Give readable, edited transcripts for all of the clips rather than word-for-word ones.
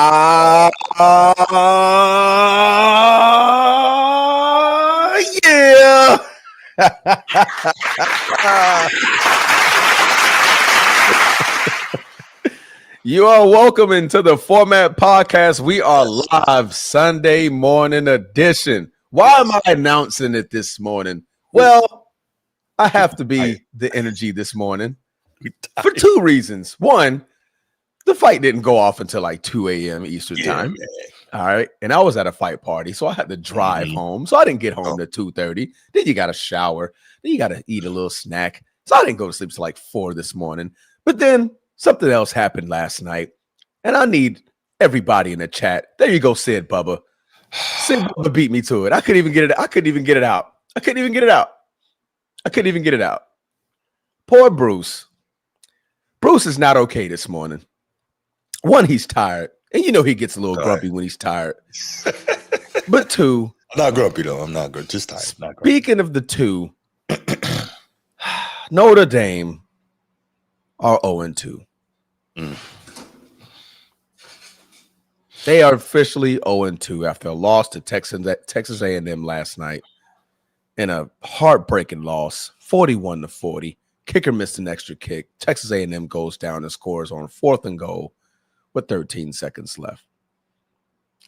Yeah. You are welcome into the Format Podcast. We are live Sunday morning edition. Why am I announcing it this morning? Well, I have to be the energy this morning for two reasons. One, the fight didn't go off until like 2 a.m. Eastern time. Man. All right. And I was at a fight party, so I had to drive home. So I didn't get home to 2:30. Then you got to shower. Then you got to eat a little snack. So I didn't go to sleep till like 4 this morning. But then something else happened last night. And I need everybody in the chat. There you go, Sid Bubba. Sid Bubba beat me to it. I couldn't even get it. I couldn't even get it out. Poor Bruce. Bruce is not okay this morning. One, he's tired. And you know he gets a little grumpy when he's tired. But two. I'm not grumpy, though. I'm not good. Just tired. Speaking of the two, Notre Dame are 0-2. They are officially 0-2 after a loss to Texas A&M last night in a heartbreaking loss, 41-40. Kicker missed an extra kick. Texas A&M goes down and scores on 4th and goal with 13 seconds left.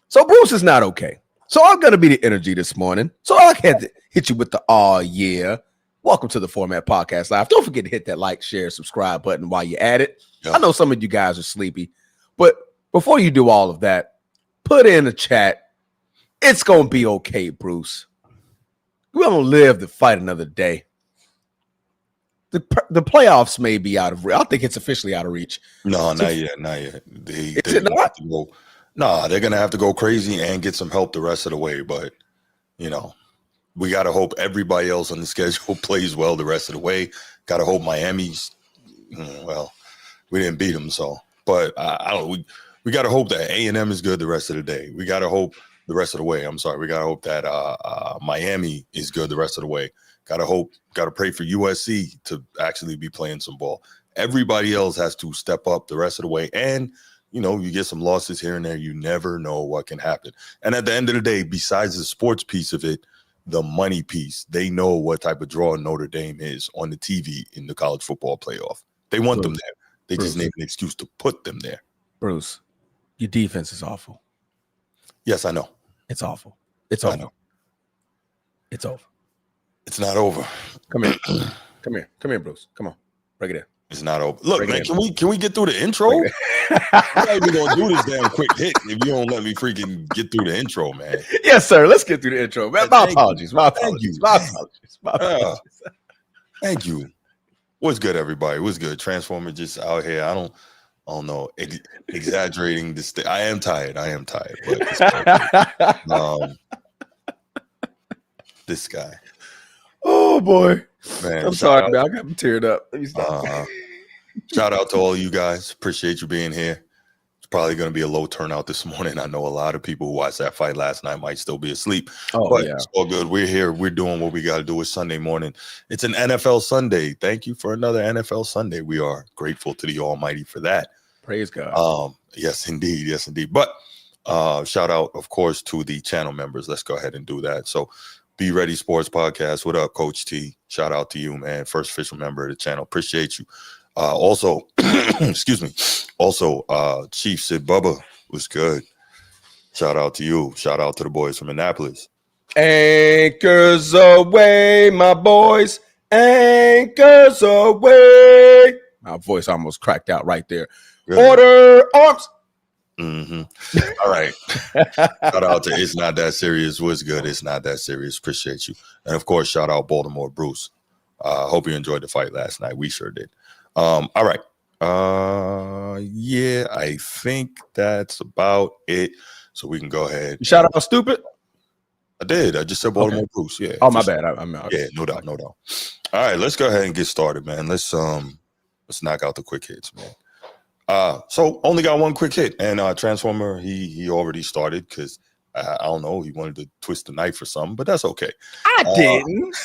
So Bruce is not okay. So I'm going to be the energy this morning. So I had to hit you with the yeah. Welcome to the Format Podcast Live. Don't forget to hit that like, share, subscribe button while you're at it. Yep. I know some of you guys are sleepy, but before you do all of that, put in the chat, it's going to be okay, Bruce. We're going to live to fight another day. The playoffs may be out of reach. I think it's officially out of reach. No, not yet. Is it not? They're going to have to go crazy and get some help the rest of the way. But, you know, we got to hope everybody else on the schedule plays well the rest of the way. Got to hope Miami's, well, we didn't beat them. So, but we got to hope that A&M is good the rest of the day. We got to hope the rest of the way. I'm sorry. We got to hope that Miami is good the rest of the way. Got to pray for USC to actually be playing some ball. Everybody else has to step up the rest of the way. And, you know, you get some losses here and there. You never know what can happen. And at the end of the day, besides the sports piece of it, the money piece, they know what type of draw Notre Dame is on the TV in the college football playoff. They want them there. They just need an excuse to put them there. Bruce, your defense is awful. Yes, I know. It's awful. It's over. It's over. It's not over. Come here. Come here, Bruce. Come on. Break it in. It's not over. Look, man, can we get through the intro? I'm not even going to do this damn quick hit if you don't let me freaking get through the intro, man. Yes, sir. Let's get through the intro, man. My apologies. Thank you. What's good, everybody? What's good? Transformer just out here. I don't know. Exaggerating this thing. I am tired. But it's this guy. Oh boy, man! I'm sorry, man. I got me teared up. Let me stop. Shout out to all you guys. Appreciate you being here. It's probably going to be a low turnout this morning. I know a lot of people who watched that fight last night might still be asleep. But it's all good. We're here. We're doing what we got to do. It's Sunday morning. It's an NFL Sunday. Thank you for another NFL Sunday. We are grateful to the Almighty for that. Praise God. Yes, indeed. Yes, indeed. But shout out, of course, to the channel members. Let's go ahead and do that. So, Be Ready Sports Podcast. What up, Coach T? Shout out to you, man. First official member of the channel. Appreciate you. Also, excuse me. Also, Chief Sid Bubba was good. Shout out to you. Shout out to the boys from Annapolis. Anchors away, my boys. Anchors away. My voice almost cracked out right there. Good. Order arms. All right. Shout out to It's Not That Serious. What's good? It's Not That Serious. Appreciate you. And of course, shout out Baltimore Bruce. Hope you enjoyed the fight last night. We sure did. All right. Yeah, I think that's about it. So we can go ahead. Shout out Stupid. I did. I just said Baltimore Bruce. Yeah. Oh, my bad. I'm out. Yeah, no doubt. All right, let's go ahead and get started, man. Let's knock out the quick hits, man. So only got one quick hit, and Transformer he already started because I don't know, he wanted to twist the knife or something, but that's okay. I didn't.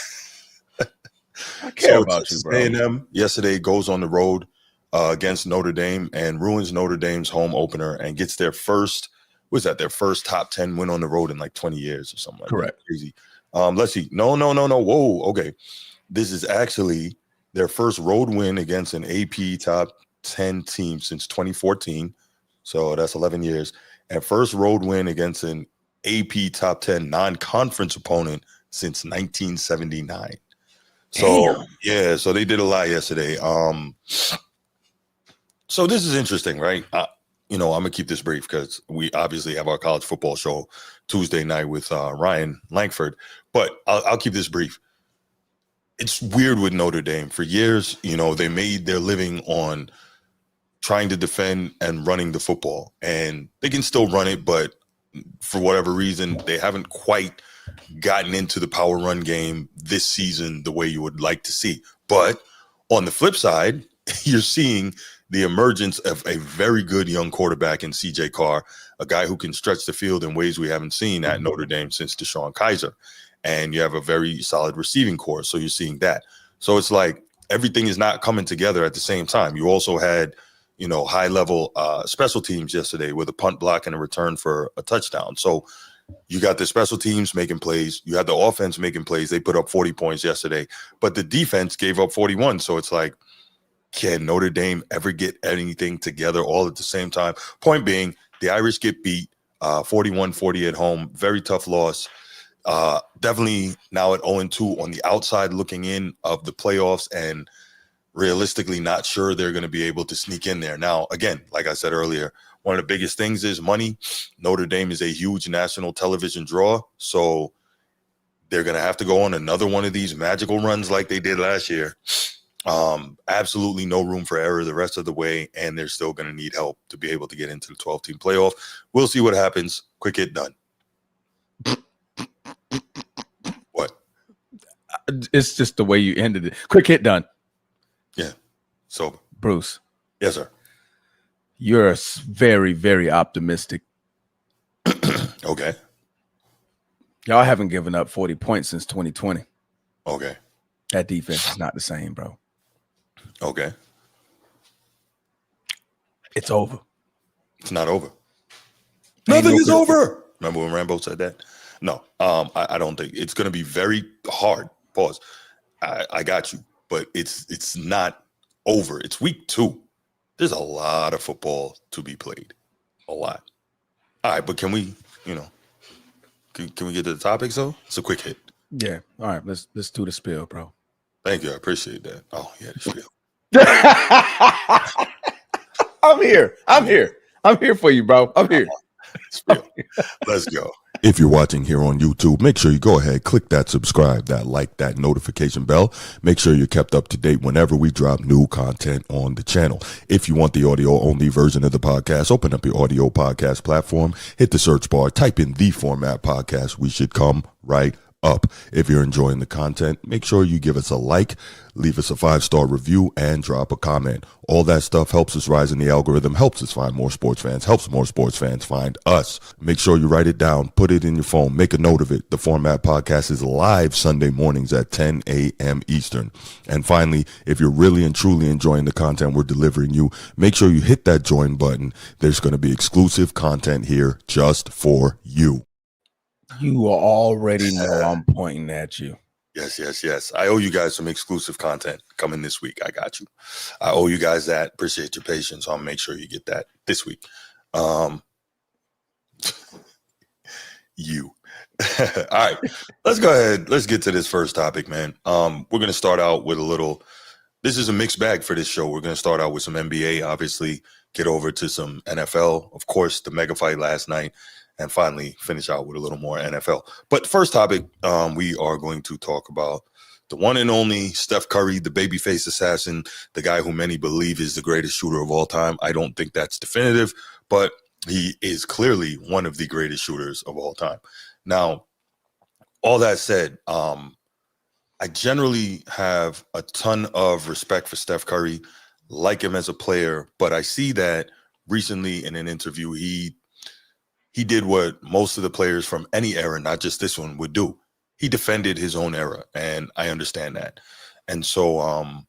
I care about you, bro. A&M yesterday goes on the road against Notre Dame and ruins Notre Dame's home opener and gets their first top 10 win on the road in like 20 years or something like Correct. that. Crazy. Let's see. No. Whoa. Okay. This is actually their first road win against an AP top 10 team since 2014. So that's 11 years. And first road win against an AP top 10 non-conference opponent since 1979. So, Damn. yeah, so they did a lot yesterday. So this is interesting, right? I'm going to keep this brief because we obviously have our college football show Tuesday night with Ryan Langford, but I'll keep this brief. It's weird with Notre Dame. For years, they made their living on trying to defend and running the football, and they can still run it, but for whatever reason, they haven't quite gotten into the power run game this season the way you would like to see. But on the flip side, you're seeing the emergence of a very good young quarterback in CJ Carr, a guy who can stretch the field in ways we haven't seen at Notre Dame since DeShone Kizer. And you have a very solid receiving core, so you're seeing that. So it's like everything is not coming together at the same time. You also had high-level special teams yesterday with a punt block and a return for a touchdown. So you got the special teams making plays. You had the offense making plays. They put up 40 points yesterday, but the defense gave up 41. So it's like, can Notre Dame ever get anything together all at the same time? Point being, the Irish get beat 41-40 at home. Very tough loss. Definitely now at 0-2 on the outside looking in of the playoffs, and realistically not sure they're going to be able to sneak in there. Now, again, like I said earlier, one of the biggest things is money. Notre Dame is a huge national television draw, so they're going to have to go on another one of these magical runs like they did last year. Absolutely no room for error the rest of the way, and they're still going to need help to be able to get into the 12-team playoff. We'll see what happens. Quick hit, done. What? It's just the way you ended it. Quick hit, done. Yeah. So, Bruce. Yes, sir. You're very, very optimistic. Okay. Y'all haven't given up 40 points since 2020. Okay. That defense is not the same, bro. Okay. It's over. It's not over. Nothing is over. Remember when Rambo said that? No, I don't think it's going to be very hard. Pause. I got you, but it's not over. It's week 2. There's a lot of football to be played. A lot. All right, but can we, can we get to the topics though? It's a quick hit. Yeah. All right. Let's do the spill, bro. Thank you. I appreciate that. Oh, yeah, the spill. I'm here for you, bro. I'm here. Spill. Let's go. If you're watching here on YouTube, make sure you go ahead, click that subscribe, that like, that notification bell. Make sure you're kept up to date whenever we drop new content on the channel. If you want the audio-only version of the podcast, open up your audio podcast platform, hit the search bar, type in The Format Podcast. We should come right up. If you're enjoying the content, make sure you give us a like, leave us a 5-star review, and drop a comment. All that stuff helps us rise in the algorithm, helps us find more sports fans, helps more sports fans find us. Make sure you write it down, put it in your phone, make a note of it. The Format Podcast is live Sunday mornings at 10 a.m. Eastern. And finally, if you're really and truly enjoying the content we're delivering you, make sure you hit that join button. There's going to be exclusive content here just for you. You already know I'm pointing at you. Yes. I owe you guys some exclusive content coming this week. I got you. I owe you guys that. Appreciate your patience. I'll make sure you get that this week. You. All right. Let's go ahead. Let's get to this first topic, man. We're going to start out with this is a mixed bag for this show. We're going to start out with some NBA, obviously, get over to some NFL. Of course, the Megafigh last night. And finally finish out with a little more NFL. But first topic, we are going to talk about the one and only Steph Curry, the babyface assassin, the guy who many believe is the greatest shooter of all time. I don't think that's definitive, but he is clearly one of the greatest shooters of all time. Now, all that said, I generally have a ton of respect for Steph Curry, like him as a player, but I see that recently in an interview, he did what most of the players from any era, not just this one, would do. He defended his own era, and I understand that. And so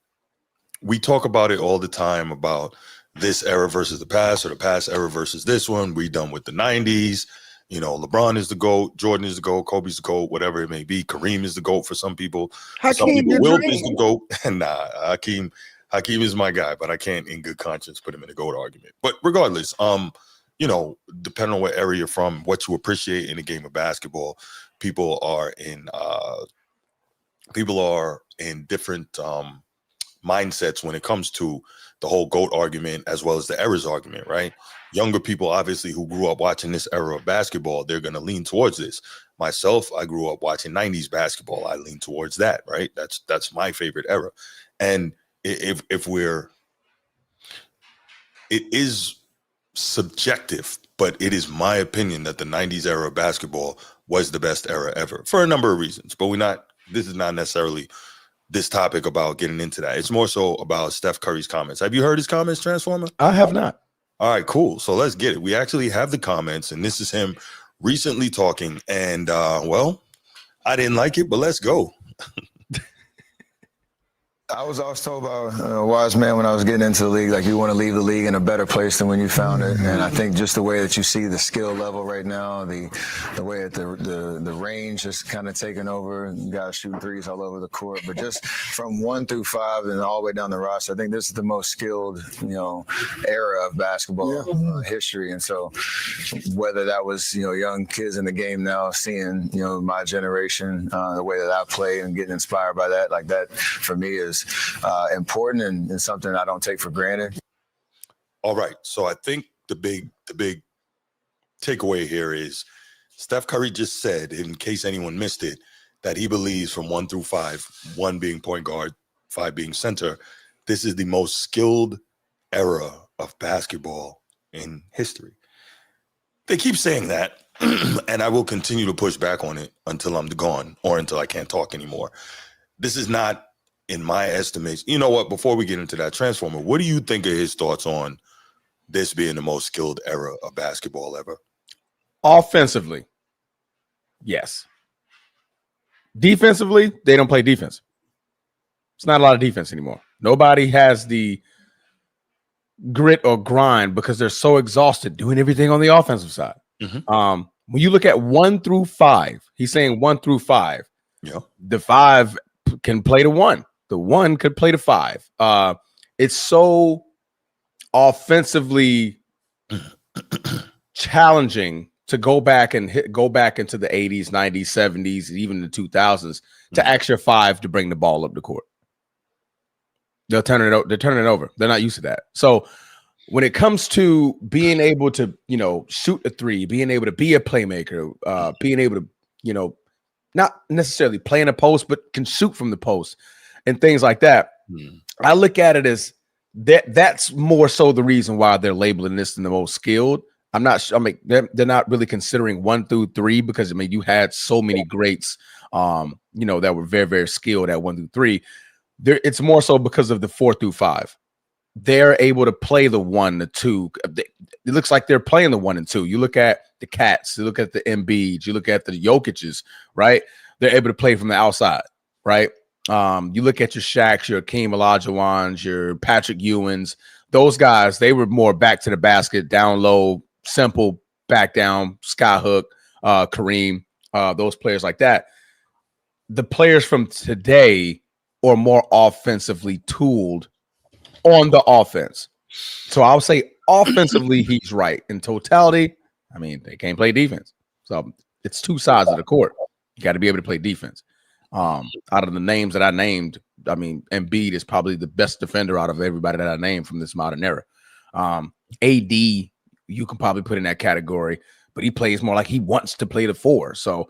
we talk about it all the time about this era versus the past, or the past era versus this one. We done with the 90s. You know, LeBron is the GOAT, Jordan is the GOAT, Kobe's the GOAT, whatever it may be. Kareem is the GOAT for some people. For some Hakeem, people, your Wilt dream. is the GOAT. Nah, Hakeem is my guy, but I can't in good conscience put him in a GOAT argument. But regardless, you know, depending on what area you're from, what you appreciate in the game of basketball, people are in different mindsets when it comes to the whole GOAT argument as well as the eras argument, right? Younger people, obviously, who grew up watching this era of basketball, they're going to lean towards this. Myself, I grew up watching 90s basketball. I lean towards that, right? That's my favorite era. And it is subjective, but it is my opinion that the 90s era of basketball was the best era ever for a number of reasons. But this is not necessarily this topic about getting into that. It's more so about Steph Curry's comments. Have you heard his comments, Transformer? I have not. All right, cool. So let's get it. We actually have the comments, and this is him recently talking. And well, I didn't like it, but let's go. I was always told by a wise man when I was getting into the league, like, you want to leave the league in a better place than when you found it. And I think just the way that you see the skill level right now, the way that the range is kind of taking over, guys shooting threes all over the court, but just from 1 through 5 and all the way down the roster, I think this is the most skilled, era of basketball history. And so whether that was, young kids in the game now seeing, my generation, the way that I play and getting inspired by that, like that for me is important and something I don't take for granted. All right. So I think the big takeaway here is Steph Curry just said, in case anyone missed it, that he believes from 1 through 5, 1 being point guard, 5 being center, this is the most skilled era of basketball in history. They keep saying that, and I will continue to push back on it until I'm gone or until I can't talk anymore. This is not, in my estimation. You know what? Before we get into that, Transformer, what do you think of his thoughts on this being the most skilled era of basketball ever? Offensively, yes. Defensively, they don't play defense. It's not a lot of defense anymore. Nobody has the grit or grind because they're so exhausted doing everything on the offensive side. Mm-hmm. When you look at 1 through 5, he's saying 1 through 5. Yeah. The 5 can play the 1. The 1 could play the 5. It's so offensively challenging to go back into the 80s, 90s, 70s, and even the 2000s to ask your 5 to bring the ball up the court. They're turning it over. They're not used to that. So when it comes to being able to, shoot a 3, being able to be a playmaker, being able to, not necessarily play in a post, but can shoot from the post and things like that. I look at it as that's more so the reason why they're labeling this the most skilled. I'm not sure. I mean, they're not really considering 1 through 3 because, you had so many greats, that were very, very skilled at 1 through 3. It's more so because of the 4 through 5. They're able to play the 1, the 2. It looks like they're playing the 1 and 2. You look at the Cats, you look at the Embiids, you look at the Jokic's, right? They're able to play from the outside, right? You look at your Shaqs, your Hakeem Olajuwons, your Patrick Ewings. Those guys, they were more back to the basket, down low, simple, back down, skyhook, Kareem, those players like that. The players from today are more offensively tooled on the offense. So I'll say offensively, he's right. In totality, they can't play defense. So it's 2 sides of the court. You got to be able to play defense. Out of the names that I named, Embiid is probably the best defender out of everybody that I named from this modern era. AD, you can probably put in that category, but he plays more like he wants to play the 4. So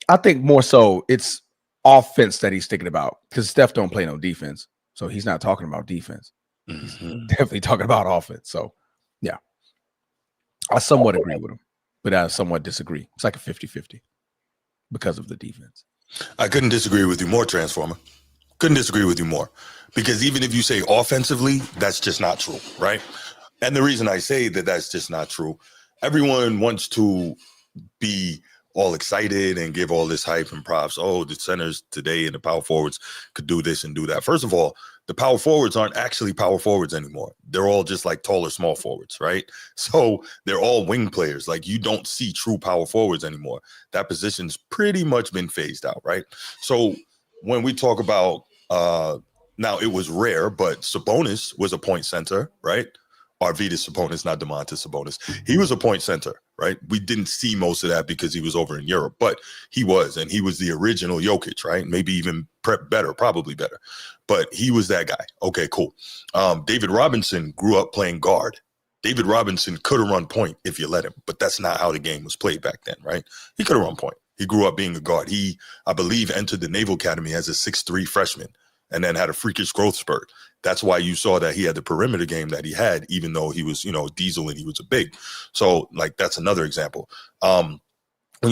I think more so it's offense that he's thinking about because Steph don't play no defense. So he's not talking about defense. He's definitely talking about offense. So, yeah, I somewhat agree with him, but I somewhat disagree. It's like a 50-50 because of the defense. I couldn't disagree with you more, Transformer. Couldn't disagree with you more. Because even if you say offensively, that's just not true, right? And the reason I say that that's just not true, everyone wants to be all excited and give all this hype and props. Oh, the centers today and the power forwards could do this and do that. First of all, the power forwards aren't actually power forwards anymore. They're all just like taller, small forwards, right? So they're all wing players. Like you don't see true power forwards anymore. That position's pretty much been phased out, right? So when we talk about now it was rare, but Sabonis was a point center, right? Arvydas Sabonis, not Domantas Sabonis. He was a point center, right? We didn't see most of that because he was over in Europe, but he was, and he was the original Jokic, right? Maybe even better, probably better, but he was that guy. Okay, cool. David Robinson grew up playing guard. David Robinson could have run point if you let him, but that's not how the game was played back then, right? He could have run point. He grew up being a guard. He, I believe, entered the Naval Academy as a 6'3" freshman and then had a freakish growth spurt. That's why you saw that he had the perimeter game that he had, even though he was, diesel and he was a big. So, like, that's another example. When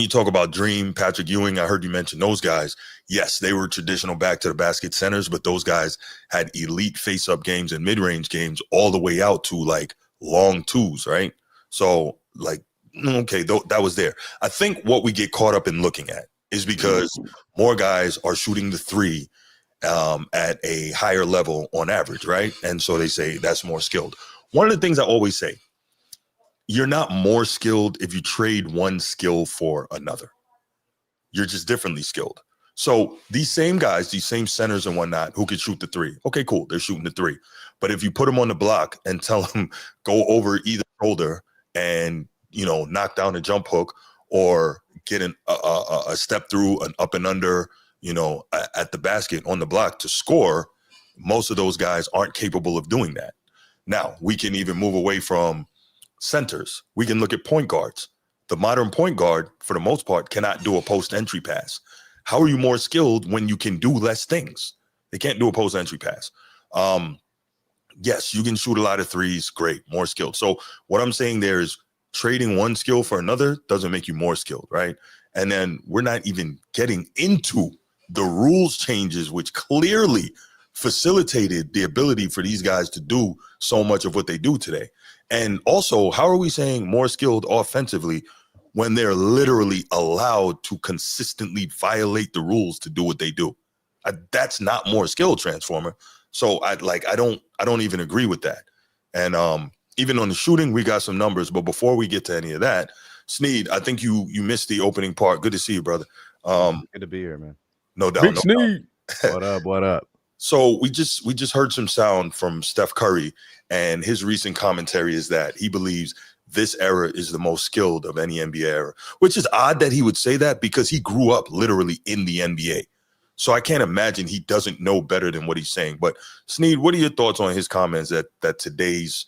you talk about Dream, Patrick Ewing, I heard you mention those guys. Yes, they were traditional back to the basket centers, but those guys had elite face-up games and mid-range games all the way out to, like, long twos, right? So, like, okay, that was there. I think what we get caught up in looking at is because more guys are shooting the three at a higher level on average, right? And so they say that's more skilled. One of the things I always say, you're not more skilled if you trade one skill for another. You're just differently skilled. So these same guys, these same centers and whatnot, who can shoot the three. Okay, cool. They're shooting the three. But if you put them on the block and tell them go over either shoulder and, knock down a jump hook or get a step through, an up and under, at the basket on the block to score, most of those guys aren't capable of doing that. Now, we can even move away from centers. We can look at point guards. The modern point guard, for the most part, cannot do a post-entry pass. How are you more skilled when you can do less things? They can't do a post-entry pass. Yes, you can shoot a lot of threes. Great, more skilled. So what I'm saying there is trading one skill for another doesn't make you more skilled, right? And then we're not even getting into the rules changes, which clearly facilitated the ability for these guys to do so much of what they do today. And also, how are we saying more skilled offensively when they're literally allowed to consistently violate the rules to do what they do? That's not more skilled, Transformer. So I don't even agree with that. And even on the shooting, we got some numbers. But before we get to any of that, Sneed, I think you missed the opening part. Good to see you, brother. Good to be here, man. No doubt. Big Sneed. What up? So we just heard some sound from Steph Curry, and his recent commentary is that he believes this era is the most skilled of any NBA era, which is odd that he would say that because he grew up literally in the NBA. So I can't imagine he doesn't know better than what he's saying. But Sneed, what are your thoughts on his comments that today's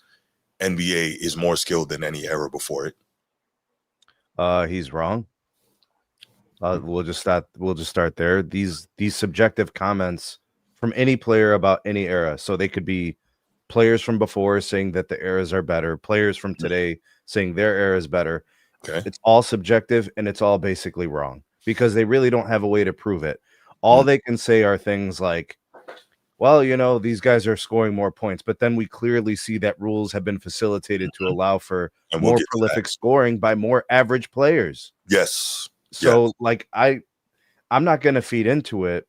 NBA is more skilled than any era before it? He's wrong. We'll just start there. These subjective comments from any player about any era. So they could be players from before saying that the eras are better, players from today saying their era is better. Okay. It's all subjective and it's all basically wrong because they really don't have a way to prove it. All they can say are things like, well, these guys are scoring more points, but then we clearly see that rules have been facilitated to allow for more prolific scoring by more average players. Yes. So like I'm not going to feed into it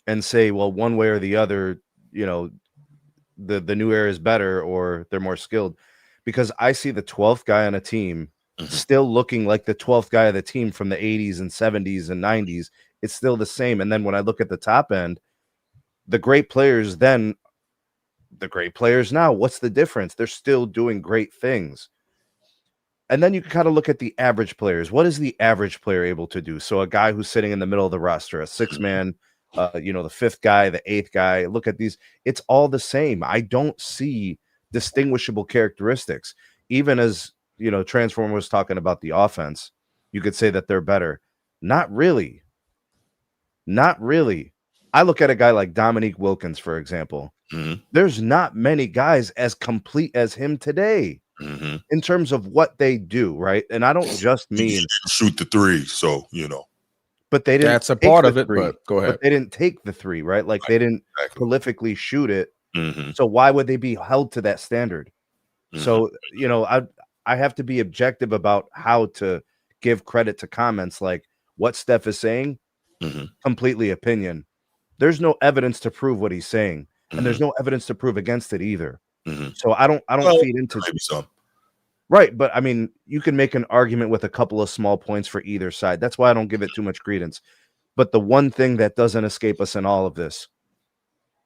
and say, well, one way or the other, the new era is better or they're more skilled, because I see the 12th guy on a team still looking like the 12th guy of the team from the 80s and 70s and 90s. It's still the same. And then when I look at the top end, the great players then, the great players now, what's the difference? They're still doing great things. And then you can kind of look at the average players. What is the average player able to do? So a guy who's sitting in the middle of the roster, a six-man, the fifth guy, the eighth guy, look at these. It's all the same. I don't see distinguishable characteristics. Even as, Transformer was talking about the offense, you could say that they're better. Not really. Not really. I look at a guy like Dominique Wilkins, for example. There's not many guys as complete as him today in terms of what they do, right? And I don't just mean shoot the three, so but they didn't. That's a part of it, three, but go ahead. But they didn't take the three, right? Like they didn't prolifically shoot it. So why would they be held to that standard? So I have to be objective about how to give credit to comments like what Steph is saying. Completely opinion. There's no evidence to prove what he's saying. and there's no evidence to prove against it either. Mm-hmm. So I don't feed into maybe some. Right, but I mean, you can make an argument with a couple of small points for either side. That's why I don't give it too much credence. But the one thing that doesn't escape us in all of this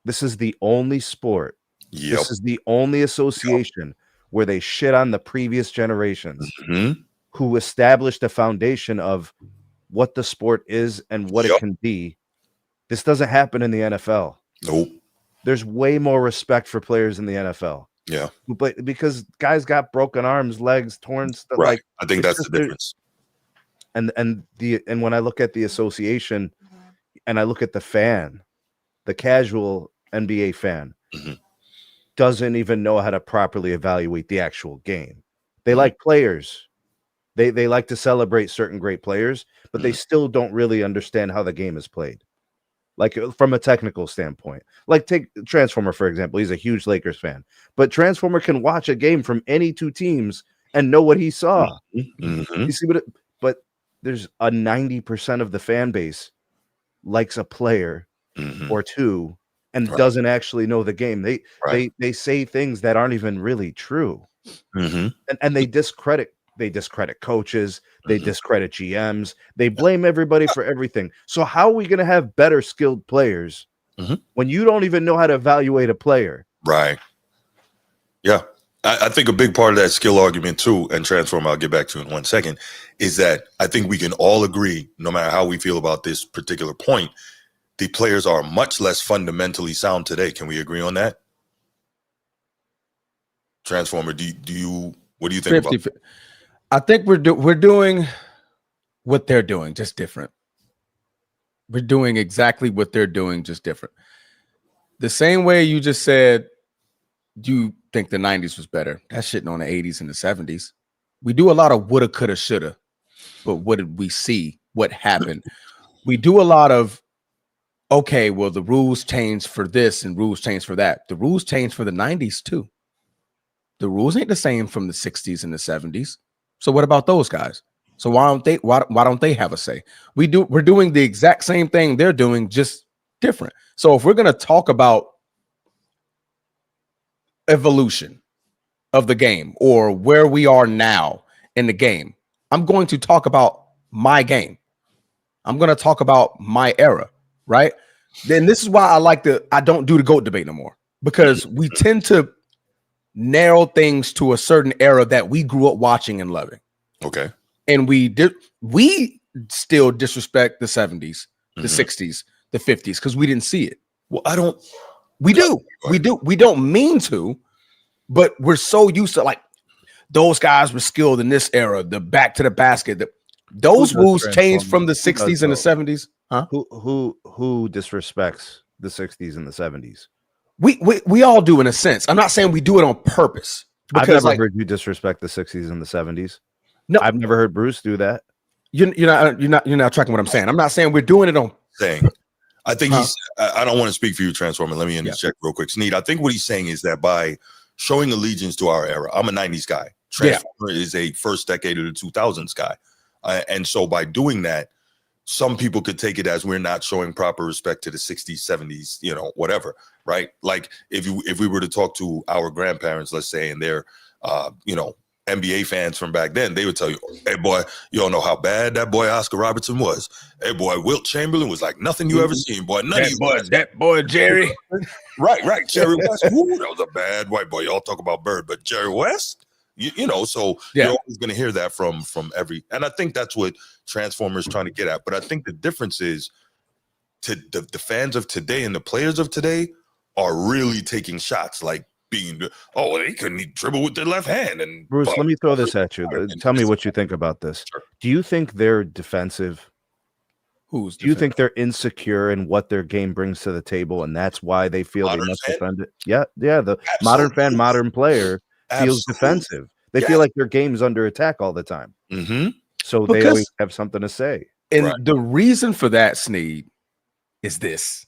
is the only sport. Yep. This is the only association where they shit on the previous generations who established a foundation of what the sport is and what it can be. This doesn't happen in the NFL. Nope. There's way more respect for players in the NFL. Yeah. But because guys got broken arms, legs, torn stuff. Right. Like, I think that's the difference. And when I look at the association and I look at the fan, the casual NBA fan doesn't even know how to properly evaluate the actual game. They like players. They like to celebrate certain great players, but they still don't really understand how the game is played. Like from a technical standpoint, like take Transformer, for example. He's a huge Lakers fan, but Transformer can watch a game from any two teams and know what he saw. You see but there's a 90% of the fan base likes a player or two and doesn't actually know the game. They say things that aren't even really true. And they discredit coaches, they discredit GMs, they blame everybody for everything. So how are we going to have better skilled players when you don't even know how to evaluate a player? Right. Yeah. I think a big part of that skill argument too, and Transform, I'll get back to in 1 second, is that I think we can all agree, no matter how we feel about this particular point, the players are much less fundamentally sound today. Can we agree on that? Transformer, what do you think about? I think we're doing what they're doing, just different. We're doing exactly what they're doing, just different. The same way you just said you think the 90s was better. That's shitting on the 80s and the 70s. We do a lot of woulda, coulda, shoulda, but what did we see? What happened? We do a lot of, okay, well, the rules changed for this and rules changed for that. The rules changed for the 90s too. The rules ain't the same from the 60s and the 70s. So what about those guys? So why don't they have a say? We're doing the exact same thing they're doing, just different. So if we're going to talk about evolution of the game or where we are now in the game, I'm going to talk about my game. I'm going to talk about my era, right? Then this is why I don't do the GOAT debate no more, because we tend to narrow things to a certain era that we grew up watching and loving. Okay. And we still disrespect the 70s, the 60s, the 50s, because we didn't see it. Well, we don't mean to, but we're so used to, like, those guys were skilled in this era, the back to the basket. Those rules changed from the 60s and the 70s. Huh? Who disrespects the 60s and the 70s? We all do, in a sense. I'm not saying we do it on purpose. I've never heard you disrespect the 60s and the 70s. No, I've never heard Bruce do that. You're not tracking what I'm saying. I'm not saying we're doing it on saying. I think I don't want to speak for you, Transformer. Let me interject real quick. Sneed, I think what he's saying is that by showing allegiance to our era, I'm a 90s guy. Transformer is a first decade of the 2000s guy. And so by doing that, some people could take it as we're not showing proper respect to the 60s, 70s, whatever, right? Like if we were to talk to our grandparents, let's say, and they're, NBA fans from back then, they would tell you, hey, boy, you don't know how bad that boy Oscar Robertson was. Hey, boy, Wilt Chamberlain was like nothing you ever seen, boy. That boy, Jerry. Right. Jerry West. Ooh, that was a bad white boy. Y'all talk about Bird, but Jerry West, so you're always going to hear that from every, and I think that's what Transformers trying to get at. But I think the difference is to the fans of today and the players of today are really taking shots, like they couldn't dribble with their left hand. And Bruce, let me throw this at you. Tell me what you think about this. Sure. Do you think they're defensive? Do you think they're insecure in what their game brings to the table, and that's why they feel they must defend it? Yeah. The modern fan, modern player feels defensive. They feel like their game's under attack all the time. So they always have something to say. And the reason for that, Sneed, is this.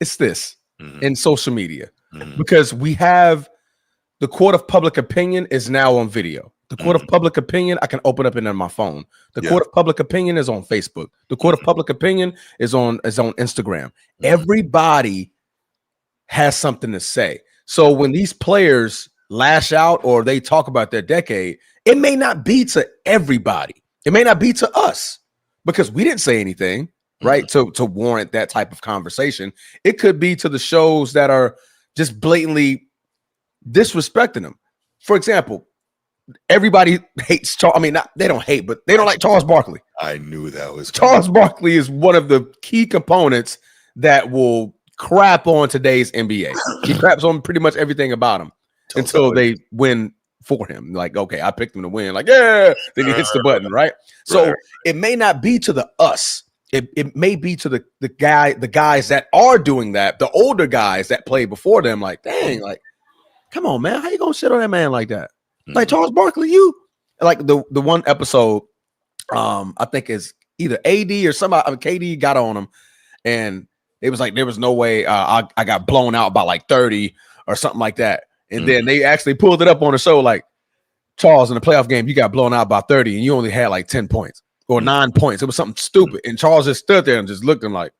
It's this in social media. Because we have the court of public opinion is now on video. The court of public opinion, I can open up it on my phone. The court of public opinion is on Facebook. The court of public opinion is on Instagram. Everybody has something to say. So when these players lash out or they talk about their decade, it may not be to everybody. It may not be to us because we didn't say anything, right? To warrant that type of conversation. It could be to the shows that are just blatantly disrespecting them. For example, everybody hates Charles. I mean, they don't hate, but they don't like Charles Barkley. I knew that was Charles Barkley is one of the key components that will crap on today's NBA. He craps on pretty much everything about him until they win for him. Like, okay, I picked him to win. Like, yeah, then he hits the button, right? So it may not be to the us. It may be to the guys that are doing that, the older guys that played before them. Like, dang, like, come on, man, how you gonna shit on that man like that? Like Charles Barkley, you like the one episode, I think is either AD or somebody. I mean, KD got on him, and it was like there was no way I got blown out by like 30 or something like that. And then they actually pulled it up on the show, like Charles in the playoff game, you got blown out by 30, and you only had like 10 points or 9 points. It was something stupid, and Charles just stood there and just looked at him like,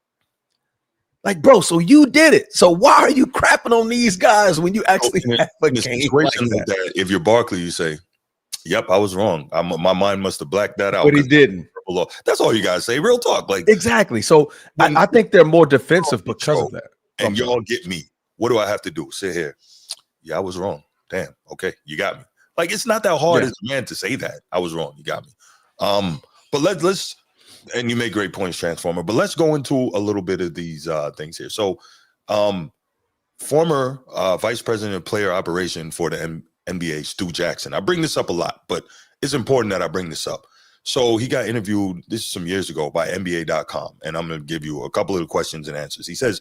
bro, so you did it. So why are you crapping on these guys when you actually have a game like that? If you're Barkley, you say, yep, I was wrong. My mind must have blacked that out. But he didn't. That's all you gotta say. Real talk. Like exactly. So I think they're more defensive because of that. And y'all get me. What do I have to do? Sit here. Yeah, I was wrong. Damn. Okay, you got me. Like it's not that hard as a man to say that. I was wrong. You got me. But let's and you make great points, Transformer. But let's go into a little bit of these things here. So, former vice president of player operation for the NBA, Stu Jackson. I bring this up a lot, but it's important that I bring this up. So he got interviewed, this is some years ago, by NBA.com, and I'm going to give you a couple of the questions and answers. He says,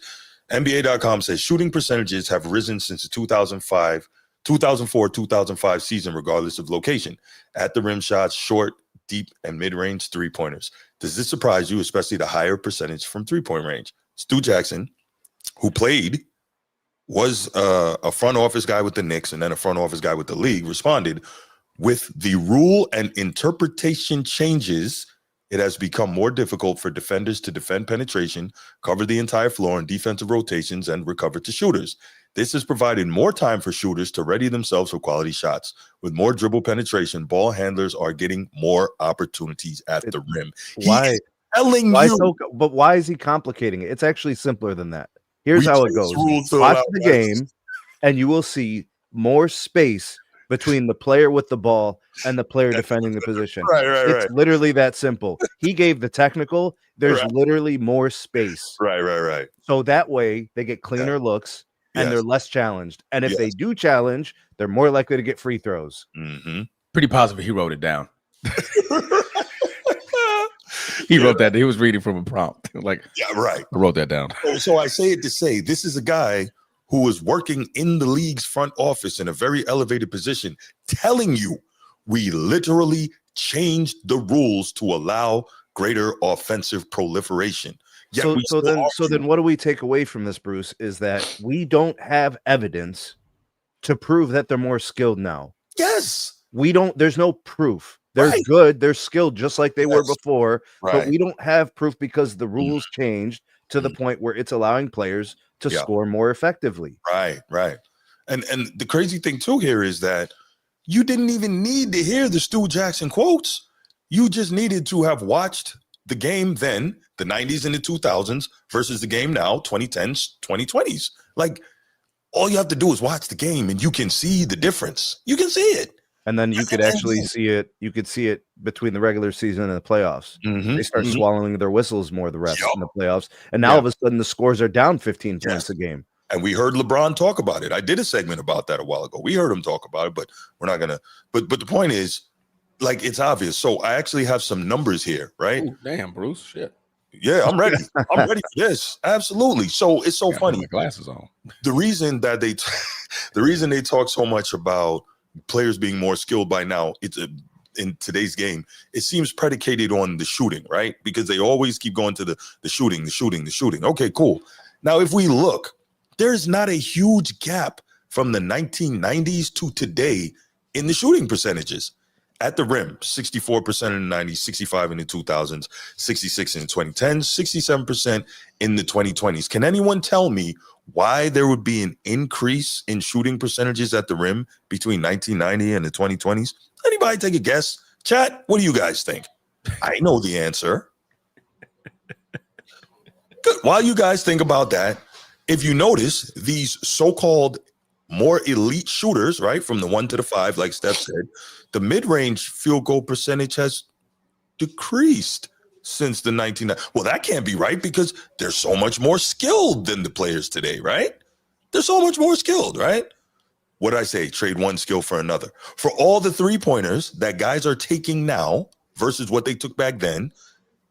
NBA.com says shooting percentages have risen since the 2004-2005 season, regardless of location. At the rim shots, short, deep, and mid-range three-pointers. Does this surprise you, especially the higher percentage from three-point range? Stu Jackson, who was a front office guy with the Knicks and then a front office guy with the league, responded, with the rule and interpretation changes, it has become more difficult for defenders to defend penetration, cover the entire floor in defensive rotations, and recover to shooters. This has provided more time for shooters to ready themselves for quality shots. With more dribble penetration, ball handlers are getting more opportunities at the rim. Why? But why is he complicating it? It's actually simpler than that. Here's how it goes. Watch the game, and you will see more space between the player with the ball and the player defending the position. It's literally that simple. He gave the technical. There's literally more space. Right. So that way they get cleaner looks and they're less challenged. And if they do challenge, they're more likely to get free throws. Pretty positive he wrote it down. He wrote that. He was reading from a prompt. I wrote that down. So I say it to say this is a guy who is working in the league's front office in a very elevated position, telling you we literally changed the rules to allow greater offensive proliferation. So then what do we take away from this, Bruce, is that we don't have evidence to prove that they're more skilled now. Yes. There's no proof. They're good. They're skilled just like they were before, but we don't have proof because the rules changed to the point where it's allowing players to score more effectively. Right. And the crazy thing too here is that you didn't even need to hear the Stu Jackson quotes. You just needed to have watched the game then, the 90s and the 2000s versus the game now, 2010s, 2020s. Like all you have to do is watch the game and you can see the difference. You can see it. And then you could actually see it. You could see it between the regular season and the playoffs. They start swallowing their whistles more the rest in the playoffs. And now all of a sudden the scores are down 15 points a game. And we heard LeBron talk about it. I did a segment about that a while ago. We heard him talk about it, but we're not going to. But the point is, like, it's obvious. So I actually have some numbers here, right? Ooh, damn, Bruce. Shit. Yeah, I'm ready. I'm ready for this. Absolutely. So it's so funny. My glasses on. The reason that the reason they talk so much about players being more skilled by now, in today's game, it seems predicated on the shooting, right? Because they always keep going to the shooting. Okay, cool. Now, if we look, there's not a huge gap from the 1990s to today in the shooting percentages. At the rim, 64% in the 90s, 65 in the 2000s, 66 in the 2010s, 67% in the 2020s. Can anyone tell me why there would be an increase in shooting percentages at the rim between 1990 and the 2020s? Anybody take a guess? Chat, what do you guys think? I know the answer. Good. While you guys think about that, if you notice, these so-called more elite shooters, right, from the 1 to the 5, like Steph said, the mid-range field goal percentage has decreased since the 1990s. Well, that can't be right because they're so much more skilled than the players today, right? They're so much more skilled, right? What did I say? Trade one skill for another. For all the three-pointers that guys are taking now versus what they took back then,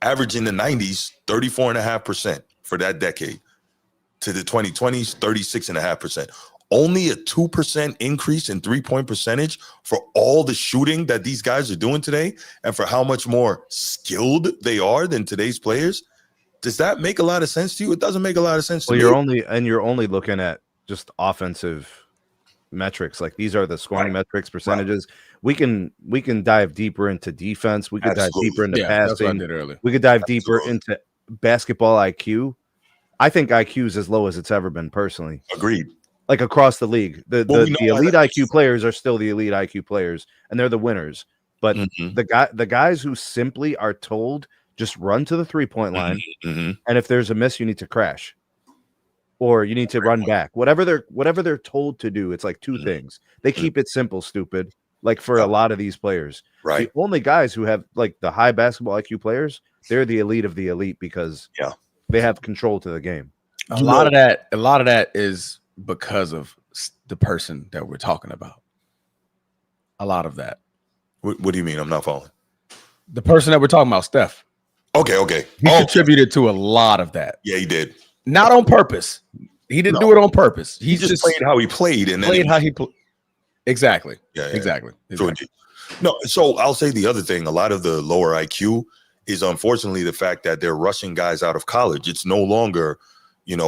average in the 90s, 34.5% for that decade. To the 2020s, 36.5%. Only a 2% increase in three-point percentage for all the shooting that these guys are doing today and for how much more skilled they are than today's players. Does that make a lot of sense to you? It doesn't make a lot of sense to me. You're only looking at just offensive metrics. Like these are the scoring metrics, percentages. Right. We can dive deeper into defense. We could dive deeper into passing. That's what I did earlier. We could dive deeper into basketball IQ. I think IQ is as low as it's ever been personally. Agreed. Like across the league, the elite IQ players are still the elite IQ players, and they're the winners. But the guys who simply are told just run to the 3-point line, and if there's a miss, you need to crash, or you need to run back. Whatever they're told to do, it's like two things. They keep it simple, stupid. Like for a lot of these players, right? The only guys who have like the high basketball IQ players, they're the elite of the elite because they have control to the game. A lot of that is because of the person that we're talking about. A lot of that. What do you mean? I'm not following. The person that we're talking about, Steph. Okay. He contributed to a lot of that. Yeah, he did. Not on purpose. He didn't do it on purpose. He just played how he played and played how he played. Exactly. Yeah. Exactly. No, so I'll say the other thing. A lot of the lower IQ is unfortunately the fact that they're rushing guys out of college. It's no longer,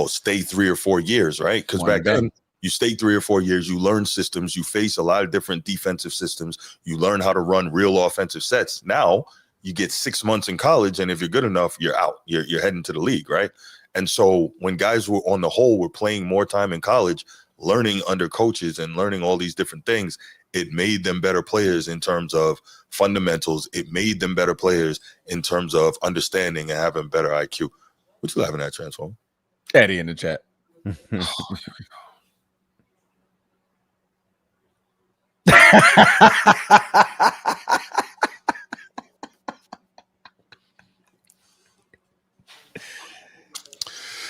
stay 3 or 4 years, right? Because back then you stay 3 or 4 years, you learn systems, you face a lot of different defensive systems, you learn how to run real offensive sets. Now you get 6 months in college, and if you're good enough, you're out. You're heading to the league, right? And so when guys were on the whole were playing more time in college, learning under coaches and learning all these different things, it made them better players in terms of fundamentals. It made them better players in terms of understanding and having better IQ. What you laughing at, Transform? Eddie in the chat.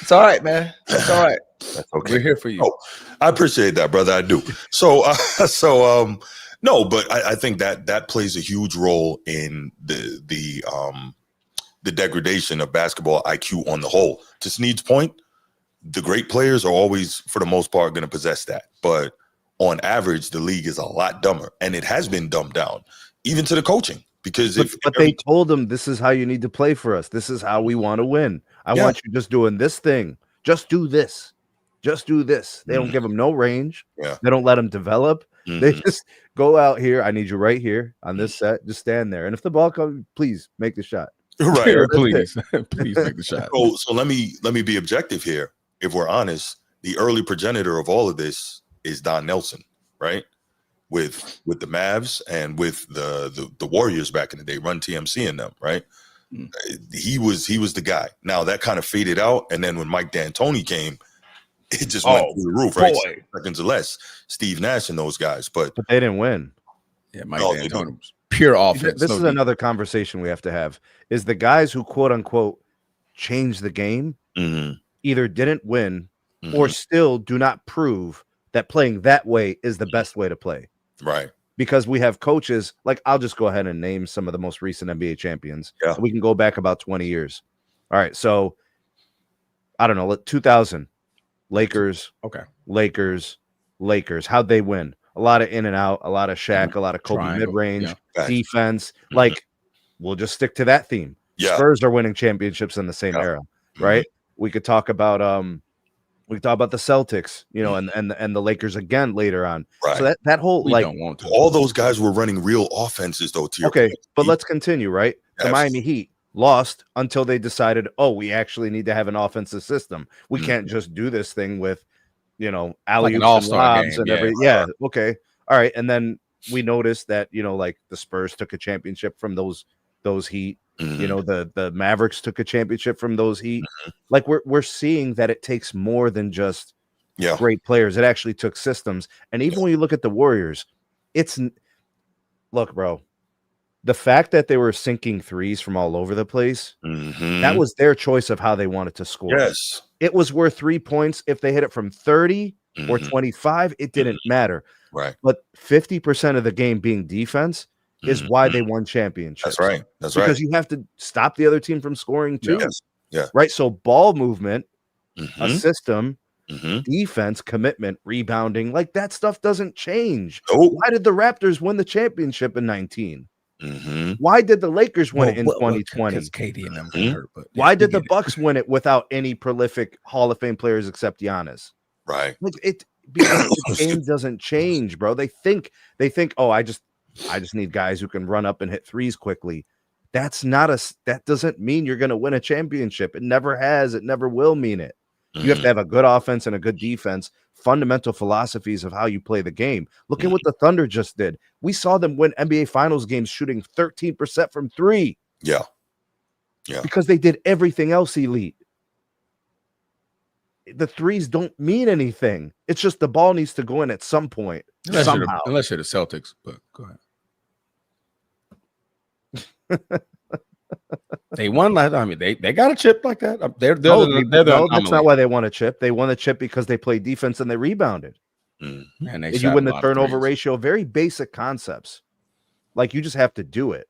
It's all right, man. It's all right. That's okay. We're here for you. Oh, I appreciate that, brother. I do. So no, but I think that plays a huge role in the degradation of basketball IQ on the whole. To Sneed's point, the great players are always, for the most part, going to possess that. But on average, the league is a lot dumber, and it has been dumbed down, even to the coaching. Because they told them this is how you need to play for us. This is how we want to win. I want you just doing this thing. Just do this. Just do this. They don't give them no range. Yeah. They don't let them develop. They just go out here. I need you right here on this set. Just stand there. And if the ball comes, please make the shot. Right. Please make the shot. So let me be objective here. If we're honest, the early progenitor of all of this is Don Nelson, right? With the Mavs and with the Warriors back in the day, Run TMC and them, right? He was the guy. Now that kind of faded out, and then when Mike D'Antoni came, it just went through the roof, right? Seconds or less. Steve Nash and those guys, but they didn't win. Yeah, Mike D'Antoni was pure offense. This is another conversation we have to have. Is the guys who quote unquote changed the game either didn't win or still do not prove that playing that way is the best way to play. Right. Because we have coaches, like I'll just go ahead and name some of the most recent NBA champions. Yeah. We can go back about 20 years. All right. So I don't know, 2000, Lakers. Okay. Lakers. How'd they win? A lot of in and out, a lot of Shaq, a lot of Kobe mid-range, defense. Like, we'll just stick to that theme. Yeah. Spurs are winning championships in the same era, right? We could talk about the Celtics, and the Lakers again later on. Right. So that whole don't want to. All those guys were running real offenses though. To your point. But let's continue, right? The Miami Heat lost until they decided, we actually need to have an offensive system. We can't just do this thing with Like an alley-oops and all-star lobs game, and yeah. yeah, okay. All right. And then we noticed that, like the Spurs took a championship from those Heat. The Mavericks took a championship from those Heat. Like we're seeing that it takes more than just great players. It actually took systems. And even when you look at the Warriors, look, bro, the fact that they were sinking threes from all over the place, that was their choice of how they wanted to score. Yes. It was worth 3 points. If they hit it from 30 or 25, it didn't matter. Right. But 50% of the game being defense is why they won championships. That's right. That's because you have to stop the other team from scoring too. Yes. Yeah. Right. So ball movement, a system, defense, commitment, rebounding, like that stuff doesn't change. Nope. Why did the Raptors win the championship in 19? Why did the Lakers win it in 2020? Because Katie and them got hurt. But why did the Bucks win it without any prolific Hall of Fame players except Giannis? Right. Because the game doesn't change, bro. They think, oh, I just need guys who can run up and hit threes quickly. That doesn't mean you're going to win a championship. It never has. It never will mean it. You have to have a good offense and a good defense, fundamental philosophies of how you play the game. Look at what the Thunder just did. We saw them win NBA Finals games shooting 13% from three. Yeah. Yeah. Because they did everything else elite. The threes don't mean anything. It's just the ball needs to go in at some point. Somehow. Unless you're the Celtics, but go ahead. They won last. I mean, they got a chip like that. That's not why they won a chip. They won a chip because they played defense and they rebounded. And you win the turnover ratio. Very basic concepts. Like you just have to do it.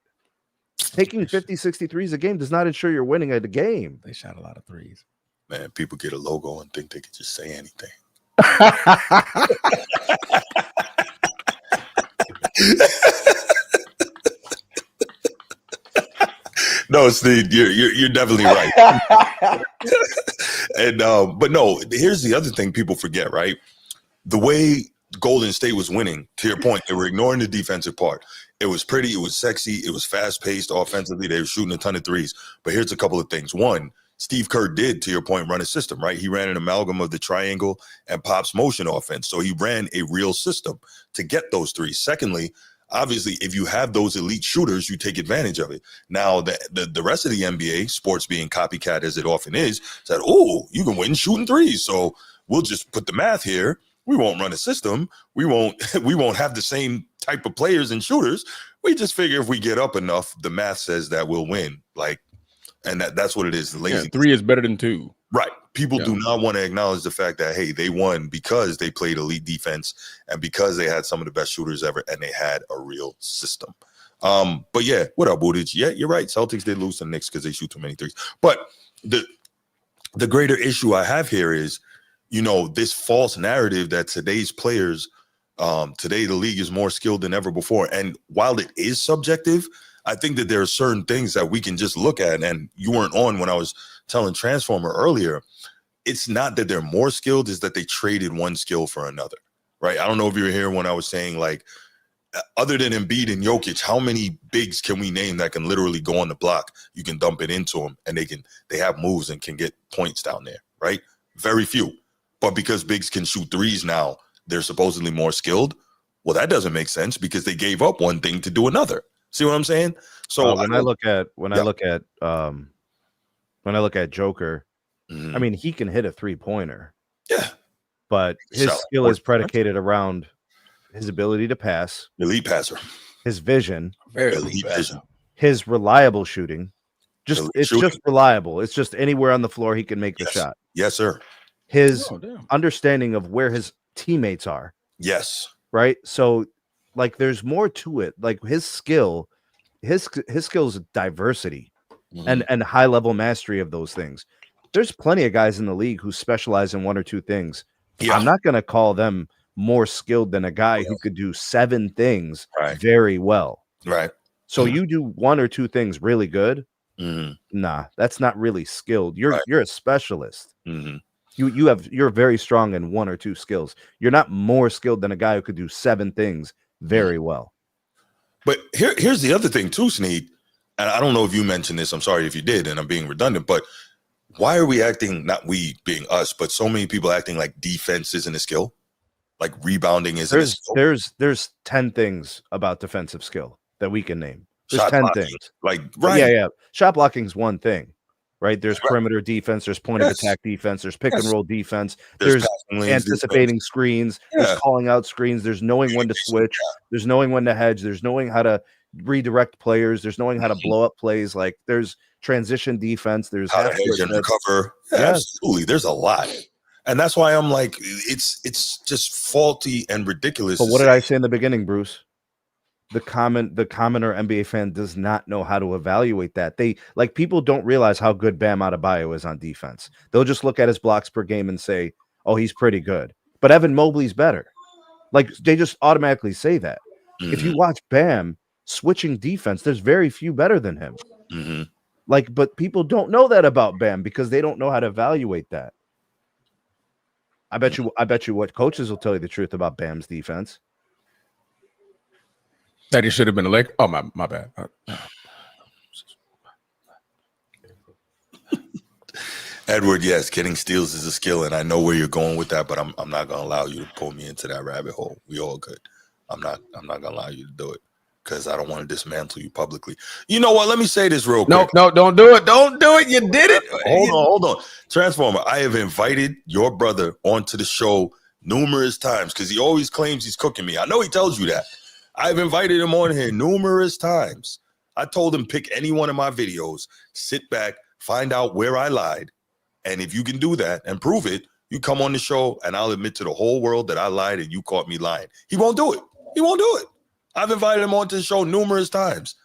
Taking 50, 60 threes a game does not ensure you're winning at a game. They shot a lot of threes. Man, people get a logo and think they could just say anything. No, Steve, you're definitely right. And but no, here's the other thing people forget, right? The way Golden State was winning, to your point, they were ignoring the defensive part. It was pretty, it was sexy, it was fast-paced offensively. They were shooting a ton of threes. But here's a couple of things. One, Steve Kerr did, to your point, run a system, right? He ran an amalgam of the triangle and Pop's motion offense. So he ran a real system to get those threes. Secondly, obviously, if you have those elite shooters, you take advantage of it. Now, the rest of the NBA, sports being copycat as it often is, said, oh, you can win shooting threes. So we'll just put the math here. We won't run a system. We won't have the same type of players and shooters. We just figure if we get up enough, the math says that we'll win. And that's what it is. Lazy. 3 is better than 2. Right. People do not want to acknowledge the fact that, hey, they won because they played elite defense and because they had some of the best shooters ever and they had a real system. But yeah, what up, Buttigieg? Yeah, you're right. Celtics did lose to the Knicks because they shoot too many threes. But the greater issue I have here is, this false narrative that today's players, today the league is more skilled than ever before. And while it is subjective, I think that there are certain things that we can just look at. And you weren't on when I was telling Transformer earlier. It's not that they're more skilled, it's that they traded one skill for another, right? I don't know if you were here when I was saying, like, other than Embiid and Jokic, how many bigs can we name that can literally go on the block? You can dump it into them and they have moves and can get points down there, right? Very few. But because bigs can shoot threes now, they're supposedly more skilled. Well, that doesn't make sense because they gave up one thing to do another. See what I'm saying? So when I look at Joker, I mean, he can hit a 3-pointer. Yeah. But his skill is predicated around his ability to pass, elite passer, his vision, very elite vision, his reliable shooting. Just reliable. It's just anywhere on the floor he can make the shot. Yes, sir. His understanding of where his teammates are. Yes. Right. So, like, there's more to it. Like his skill is diversity and high level mastery of those things. There's plenty of guys in the league who specialize in one or two things. Yeah. I'm not going to call them more skilled than a guy who could do 7 things very well. Right. So you do 1 or 2 things really good. Nah, that's not really skilled. You're a specialist. You're very strong in 1 or 2 skills. You're not more skilled than a guy who could do 7 things very well. But here's the other thing too, Sneed. And I don't know if you mentioned this. I'm sorry if you did, and I'm being redundant. But why are we acting, not we being us, but so many people acting like defense isn't a skill? Like rebounding isn't a skill? There's 10 things about defensive skill that we can name. There's Shot 10 blocking, things. like, Yeah, right. yeah. Shot blocking is one thing, right? There's Right. perimeter defense, there's point of Yes. attack defense, there's pick and Yes. roll defense, There's there's passing lanes defense. anticipating screens, there's Yeah. calling out screens, there's knowing when to switch, there's knowing when to hedge, there's knowing how to redirect players, there's knowing how to blow up plays, like there's transition defense, there's How to half hedge court and sets. recover. Yeah, Yes. absolutely. There's a lot. And that's why I'm like, it's just faulty and ridiculous. But what did I say in the beginning, Bruce? The commoner NBA fan does not know how to evaluate that. They like people don't realize how good Bam Adebayo is on defense. They'll just look at his blocks per game and say, "Oh, he's pretty good." But Evan Mobley's better. Like they just automatically say that. If you watch Bam switching defense, there's very few better than him. Mm-hmm. Like, but people don't know that about Bam because they don't know how to evaluate that. I bet you what coaches will tell you the truth about Bam's defense. That he should have been a leg. Oh, my bad. Edward, yes, getting steals is a skill, and I know where you're going with that, but I'm not gonna allow you to pull me into that rabbit hole. We all good. I'm not gonna allow you to do it because I don't want to dismantle you publicly. You know what? Let me say this real quick. No, don't do it. Don't do it. You did it. Hold on. Transformer, I have invited your brother onto the show numerous times because he always claims he's cooking me. I know he tells you that. I've invited him on here numerous times. I told him pick any one of my videos, sit back, find out where I lied. And if you can do that and prove it, you come on the show and I'll admit to the whole world that I lied and you caught me lying. He won't do it. He won't do it. I've invited him onto the show numerous times.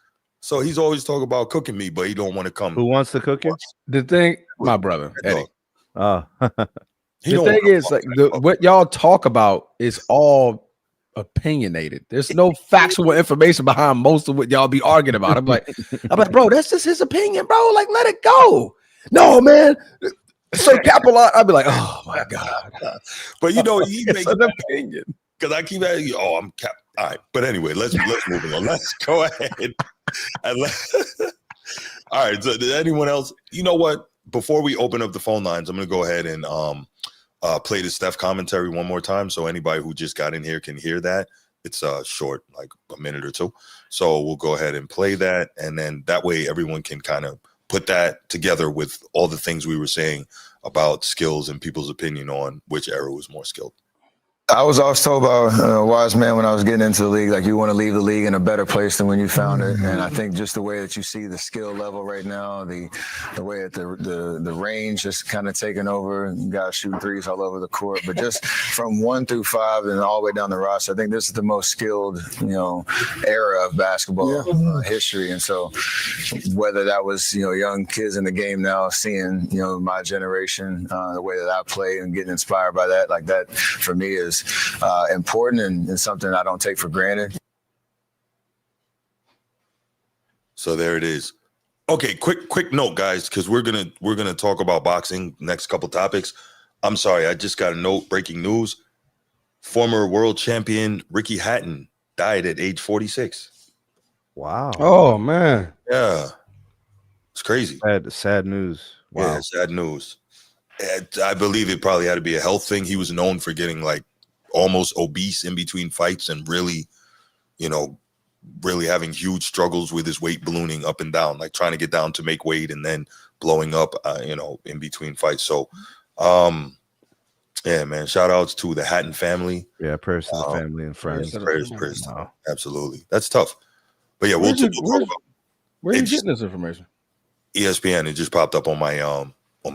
So he's always talking about cooking me, but he don't want to come. Who wants to cook you? The thing, my brother, Eddie. Oh. The thing is, like, what y'all talk about is all opinionated. There's no factual information behind most of what y'all be arguing about. I'm like, bro, that's just his opinion, bro. Like, let it go. No, man. So Capelon, I'd be like, oh my God. But you know, he It's makes an opinion. Because I keep asking you, I'm Cap. All right. But anyway, let's move on. Let's go ahead. All right. So did anyone else? You know what? Before we open up the phone lines, I'm gonna go ahead and play the Steph commentary one more time so anybody who just got in here can hear that. It's short, like a minute or two. So we'll go ahead and play that, and then that way everyone can kind of put that together with all the things we were saying about skills and people's opinion on which era was more skilled. I was always told by a wise man when I was getting into the league, like you want to leave the league in a better place than when you found it. And I think just the way that you see the skill level right now, the way that the range is kind of taking over, guys shooting threes all over the court, but just from 1 through 5 and all the way down the roster, I think this is the most skilled, era of basketball history. And so whether that was, young kids in the game now seeing, my generation, the way that I play and getting inspired by that, like that for me is important and something I don't take for granted. So there it is. Okay, quick note, guys, because we're gonna talk about boxing next couple topics. I'm sorry, I just got a note. Breaking news: former world champion Ricky Hatton died at age 46. Wow. Oh man. Yeah, it's crazy. Sad news. Wow. Yeah, sad news. I believe it probably had to be a health thing. He was known for getting like almost obese in between fights and really having huge struggles with his weight ballooning up and down, like trying to get down to make weight and then blowing up, in between fights. So, yeah, man, shout outs to the Hatton family. Yeah, prayers to the family and friends. Prayers. Wow. Absolutely. That's tough. But yeah, Where are you It's getting this information? ESPN. It just popped up on my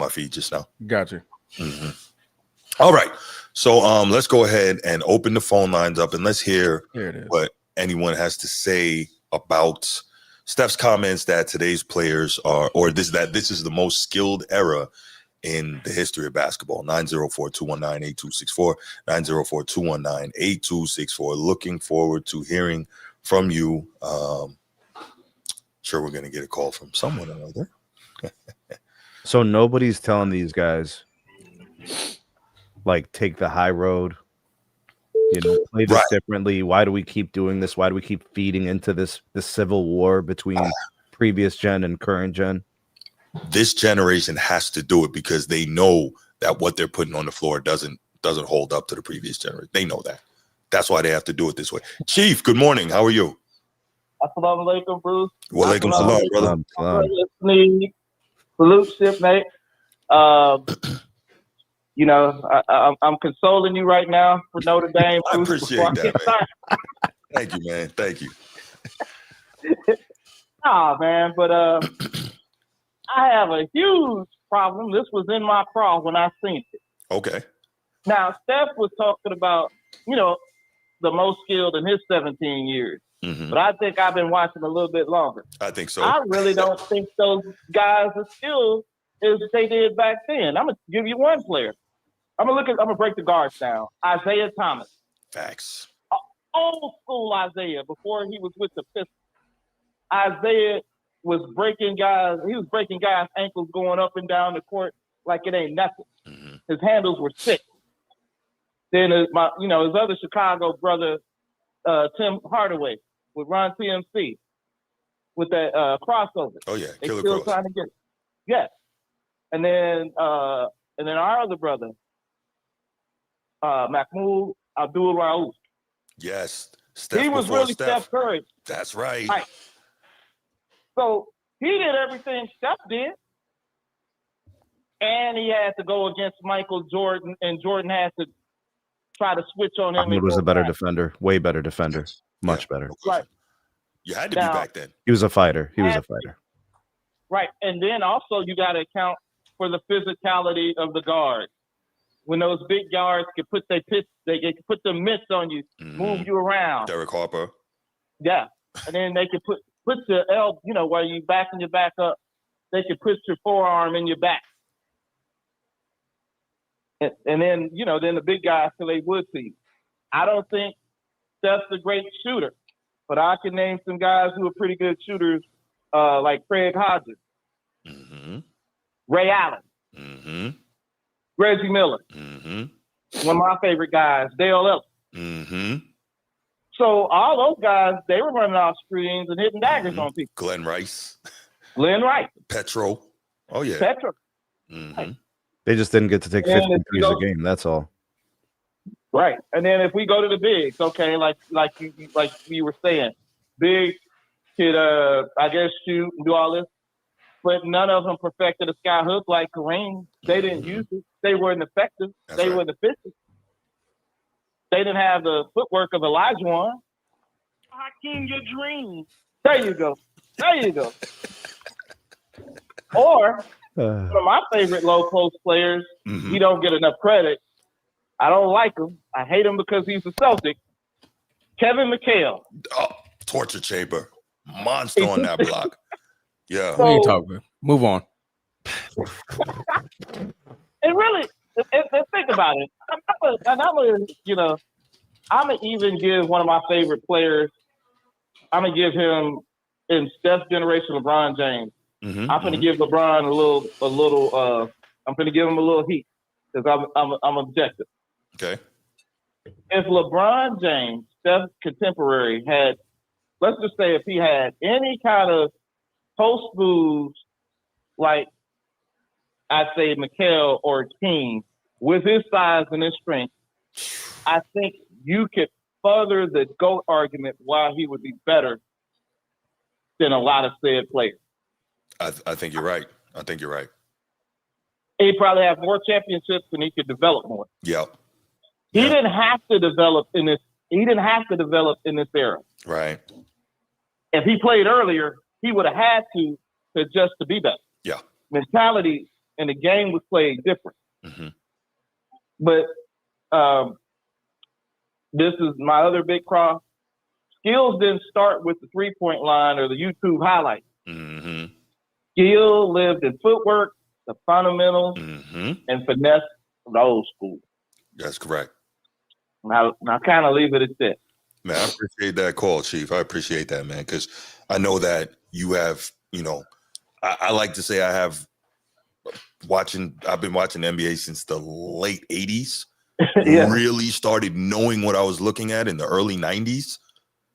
feed just now. Gotcha. Mm-hmm. All right. So let's go ahead and open the phone lines up and let's hear what anyone has to say about Steph's comments that today's players are, or this is the most skilled era in the history of basketball. 904-219-8264, 904-219-8264. Looking forward to hearing from you. Sure, we're going to get a call from someone or other. So nobody's telling these guys, like, take the high road, play this differently. Why do we keep doing this? Why do we keep feeding into this civil war between previous gen and current gen? this generation has to do it because they know that what they're putting on the floor doesn't hold up to the previous generation. They know that. That's why they have to do it this way. Chief, good morning. How are you? Assalamu alaikum, Bruce. Walaikum salam, brother. Salute, shipmate. I'm consoling you right now for Notre Dame. I Bruce, appreciate that, man. Thank you, man. Thank you. Nah, man, but I have a huge problem. This was in my crawl when I seen it. Okay. Now, Steph was talking about, the most skilled in his 17 years. Mm-hmm. But I think I've been watching a little bit longer. I think so. I really don't think those guys are skilled as they did back then. I'm gonna give you one player. I'm gonna break the guards down. Isaiah Thomas. Facts. Old school Isaiah before he was with the Pistons. Isaiah was breaking guys. He was breaking guys' ankles going up and down the court like it ain't nothing. Mm-hmm. His handles were sick. Then his other Chicago brother, Tim Hardaway, with Ron TMC, with that crossover. Oh yeah, they killer still cross. trying to get it. Yes. And then our other brother, Mahmoud Abdul Rauf. Yes. Steph he was really Steph Curry. That's right. So he did everything Steph did. And he had to go against Michael Jordan, and Jordan had to try to switch on him. He was a better defender, way better defender, much better. Right. You had to be back then. He was a fighter. Right. And then also you got to account for the physicality of the guards. When those big guards can put they can put the mitts on you, move you around. Derek Harper. Yeah. And then they can put your elbow, where you backing your back up, they can put your forearm in your back. And then, then the big guys till they would see. I don't think Steph's a great shooter, but I can name some guys who are pretty good shooters, like Craig Hodges, Ray Allen, Reggie Miller, one of my favorite guys, Dale Ellis. So all those guys, they were running off screens and hitting daggers on people. Glenn Rice. Petro. Oh, yeah. Petro. Mm-hmm. They just didn't get to take 50 threes a game. That's all. Right. And then if we go to the bigs, okay, like you were saying, big could I guess shoot and do all this, but none of them perfected a sky hook like Kareem. They didn't use it. They weren't effective. They weren't efficient. They didn't have the footwork of Olajuwon. Hakeem, your dream. There you go. Or one of my favorite low post players, he don't get enough credit. I don't like him. I hate him because he's a Celtic. Kevin McHale. Oh, torture chamber. Monster on that block. Yeah. What are you talking about? Move on. And really, think about it. I'm gonna even give one of my favorite players. I'm gonna give him in Steph's generation, LeBron James. I'm gonna give LeBron a little. I'm gonna give him a little heat because I'm objective. Okay. If LeBron James, Steph's contemporary, had, let's just say, if he had any kind of post moves like I'd say McHale or King with his size and his strength, I think you could further the GOAT argument why he would be better than a lot of said players. I think you're right. He'd probably have more championships and he could develop more. Yep. He didn't have to develop in this. He didn't have to develop in this era. Right. If he played earlier, he would have had to adjust to be better. Yeah. Mentality in the game was played different. But this is my other big cross. Skills didn't start with the 3-point line or the YouTube highlights. Skill lived in footwork, the fundamentals, and finesse of the old school. That's correct. Now kind of leave it at that. Man, I appreciate that call, Chief. I appreciate that, man, because I know that you have, I like to say I've been watching the NBA since the late 80s. Really started knowing what I was looking at in the early 90s.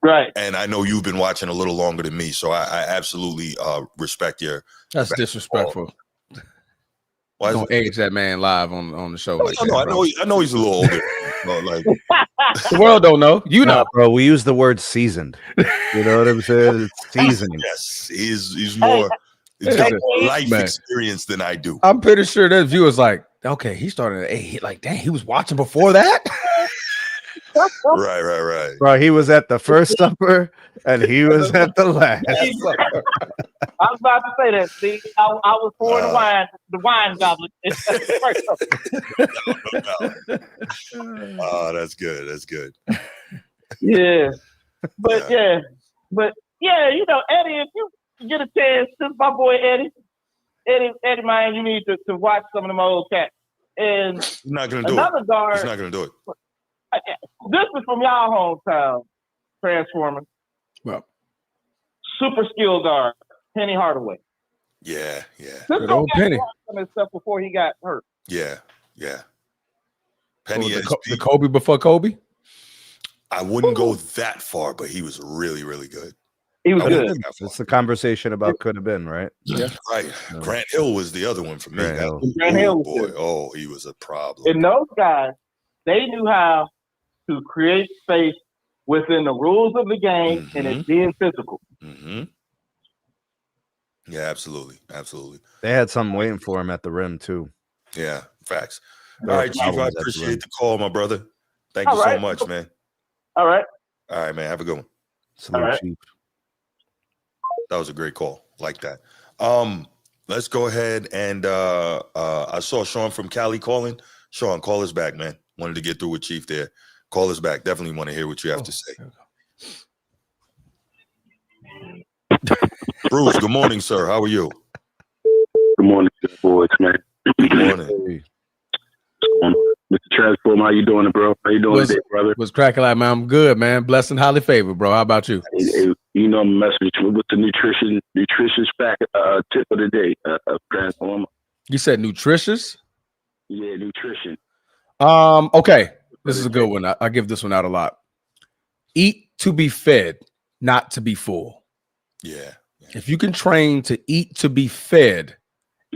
Right. And I know you've been watching a little longer than me, so I absolutely respect your. That's disrespectful. Why is Don't age that man live on the show like that. No, Bro. I know he's a little older. Like The world don't know. You know. No, bro, we use the word seasoned. You know what I'm saying? It's seasoned. yes, he's more. He's got more life experience than I do. I'm pretty sure that viewer's like, okay, he started at 8. Like, dang, he was watching before that. Right. Bro, he was at the first supper and he was at the last. I was about to say that. See, I was pouring the wine goblet. Oh, that's good. That's good. Yeah, but yeah, you know, Eddie, if you get a chance, this is my boy Eddie, man, you need to watch some of them old cats. And He's not gonna do another it. guard. He's not gonna do it. This is from y'all hometown, Transformer. Well, super skilled guard, Penny Hardaway. Yeah. Good old Penny. Some of stuff before he got hurt. Yeah. Penny the Kobe before Kobe. I wouldn't go that far, but he was really, really good. He was good. It's the conversation about could have been, right? Yeah. Right. No. Grant Hill was the other one for me. Grant Hill. Boy, he was a problem. And those guys, they knew how to create space within the rules of the game and it's being physical. Mm-hmm. Yeah, absolutely. They had something waiting for him at the rim too. Yeah, facts. All right, Chief, I appreciate the call, my brother. Thank you so much, man. All right, man. Have a good one. Salute, Chief. That was a great call. Like that. Let's go ahead and I saw Sean from Cali calling. Sean, call us back, man. Wanted to get through with Chief there. Call us back. Definitely want to hear what you have to say. Bruce, good morning, sir. How are you? Good morning, boys, man. Good morning. Mr. Transform, how you doing, bro? How you doing today, brother? Was cracking like, man. I'm good, man. Blessed and highly favored, bro. How about you? Hey, you know, I'm messing with you. What's the nutritious fact tip of the day? Transform. You said nutritious? Yeah, nutrition. Okay. This is a good one. I give this one out a lot. Eat to be fed, not to be full. Yeah. If you can train to eat to be fed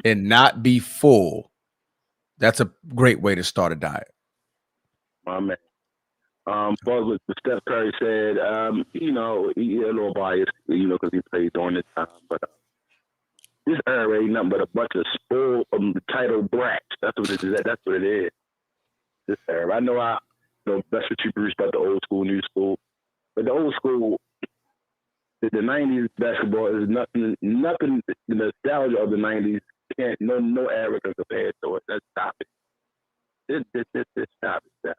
and not be full, that's a great way to start a diet. My man. What Steph Curry said, you know, he's a little biased, you know, because he played during this time, but this era ain't nothing but a bunch of spoiled titled brats. That's what it is. That's what it is. This era. I know that's what you Bruce about the old school, new school. But the old school, the 90s basketball is nothing the nostalgia of the 90s can't no era can compare to it. Let's stop it. This stop it.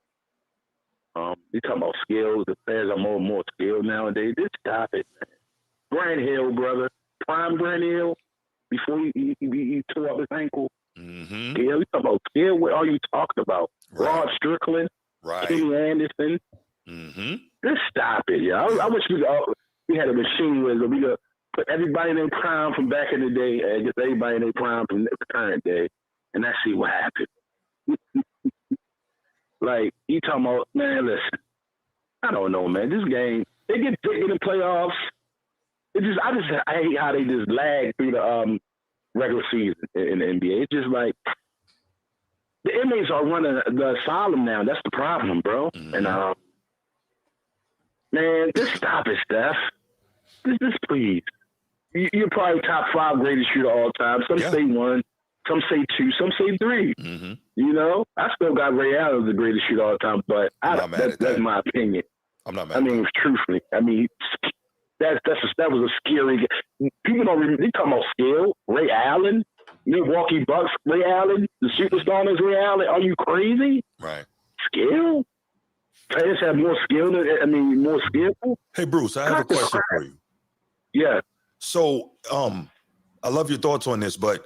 You talking about skills, the players are more skilled nowadays. Just stop it, man. Grant Hill, brother. Prime Grant Hill before he tore up his ankle. Mm-hmm. Yeah, we talking about skill. What are you talking about? Right. Rod Strickland, right. Kenny Anderson. Mm-hmm. Just stop it, yeah. I wish we had a machine where we could put everybody in their prime from back in the day and just everybody in their prime from the current day, and let's see what happened. Like, you talking about, man, listen, I don't know, man. This game, they get big in the playoffs. I hate how they just lag through the regular season in the NBA. It's just like, the inmates are running the asylum now. That's the problem, bro. Mm-hmm. And, man, just stop it, Steph. Just please. You're probably top 5 greatest shooter all time. Some say 1, some say 2, some say 3. Mm-hmm. You know, I still got Ray Allen as the greatest shooter all time, but that's my opinion. I'm not mad. I mean, truthfully, that was a scary game. People don't remember. They talking about skill. Ray Allen, Milwaukee Bucks. Ray Allen, the superstar is Ray Allen. Are you crazy? Right. Skill. Players have more skill. More skillful. Hey, Bruce, I have a question for you. Yeah. So, I love your thoughts on this, but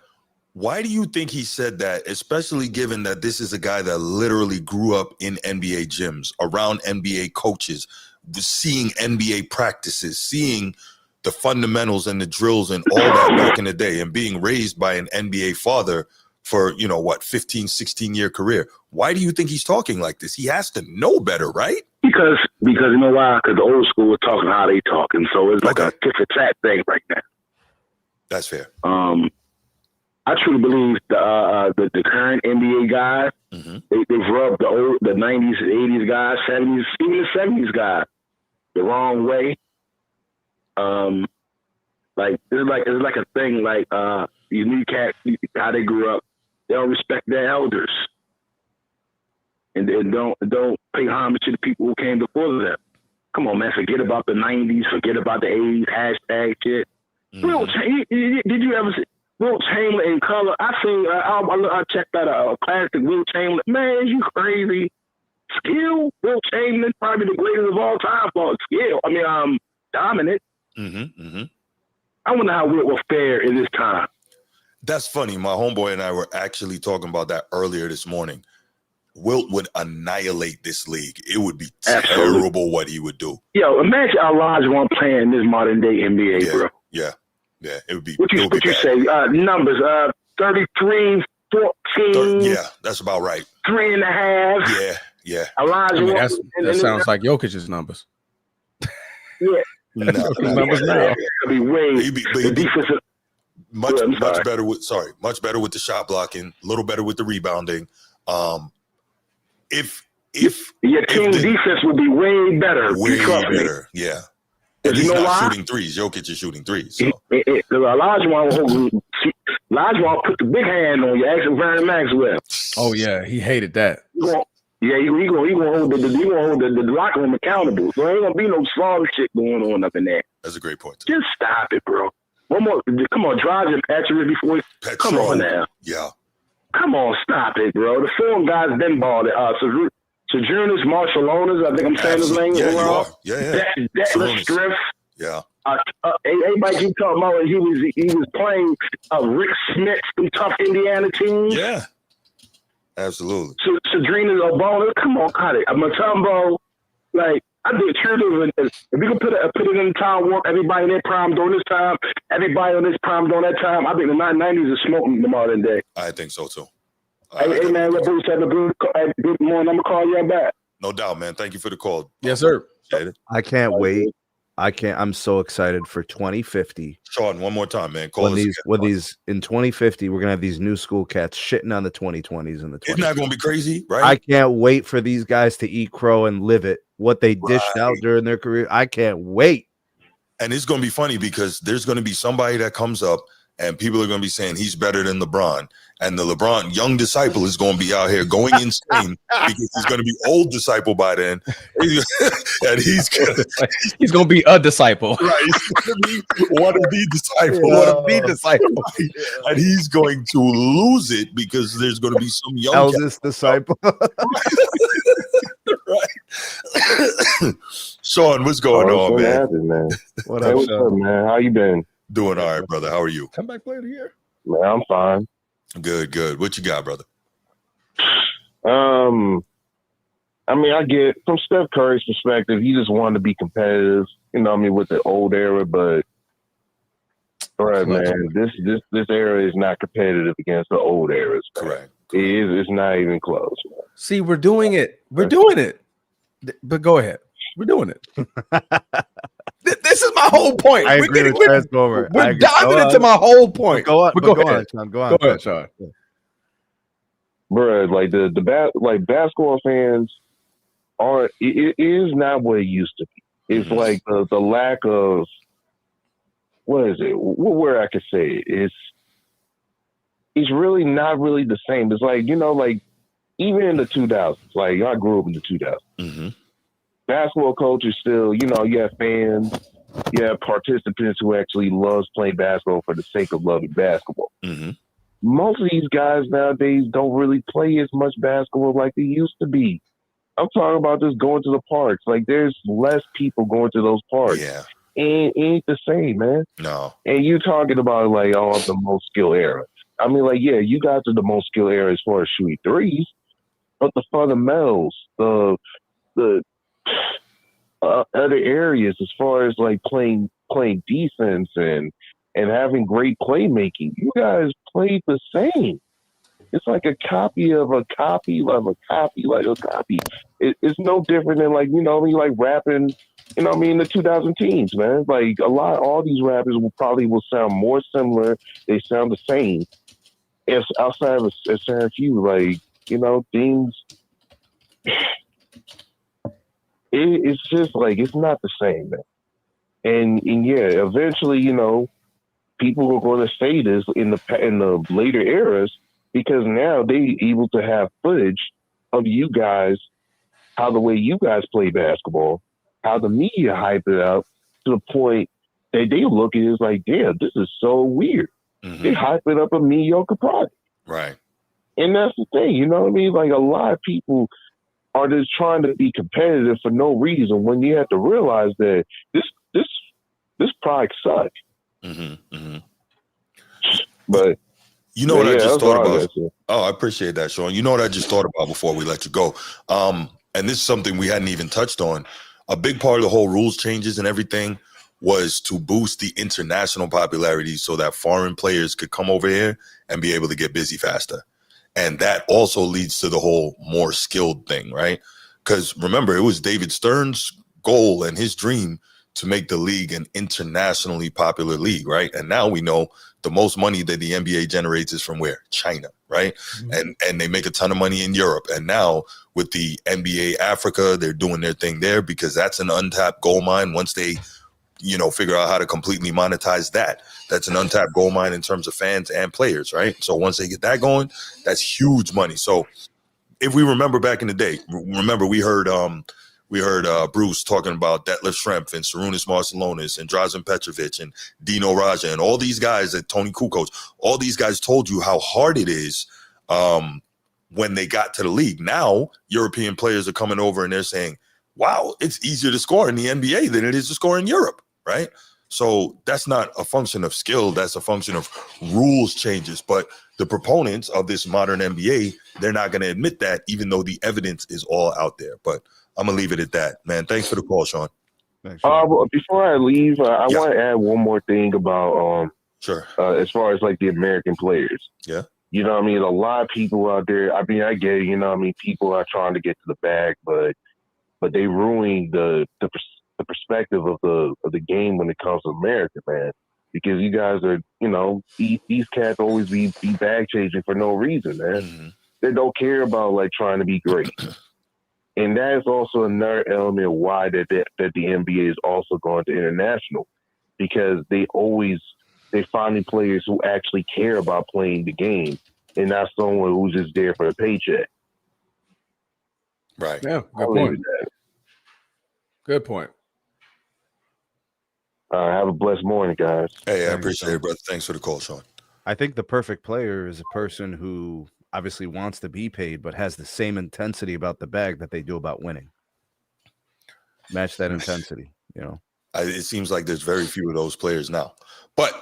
why do you think he said that, especially given that this is a guy that literally grew up in NBA gyms, around NBA coaches, seeing NBA practices, seeing the fundamentals and the drills and all that back in the day, and being raised by an NBA father for, 15, 16-year career? Why do you think he's talking like this? He has to know better, right? He Because you know why? Because the old school was talking how they talk, and so it's like a tit for tat thing right now. That's fair. I truly believe the current NBA guys, they've rubbed the 90s, 80s guys, 70s, even the 70s guys the wrong way. Like it's like a thing. Like you new cats, how they grew up, they don't respect their elders, and don't pay homage to the people who came before them. Come on, man, forget about the 90s, forget about the 80s hashtag shit. Did you ever see Wilt Chamberlain in color? I checked out a classic Wilt Chamberlain. Man, you crazy? Skill? Wilt Chamberlain, probably the greatest of all time for skill. I mean, dominant. I wonder how Wilt will fare in this time. That's funny. My homeboy and I were actually talking about that earlier this morning. Wilt would annihilate this league. It would be terrible what he would do. Yo, imagine Olajuwon playing in this modern day NBA, bro. Yeah. It would be. What you say? Numbers, 33, 14. Yeah, that's about right. 3.5. Yeah. Olajuwon. That sounds like Jokic's numbers. Yeah. Numbers now. Be way. Defensive. Much better with the shot blocking, a little better with the rebounding. If your team defense would be way better. Way better. Yeah. And he's not shooting threes. Jokic is shooting threes. So. Olajuwon put the big hand on you. Ask Vernon Maxwell. Oh yeah, he hated that. He gonna hold the locker room accountable. So there ain't gonna be no sorry shit going on up in there. That's a great point too. Just stop it, bro. One more. Come on, drive your Patrick before you. Come on now. Yeah. Come on, stop it, bro. The four guys been balled. Sojourners, Marshallonas, I think I'm saying his name wrong. Yeah. Detlef Schrempf. Yeah. Everybody keep talking about he was playing Rick Smith from tough Indiana teams. Yeah. Absolutely. Sadrina Obona, come on, cut it. Mutombo, like I did cheerleaders. If we could put it in the time warp, everybody in their prime during this time, everybody on this prime during that time, I think the 90s is smoking the modern day. I think so too. Hey man, let Bruce have a good morning. I'm gonna call you back. No doubt, man. Thank you for the call. Yes, sir. I can't wait. I'm so excited for 2050. Sean, one more time, man. When these in 2050, we're gonna have these new school cats shitting on the 2020s and the 20s. Isn't that gonna be crazy, right? I can't wait for these guys to eat crow and live it. What they dished out during their career. I can't wait. And it's gonna be funny because there's gonna be somebody that comes up and people are gonna be saying he's better than LeBron. And the LeBron young disciple is going to be out here going insane because he's going to be old disciple by then. And he's going to be a disciple. Right. He's going to be wannabe disciple. And he's going to lose it because there's going to be some young eldest disciple. Right. Sean, what's going on, man? What's up, man? How you been? Doing all right, brother. How are you? Come back later here. Man, I'm fine. Good. What you got, brother? I mean, I get from Steph Curry's perspective, he just wanted to be competitive, with the old era, but right, man, this era is not competitive against the old eras. Man. Correct. It's not even close, man. See, we're doing it. But go ahead. We're doing it. This is my whole point. I agree with Transformer. We're diving into my whole point. Go on, Sean. Go on, Sean. Bro, like basketball fans it is not what it used to be. It's like the lack of, what is it? What word I could say it? It's really not really the same. It's like, even in the 2000s, like I grew up in the 2000s. Mm-hmm. Basketball culture still, you have fans, you have participants who actually loves playing basketball for the sake of loving basketball. Mm-hmm. Most of these guys nowadays don't really play as much basketball like they used to be. I'm talking about just going to the parks. Like, there's less people going to those parks. Yeah. And it ain't the same, man. No. And you talking about, the most skill era. I mean, you guys are the most skill era as far as shooting threes, but the fundamentals, the other areas as far as playing defense and having great playmaking, you guys played the same. It's like a copy of a copy, like a copy, like a copy. It's no different than like, you know what I mean, like rapping, you know what I mean, the 2000 teens, man. Like all these rappers will sound more similar. They sound the same. If outside of a certain few, like, you know, things, it's just like, it's not the same, man. And yeah, eventually, you know, people are going to say this in the later eras because now they able to have footage of you guys, how the way you guys play basketball, how the media hype it up to the point that they look at it as like, damn, this is so weird. Mm-hmm. They hype it up a mediocre product. Right. And that's the thing, you know what I mean? Like a lot of people are just trying to be competitive for no reason when you have to realize that this product sucks. Mm-hmm. Mm-hmm. But you know what I just thought about? I I appreciate that, Sean. You know what I just thought about before we let you go? And this is something we hadn't even touched on. A big part of the whole rules changes and everything was to boost the international popularity so that foreign players could come over here and be able to get busy faster. And that also leads to the whole more skilled thing, right? Because remember, it was David Stern's goal and his dream to make the league an internationally popular league, right? And now we know the most money that the NBA generates is from where? China, right? Mm-hmm. And they make a ton of money in Europe. And now with the NBA Africa, they're doing their thing there because that's an untapped gold mine. Once they, you know, figure out how to completely monetize that, that's an untapped gold mine in terms of fans and players, right? So once they get that going, that's huge money. So if we remember back in the day, remember we heard Bruce talking about Detlef Schrempf and Sarunas Marciulionis and Drazen Petrovic and Dino Raja and all these guys that Tony Kukoc, all these guys told you how hard it is when they got to the league. Now European players are coming over and they're saying, wow, it's easier to score in the NBA than it is to score in Europe, right? So that's not a function of skill. That's a function of rules changes. But the proponents of this modern NBA, they're not going to admit that, even though the evidence is all out there. But I'm going to leave it at that, man. Thanks for the call, Sean. Thanks, before I leave, I want to add one more thing about sure. As far as like the American players. Yeah. You know what I mean? A lot of people out there, I mean, I get it, you know what I mean? People are trying to get to the bag, but they ruin the perspective of the game when it comes to America, man. Because you guys are, you know, these cats always be bag chasing for no reason, man. Mm-hmm. They don't care about like trying to be great. And that is also another element of why that the NBA is also going to international, because they finding players who actually care about playing the game and not someone who's just there for a paycheck. Right. Yeah. Good point. Good point. Have a blessed morning, guys. Hey, I appreciate it, brother. Thanks for the call, Sean. I think the perfect player is a person who obviously wants to be paid, but has the same intensity about the bag that they do about winning. Match that intensity, you know. It seems like there's very few of those players now. But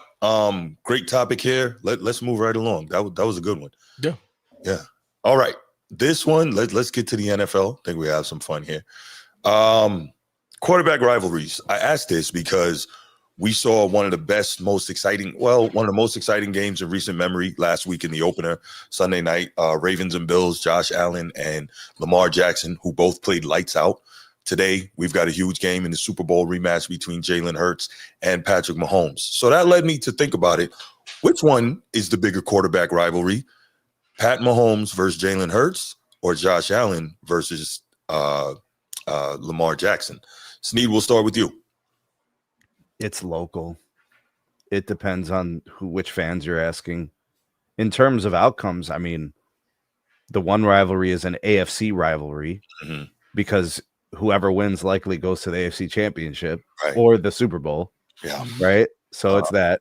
great topic here. Let's move right along. That was a good one. Yeah. Yeah. All right. This one, let's get to the NFL. I think we have some fun here. Quarterback rivalries. I asked this because we saw one of the most exciting games in recent memory last week in the opener, Sunday night. Ravens and Bills, Josh Allen and Lamar Jackson, who both played lights out. Today, we've got a huge game in the Super Bowl rematch between Jalen Hurts and Patrick Mahomes. So that led me to think about it. Which one is the bigger quarterback rivalry? Pat Mahomes versus Jalen Hurts, or Josh Allen versus Lamar Jackson? Sneed, we'll start with you. It's local. It depends on which fans you're asking. In terms of outcomes, I mean, the one rivalry is an AFC rivalry because whoever wins likely goes to the AFC Championship or the Super Bowl. Yeah. Right? So it's that.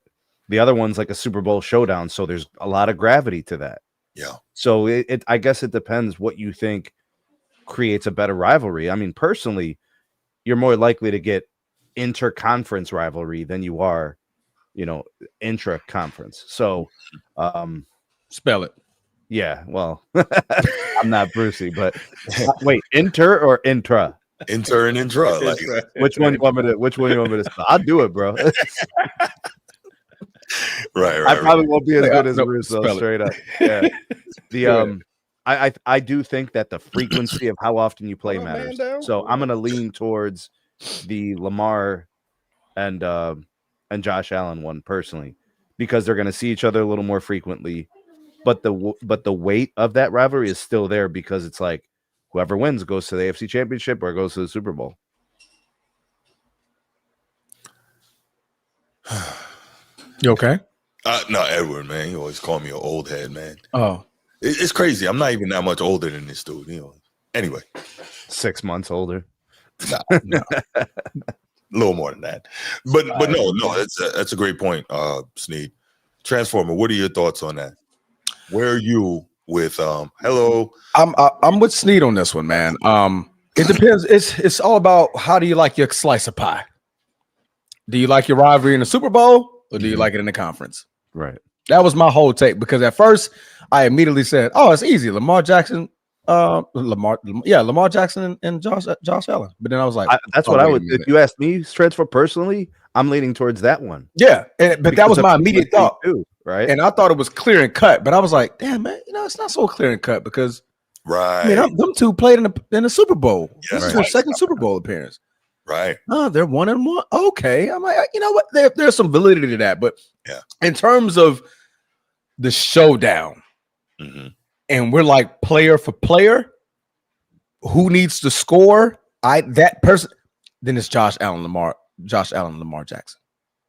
The other one's like a Super Bowl showdown, so there's a lot of gravity to that. Yeah. So I guess it depends what you think creates a better rivalry. I mean, personally, you're more likely to get inter-conference rivalry than you are, you know, intra-conference. So spell it. Yeah, well, I'm not Brucey, but wait, inter or intra? Inter and intra. Like, which one you want me to spell? I'll do it, bro. Right. I probably won't be as Like, good as no, Russo, spell it. straight up. Yeah. Go ahead. I do think that the frequency of how often you play What up, matters. Mando? So What I'm up? gonna lean towards the Lamar and Josh Allen one personally, because they're gonna see each other a little more frequently. But the weight of that rivalry is still there because it's like whoever wins goes to the AFC Championship or goes to the Super Bowl. You okay? No, Edward, man. You always call me an old head, man. Oh, It's crazy. I'm not even that much older than this dude. Anyway, 6 months older. no. a little more than that. But no, that's a great point, Sneed. Transformer, what are your thoughts on that? Where are you with hello? I'm with Sneed on this one, man. It depends. It's all about how do you like your slice of pie? Do you like your rivalry in the Super Bowl or do you like it in the conference? Right. That was my whole take, because at first I immediately said, "Oh, it's easy. Lamar Jackson, Lamar Jackson and Josh Allen." But then I was like, that's oh, what I wait a would. If minute. you ask me, transfer personally, I'm leaning towards that one. Yeah, but that was my immediate thought, too, right? and I thought it was clear and cut. But I was like, "Damn, man, it's not so clear and cut because Right. I mean, them two played in the Super Bowl. Yes, This is right. their second Super Bowl appearance. Right. Oh, they're 1-1. Okay, I'm like, you know what? There's some validity to that, but yeah, in terms of the showdown, and we're like player for player, who needs to score? That person. Then it's Josh Allen, Lamar Jackson.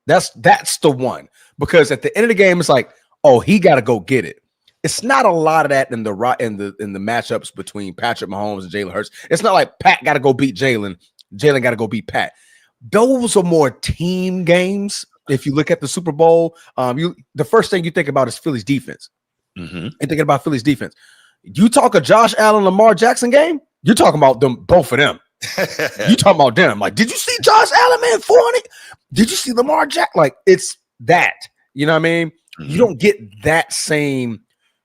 That's the one, because at the end of the game, it's like, oh, he got to go get it. It's not a lot of that in the matchups between Patrick Mahomes and Jalen Hurts. It's not like Pat got to go beat Jalen. Jalen got to go beat Pat. Those are more team games. If you look at the Super Bowl, the first thing you think about is Philly's defense. And thinking about Philly's defense. You talk a Josh Allen, Lamar Jackson game, you're talking about them, both of them. You talking about them. Like, did you see Josh Allen, man, 400? Did you see Lamar Jackson? Like, it's that. You know what I mean? You don't get that same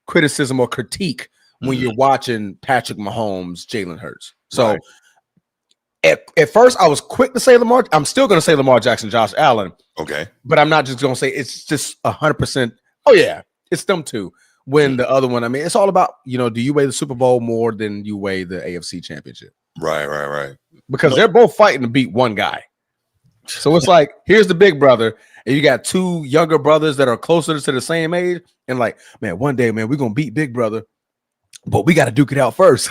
criticism or critique when you're watching Patrick Mahomes, Jalen Hurts. So at first I was quick to say Lamar. I'm still going to say Lamar Jackson, Josh Allen. Okay. But I'm not just going to say it's just 100%. Oh, yeah, it's them two. When the other one, I mean, it's all about, do you weigh the Super Bowl more than you weigh the AFC Championship? Right. Because they're both fighting to beat one guy. So it's like, here's the big brother, and you got two younger brothers that are closer to the same age. And like, man, one day, man, we're going to beat big brother, but we got to duke it out first.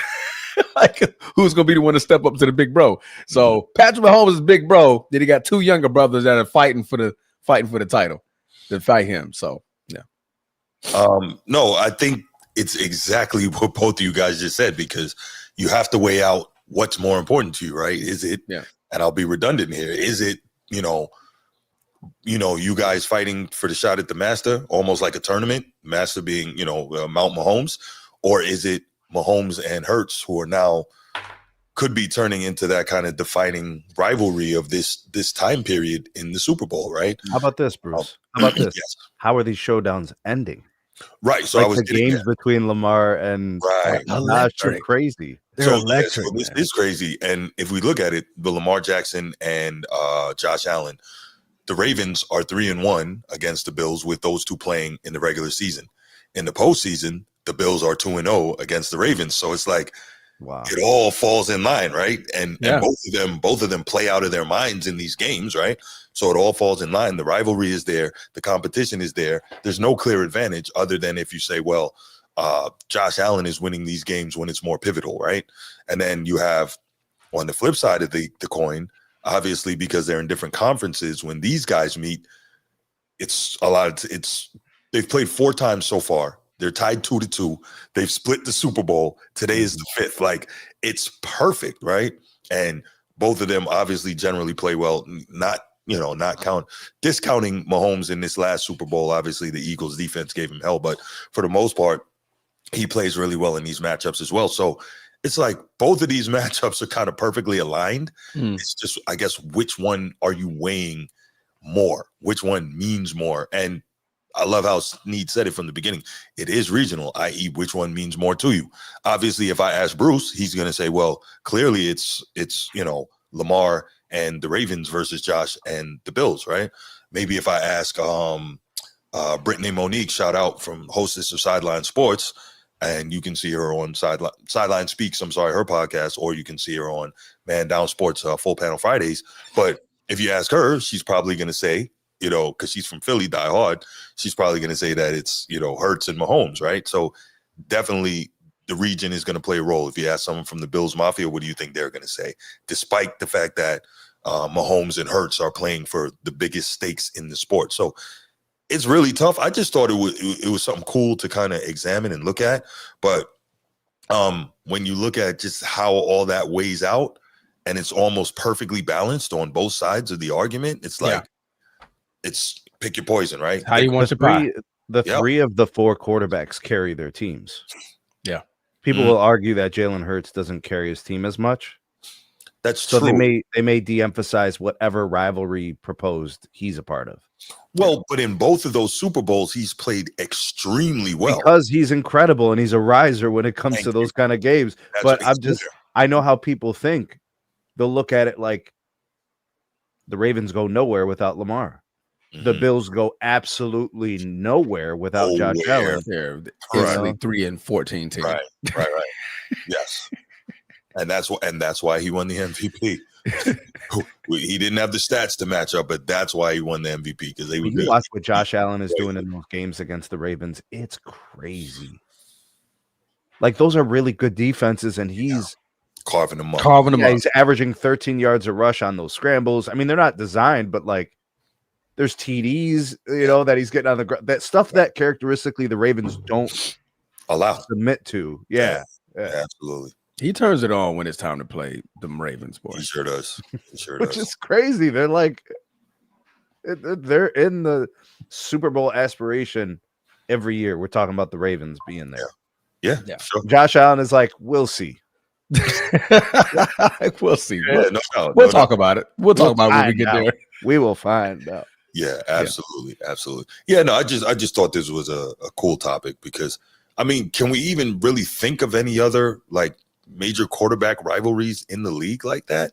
Like, who's going to be the one to step up to the big bro? So Patrick Mahomes is big bro. Then he got two younger brothers that are fighting for the title to fight him. So, yeah. No, I think it's exactly what both of you guys just said, because you have to weigh out what's more important to you, right? Is it, and I'll be redundant here, is it, you guys fighting for the shot at the master, almost like a tournament, master being, Mount Mahomes, or is it Mahomes and Hurts, who are now could be turning into that kind of defining rivalry of this time period in the Super Bowl, right? How about this, Bruce? How about this? Yes. How are these showdowns ending? Right. So like I was the games between Lamar and Josh are crazy. So this is crazy. And if we look at it, the Lamar Jackson and Josh Allen, the Ravens are 3-1 against the Bills with those two playing in the regular season. In the postseason, the Bills are 2-0 against the Ravens. So it's like, it all falls in line, right? And both of them play out of their minds in these games, right? So it all falls in line. The rivalry is there. The competition is there. There's no clear advantage other than if you say, well, Josh Allen is winning these games when it's more pivotal, right? And then you have on the flip side of the coin, obviously, because they're in different conferences, when these guys meet, it's a lot. They've played 4 times so far. They're tied 2-2. They've split the Super Bowl. Today is the 5th. Like, it's perfect, right? And both of them obviously generally play well. Discounting Mahomes in this last Super Bowl. Obviously, the Eagles defense gave him hell, but for the most part, he plays really well in these matchups as well. So it's like both of these matchups are kind of perfectly aligned. It's just, I guess, which one are you weighing more? Which one means more? And I love how Sneed said it from the beginning. It is regional, i.e., which one means more to you. Obviously, if I ask Bruce, he's going to say, well, clearly it's Lamar and the Ravens versus Josh and the Bills, right? Maybe if I ask Brittany Monique, shout out, from hostess of Sideline Sports. And you can see her on Sideline Speaks, her podcast, or you can see her on Man Down Sports Full Panel Fridays. But if you ask her, she's probably going to say, because she's from Philly, die hard, she's probably going to say that it's, Hurts and Mahomes, right? So definitely the region is going to play a role. If you ask someone from the Bills Mafia, what do you think they're going to say? Despite the fact that Mahomes and Hurts are playing for the biggest stakes in the sport. So it's really tough. I just thought it was something cool to kind of examine and look at. But when you look at just how all that weighs out, and it's almost perfectly balanced on both sides of the argument, it's like, it's pick your poison, right? How you want your pie. Three of the 4 quarterbacks carry their teams. Yeah. People will argue that Jalen Hurts doesn't carry his team as much. That's true. So they may de-emphasize whatever rivalry proposed he's a part of. Well, but in both of those Super Bowls, he's played extremely well. Because he's incredible and he's a riser when it comes to those kind of games. But I know how people think. They'll look at it like the Ravens go nowhere without Lamar. The Bills go absolutely nowhere without Josh Allen. They're basically 3-14 team. Right. Yes. And that's why he won the MVP. He didn't have the stats to match up, but that's why he won the MVP, because they were good. Watch what Josh Allen is doing in those games against the Ravens. It's crazy. Like, those are really good defenses, and he's carving them up. He's averaging 13 yards a rush on those scrambles. I mean, they're not designed, but like, there's TDs, that he's getting on the ground. That stuff that characteristically the Ravens don't allow submit to. Yeah, absolutely. He turns it on when it's time to play the Ravens, boy. He sure does. Which is crazy. They're like, they're in the Super Bowl aspiration every year. We're talking about the Ravens being there. Yeah. Sure. Josh Allen is like, we'll see. We'll see. Yeah, we'll talk about it. We'll talk about it when we get there. We will find out. Yeah, absolutely. Absolutely. Yeah, no, I just thought this was a cool topic, because, I mean, can we even really think of any other like major quarterback rivalries in the league like that?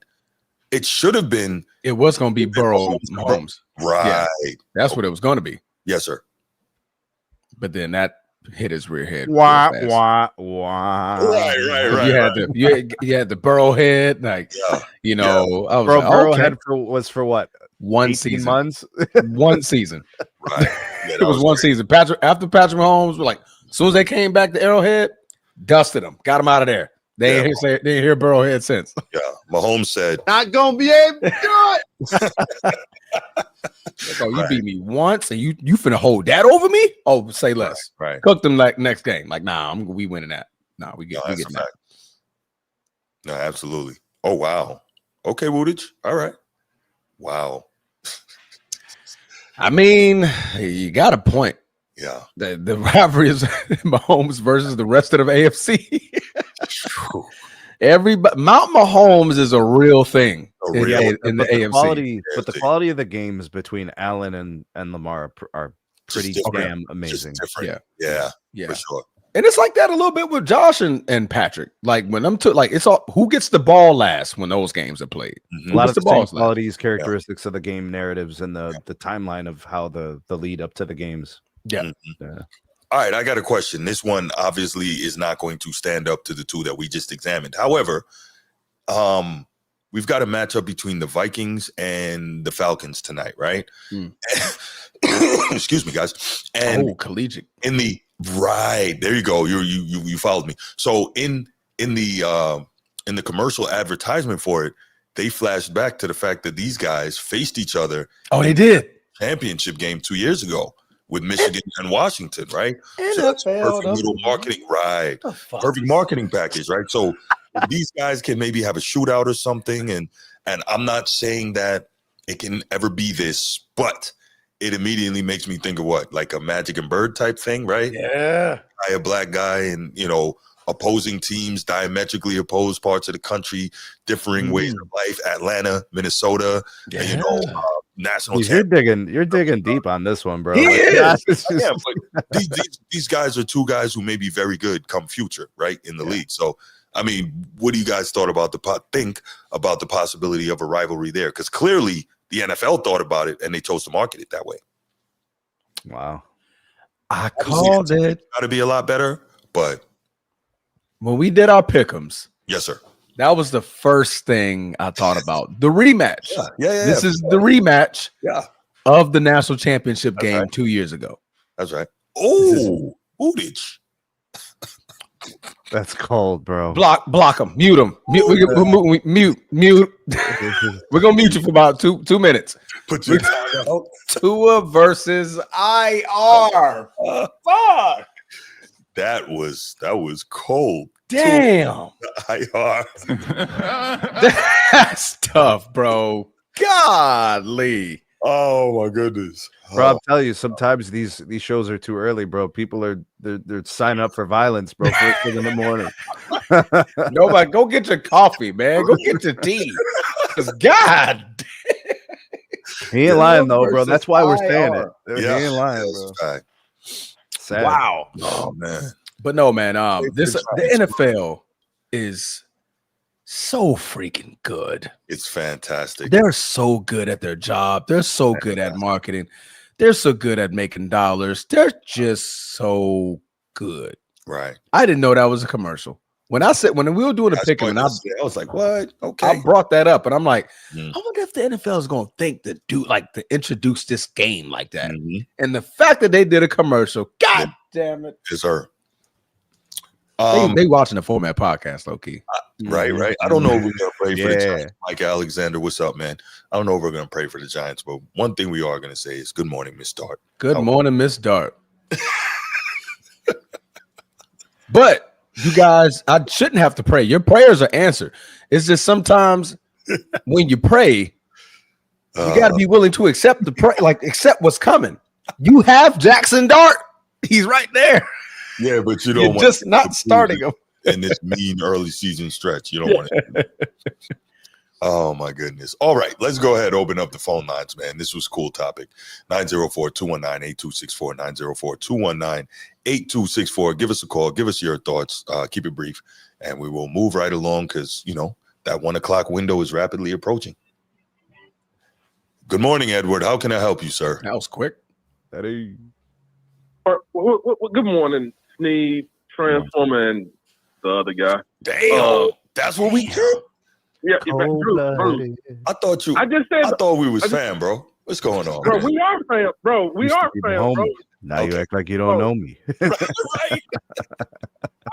It should have been. It was going to be Burrow Mahomes. Right. Yeah, that's what it was going to be. Yes, sir. But then that hit his rear head. Wah. Right. You had the Burrow head, like, Burrow head was for what? 1 season. Months? 1 season. Right. Yeah, it was 1 season. After Patrick Mahomes, were like, as soon as they came back to Arrowhead, dusted them, got him out of there. They ain't hear Burrow head since. Yeah. Mahomes said, not gonna be able to do it. You beat me once, and you finna hold that over me? Oh, say less. Right. Cook them like next game. Like, nah, we winning that. Nah, we get that. No, absolutely. Oh, wow. Okay, Woodage. All right. Wow. I mean, you got a point. Yeah. The rivalry is Mahomes versus the rest of the AFC. Mount Mahomes is a real thing in the AFC. The quality of the games between Allen and Lamar are pretty damn amazing. Yeah, for sure. And it's like that a little bit with Josh and Patrick. Like, when it's all who gets the ball last when those games are played. A lot of the same qualities, characteristics of the game narratives, and the timeline of how the lead up to the games. Yeah. All right, I got a question. This one obviously is not going to stand up to the two that we just examined. However, we've got a matchup between the Vikings and the Falcons tonight, right? Excuse me, guys. And collegiate right there you go. You followed me. So in the commercial advertisement for it, they flashed back to the fact that these guys faced each other. Oh, they did. Championship game 2 years ago with Michigan and Washington, right? So that's perfect little marketing, right? Perfect marketing package, right? So these guys can maybe have a shootout or something, and I'm not saying that it can ever be this, but it immediately makes me think of what, like a Magic and Bird type thing, right? Yeah, a black guy, and opposing teams, diametrically opposed parts of the country, differing ways of life. Atlanta, Minnesota, and, national. You're digging deep on this one, bro. But these guys are two guys who may be very good come future, right, in the league. So, I mean, what do you guys think about the possibility of a rivalry there? Because clearly the NFL thought about it and they chose to market it that way. Wow. I called it. Got to be a lot better, but When we did our pick'ems, yes, sir. that was the first thing I thought about. The rematch. Yeah. This is the rematch Yeah, of the national championship That's game right. 2 years ago. that's right. Oh, Udich. That's cold, bro. Block them, mute them, mute. We're gonna mute you for about 2 minutes. Put your time out. Tua versus IR. Fuck. That was cold. Damn. IR. That's tough, bro. Godly. Oh my goodness. Bro, I'm Oh, telling you, sometimes these shows are too early, bro. People are they're signing up for violence, bro. First thing in the morning. Nobody, go get your coffee, man. Go get your tea. Because God, He ain't lying though, bro. versus That's why we're saying IR. it. He yeah. ain't lying, Yes, bro. fact. Sad. Wow. Oh man. But no, man. It's The NFL is so freaking good. It's fantastic. They're so good at their job. They're so good at marketing. They're so good at making dollars. They're just so good. Right. I didn't know that was a commercial. When we were doing a That's pick 'em, what and I was like, what? Okay. I brought that up, and I'm like, Mm. I wonder if the NFL is going to think to introduce this game like that. Mhm. And the fact that they did a commercial, God damn it, Yes, sir. they watching the Format Podcast, low key. Right. I don't know if we're gonna pray for the Yeah. Giants. Mike Alexander, what's up, man? I don't know if we're gonna pray for the Giants, but one thing we are gonna say is good morning, Miss Dart. Good morning, Miss Dart. But you guys, I shouldn't have to pray. Your prayers are answered. It's just sometimes when you pray, you got to be willing to accept accept what's coming. You have Jackson Dart. He's right there. Yeah, but you don't You're want just not starting him. in this mean early season stretch. You don't want it. Oh my goodness. All right, let's go ahead and open up the phone lines, man. This was a cool topic. 904-219-8264, 904-219-8264. Give us a call. Give us your thoughts. Keep it brief, and we will move right along because, that 1 o'clock window is rapidly approaching. Good morning, Edward. How can I help you, sir? That was quick. Good morning, Sneed, Transformer, and the other guy. Damn, that's what we do. Yeah, Bruce. I thought we was fam, bro. What's going on, bro. man? We are fam, bro. We are fam, bro. Now you act like you don't know me. Right.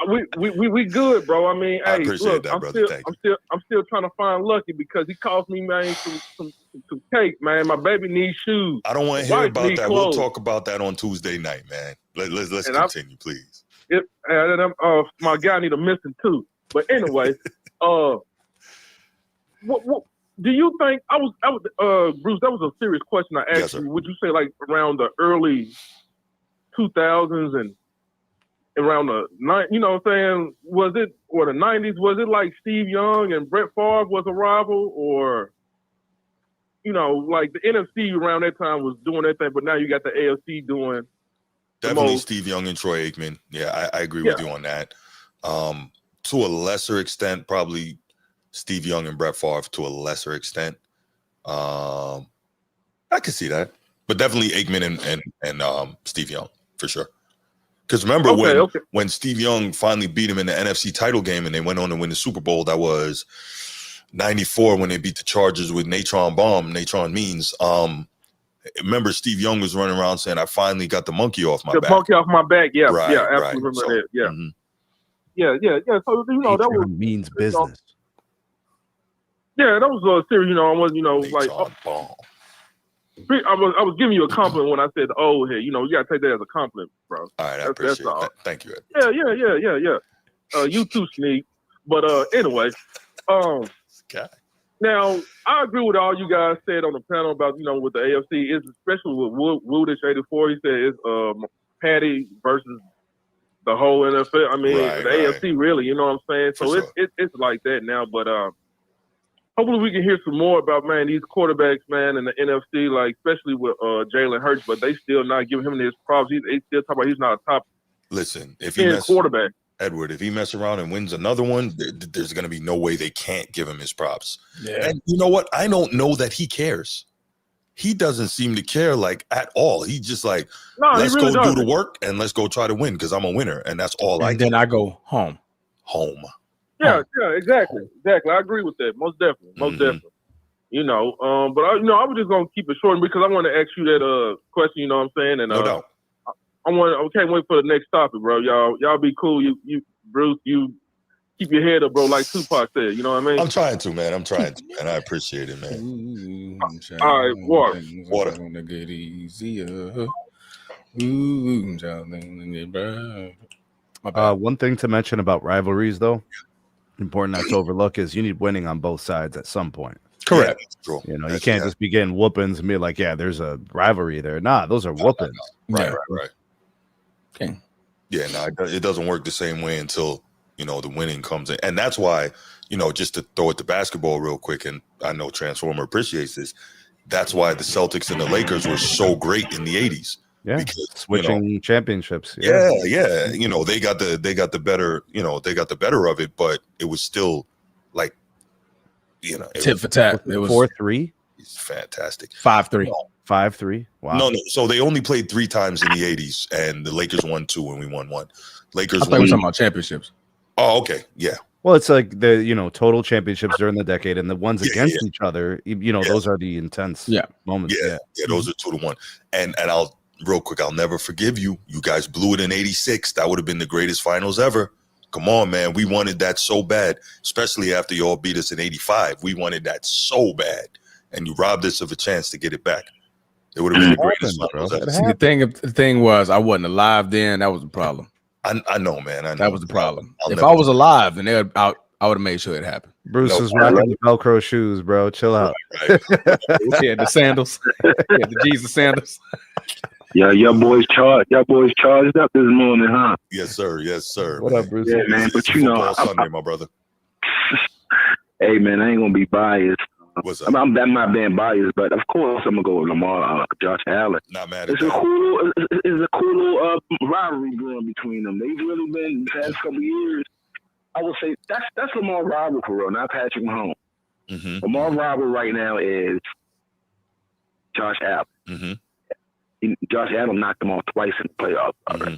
We good, bro. I mean, I hey, appreciate look, that, brother. Thank you. I'm still trying to find Lucky because he cost me, man, some cake, man. My baby needs shoes. I don't want to hear about that. We'll talk about that on Tuesday night, man. Let's continue, please. My guy need a missing tooth. But anyway, what do you think? I was Bruce. That was a serious question I asked you. Would you say like around the early 2000s and around the you know what I'm saying? Was it or the 90s? Was it like Steve Young and Brett Favre was a rival, or like the NFC around that time was doing that thing, but now you got the AFC doing definitely Steve Young and Troy Aikman. Yeah, I agree with you on that. To a lesser extent, probably Steve Young and Brett Favre to a lesser extent. I can see that, but definitely Aikman and Steve Young for sure. Because remember when Steve Young finally beat him in the NFC title game and they went on to win the Super Bowl, that was 94 when they beat the Chargers with Natron Means. Remember Steve Young was running around saying, I finally got the monkey off my back. The monkey off my back, yeah. Right, yeah, absolutely right. remember So, that. Yeah. Mm-hmm. Yeah. So that was means business. Yeah, that was a serious, I was, like I was giving you a compliment when I said old head. You gotta take that as a compliment, bro. All right, I appreciate that. Thank you, Ed. Yeah. You too, Sneak. But anyway, now I agree with all you guys said on the panel about with the AFC, is especially with Woodish 84. He said it's Patty versus the whole NFL. I mean, the AFC really. You know what I'm saying? So it's like that now. But hopefully we can hear some more about, man, these quarterbacks, man, in the NFC, like especially with Jalen Hurts, but they still not giving him his props. They still talk about he's not a top. Listen, if he quarterback, Edward, if he mess around and wins another one, there's going to be no way they can't give him his props. Yeah. And you know what? I don't know that he cares. he doesn't seem to care like at all. He just like, No, let's he really go doesn't. do the work and let's go try to win because I'm a winner, and that's all I And then care. I go home. Home. Yeah, exactly. I agree with that. Most definitely. Definitely. You know, but I was just gonna keep it short because I want to ask you that question. You know what I'm saying? And No doubt. I can't wait for the next topic, bro. Y'all be cool. You Bruce, you keep your head up, bro. Like Tupac said. You know what I mean? I'm trying to, man. I appreciate it, man. Ooh, All right, water. Water. Gonna get easier. Ooh, my bad. One thing to mention about rivalries, though, important not to overlook, is you need winning on both sides at some point. Correct. Yeah, true. You know, you can't just be getting whoopings and be like, yeah, there's a rivalry there. Nah, those are whoopings. Right. Okay. Yeah, no, it doesn't work the same way until, you know, the winning comes in. And that's why, you know, just to throw it to basketball real quick, and I know Transformer appreciates this, that's why the Celtics and the Lakers were so great in the 80s. Yeah, because, switching championships. Yeah. You know, they got the better, you know, they got the better of it, but it was still like, you know, Tit for tat. It was 4-3. It's fantastic. 5-3. 5-3. Wow. No. So they only played 3 times in the 80s, and the Lakers won 2 and we won 1. Lakers I thought we were talking about championships. Oh, okay. Yeah. Well, it's like the, you know, total championships during the decade, and the ones against each other, you know, those are the intense moments. Yeah, those are 2-1. And I'll real quick, I'll never forgive you. You guys blew it in 86. That would have been the greatest finals ever. Come on, man. We wanted that so bad, especially after you all beat us in 85. We wanted that so bad. And you robbed us of a chance to get it back. It would have been the greatest finals ever. See, the thing was, I wasn't alive then. That was the problem. I know, man. I know. That was the problem. If I was alive, then I would have made sure it happened. Bruce is rocking the Velcro shoes, bro. Chill out. Right. Yeah, the sandals. Yeah, the Jesus sandals. Yeah, y'all boys charged up this morning, huh? Yes, sir. Yes, sir. What up, Bruce? Yeah, man. But you know, Sunday, my brother. Hey, man, I ain't gonna be biased. What's up? I'm not being biased, but of course I'm gonna go with Lamar, Josh Allen. Not mad at It's that. a cool little rivalry going between them. They've really been the past couple of years. I would say that's Lamar rival for real, not Patrick Mahomes. Mm-hmm. Lamar rival right now is Josh Allen. Mm-hmm. Josh Allen knocked them off twice in the playoffs. Mm-hmm.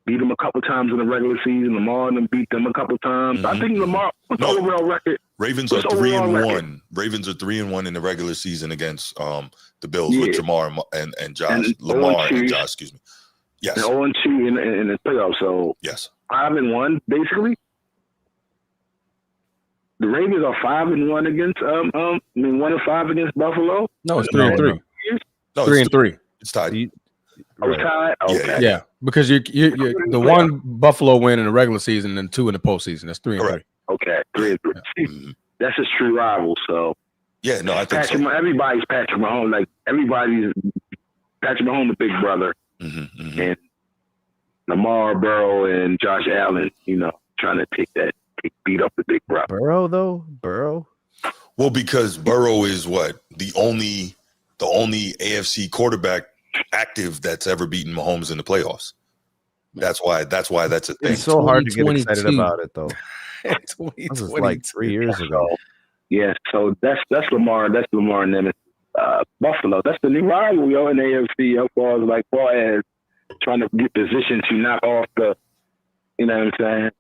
Beat them a couple times in the regular season. Lamar and them beat them a couple times. I think Lamar, what's the overall record? Ravens are 3-1. Ravens are 3-1 in the regular season against the Bills with Jamar and Josh. Lamar and Josh, excuse me. Yes. And 0-2 in the playoffs. So yes, 5-1 basically. The Ravens are 5-1 against 1-5 against Buffalo. No, it's 3-3. No, 3-3. It's tied. Oh, it's tied? Okay. Yeah, because you're the one Buffalo win in the regular season and 2 in the postseason. That's 3-3. Okay, 3-3. That's his true rival. So yeah, no, I think so. Everybody's Patrick Mahomes. Like everybody's Patrick Mahomes, the big brother, and Lamar, Burrow, and Josh Allen. You know, trying to beat up the big brother. Burrow. Well, because Burrow is what the only AFC quarterback active that's ever beaten Mahomes in the playoffs. That's why that's a thing. It's so hard to get excited about it, though. This was like 3 years ago. Yeah, so that's Lamar. That's Lamar and them. Buffalo. That's the new rival, in the AFC. As far as trying to get position to knock off the. You know what I'm saying?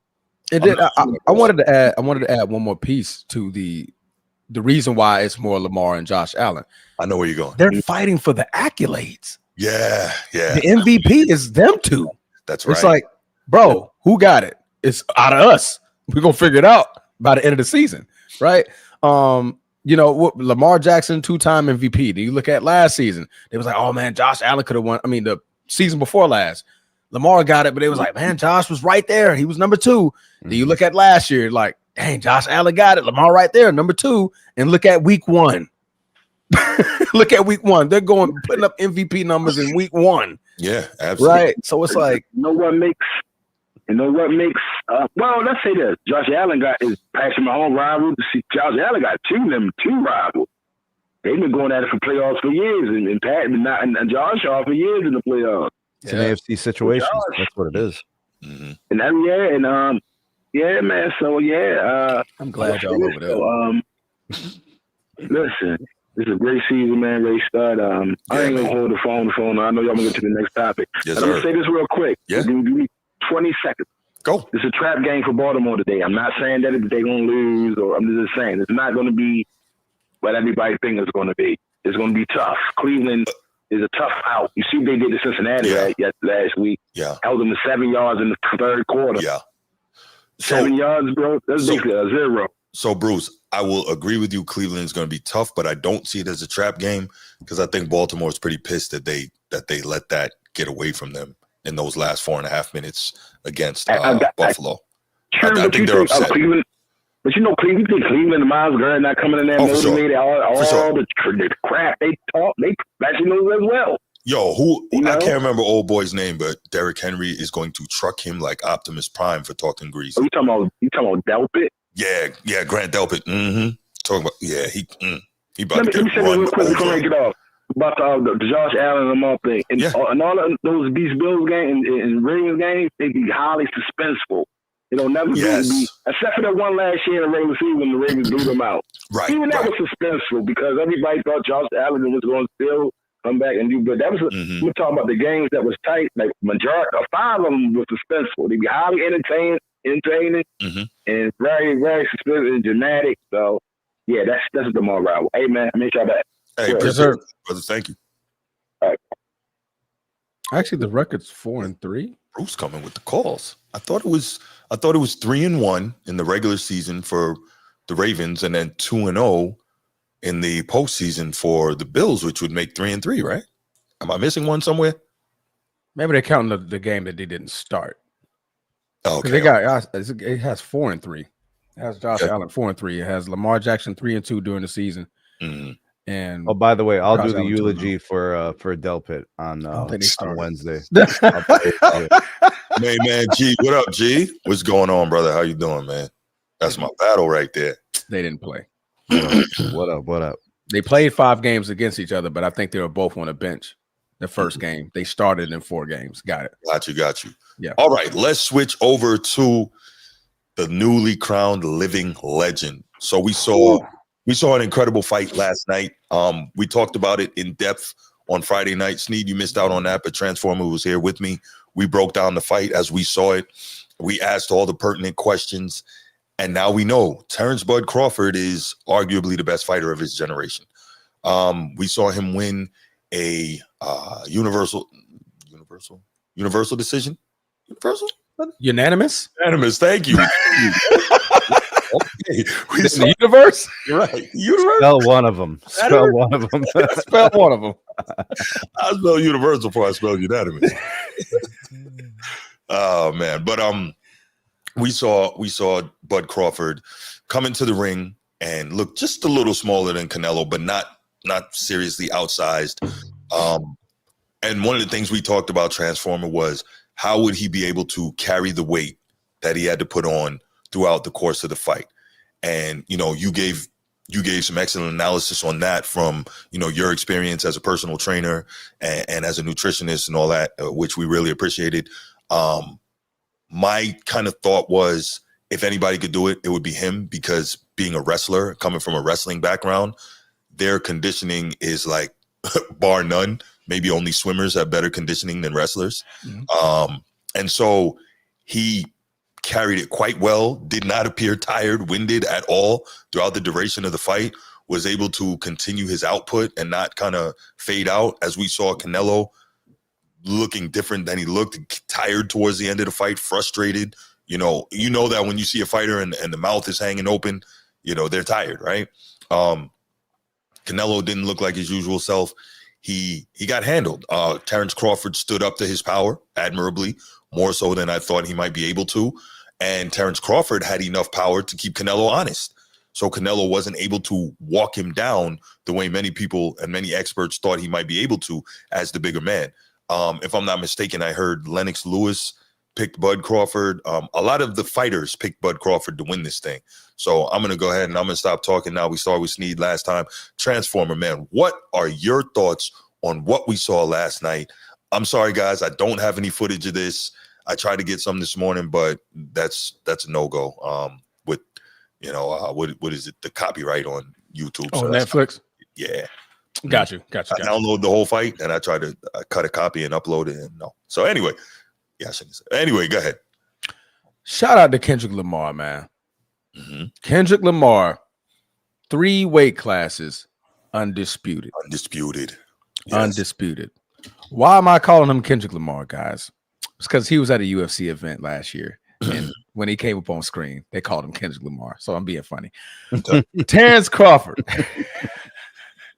And then I wanted to add one more piece to the reason why it's more Lamar and Josh Allen. I know where you're going. They're fighting for the accolades. Yeah. The MVP is them two. That's right. It's like, bro, who got it? It's out of us. We're gonna figure it out by the end of the season, right? Lamar Jackson, 2-time MVP. Then you look at last season, they was like, oh man, Josh Allen could have won. I mean, the season before last, Lamar got it, but it was like, man, Josh was right there. He was number 2. Then you look at last year, like, dang, Josh Allen got it. Lamar right there, number 2. And look at week 1. Look at week 1. They're putting up MVP numbers in week 1. Yeah, absolutely. Right. So it's like, you know what makes well, let's say this. Josh Allen got his Patrick Mahomes rival. Josh Allen got two rivals. They've been going at it for playoffs for years, and Pat and Josh are for years in the playoffs. It's an AFC situation. That's what it is. Mm-hmm. And man. So I'm glad y'all over there. So, listen, This is a great season, man. Great start. I ain't gonna hold the phone. I know y'all gonna get to the next topic. Yes, but I'm gonna say this real quick. Yeah. Give me 20 seconds. Go. It's a trap game for Baltimore today. I'm not saying that they're gonna lose, or I'm just saying it's not gonna be what everybody thinks it's gonna be. It's gonna be tough. Cleveland is a tough out. You see what they did to Cincinnati last week. Yeah. Held them to 7 yards in the third quarter. Yeah. 7 yards, bro. That's basically a 0. So, Bruce, I will agree with you. Cleveland's going to be tough, but I don't see it as a trap game because I think Baltimore is pretty pissed that they let that get away from them in those last 4.5 minutes against Buffalo. I think they're upset. Cleveland, but you know, Cleveland and Miles Garrett not coming in there motivated. All the crap they talk, they actually know as well. Yo, I can't remember old boy's name, but Derrick Henry is going to truck him like Optimus Prime for talking grease. Oh, you talking about Delpit? Yeah, Grant Delpit. Mm-hmm. Talking about he about let to me get say run real quick before I over. get off about the Josh Allen and all thing, and all of those Bills games and Ravens games, they be highly suspenseful. It'll never be except for that one last year in the regular season when the Ravens blew them out. Right, even that was suspenseful because everybody thought Josh Allen was going to still come back and do. But that was we're talking about the games that was tight. Like majority, 5 of them were suspenseful. They be highly entertaining, and very, very suspenseful and dramatic. So yeah, that's the more rival. Hey man, make sure that. Hey, brother, thank you. All right. Actually, the record's 4-3. Bruce coming with the calls. I thought it was 3-1 in the regular season for the Ravens, and then 2-0 in the postseason for the Bills, which would make 3-3, right? Am I missing one somewhere? Maybe they're counting the game that they didn't start. Okay. They got it has 4-3. It has Josh Allen 4-3. It has Lamar Jackson 3-2 during the season. Mm-hmm. And by the way, I'll Josh do the Allen eulogy for Delpit on Wednesday. Hey man, G, what up, G? What's going on, brother? How you doing, man? That's my battle right there. They didn't play. What up? They played 5 games against each other, but I think they were both on the bench. The first game they started in 4 games. Got it. Got you. Yeah. All right, let's switch over to the newly crowned living legend. So we saw an incredible fight last night. We talked about it in depth on Friday night. Sneed, you missed out on that, but Transformer was here with me. We broke down the fight as we saw it. We asked all the pertinent questions, and now we know Terrence Bud Crawford is arguably the best fighter of his generation. We saw him win a universal decision. Unanimous. Thank you. Okay. The universe. You're right. Universe. Spell one of them. Spell one of them. Spell one of them. I spelled universal before I spelled unanimous. Oh man, but we saw Bud Crawford come into the ring and look just a little smaller than Canelo, but not seriously outsized. And one of the things we talked about, Transformer, was how would he be able to carry the weight that he had to put on throughout the course of the fight. And you gave some excellent analysis on that from your experience as a personal trainer and as a nutritionist and all that, which we really appreciated. My kind of thought was, if anybody could do it, it would be him, because being a wrestler, coming from a wrestling background, their conditioning is like bar none. Maybe only swimmers have better conditioning than wrestlers. Mm-hmm. And so he carried it quite well, did not appear tired, winded at all throughout the duration of the fight, was able to continue his output and not kind of fade out, as we saw Canelo looking different than he looked, tired towards the end of the fight, frustrated. You know that when you see a fighter and the mouth is hanging open, they're tired, right? Canelo didn't look like his usual self. He got handled. Terrence Crawford stood up to his power admirably, more so than I thought he might be able to. And Terrence Crawford had enough power to keep Canelo honest. So Canelo wasn't able to walk him down the way many people and many experts thought he might be able to as the bigger man. If I'm not mistaken, I heard Lennox Lewis picked Bud Crawford. A lot of the fighters picked Bud Crawford to win this thing. So I'm going to go ahead and I'm going to stop talking now. We started with Sneed last time. Transformer, man, what are your thoughts on what we saw last night? I'm sorry, guys, I don't have any footage of this. I tried to get some this morning, but that's a no-go with, what is it, the copyright on YouTube. Oh, so Netflix? Yeah. Got you. I download the whole fight and I try to cut a copy and upload it. And no. So anyway, yeah, I shouldn't say. Anyway, go ahead. Shout out to Kendrick Lamar, man. Mm-hmm. Kendrick Lamar, 3 weight classes, undisputed. Undisputed. Yes. Undisputed. Why am I calling him Kendrick Lamar, guys? It's because he was at a UFC event last year. And when he came up on screen, they called him Kendrick Lamar. So I'm being funny. Terrence Crawford.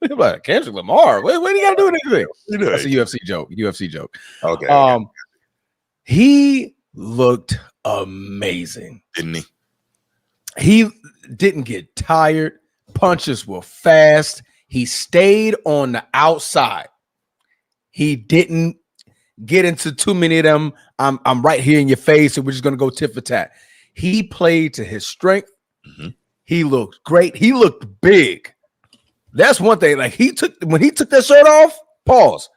Like, Kendrick Lamar? What do you got to do with anything? That's a UFC joke. Okay. He looked amazing. Didn't he? He didn't get tired. Punches were fast. He stayed on the outside. He didn't get into too many of them. I'm right here in your face, and we're just gonna go tit for tat. He played to his strength. Mm-hmm. He looked great. He looked big. That's one thing. Like when he took that shirt off, pause.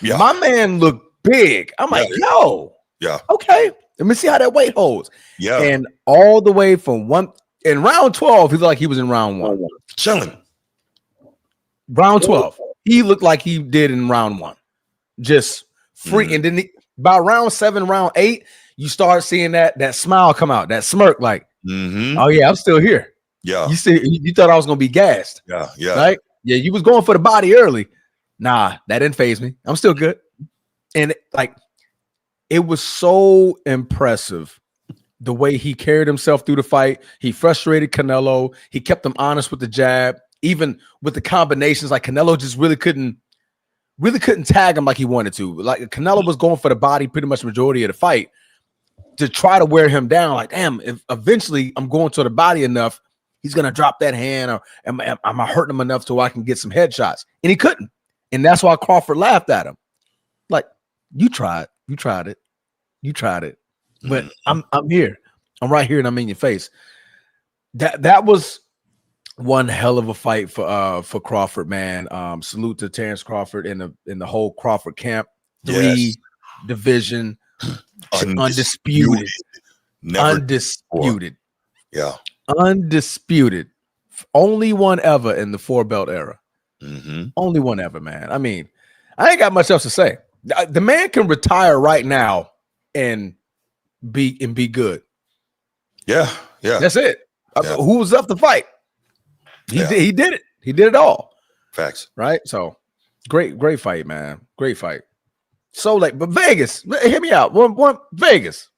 Yeah. My man looked big. I'm like, yo. Yeah. Okay. Let me see how that weight holds. Yeah. And all the way from in round 12, he looked like he was in round 1. Chilling. Round 12. He looked like he did in round 1. Just free. Mm-hmm. And then by round 7, round 8, you start seeing that smile come out, that smirk, like, oh yeah, I'm still here. Yeah. You thought I was gonna be gassed. Yeah. Yeah. Right? Yeah, you was going for the body early. Nah, that didn't phase me. I'm still good. And it was so impressive the way he carried himself through the fight. He frustrated Canelo. He kept him honest with the jab, even with the combinations. Like Canelo just really couldn't tag him like he wanted to. Like Canelo was going for the body pretty much majority of the fight to try to wear him down. Like, damn, if eventually I'm going to the body enough, he's gonna drop that hand, or am I hurting him enough so I can get some headshots? And he couldn't. And that's why Crawford laughed at him. Like, you tried it. But I'm here. I'm right here and I'm in your face. That was one hell of a fight for Crawford, man. Salute to Terrence Crawford and the whole Crawford camp. 3 division, undisputed. Undisputed. Yeah. Undisputed. Only one ever in the 4-belt era. Mm-hmm. Only one ever, man. I mean, I ain't got much else to say. The man can retire right now and be good. Yeah. Yeah. That's it. Yeah. Who was up to fight? He did it. He did it all. Facts. Right? So great fight, man. Great fight. So but Vegas, hear me out. One Vegas.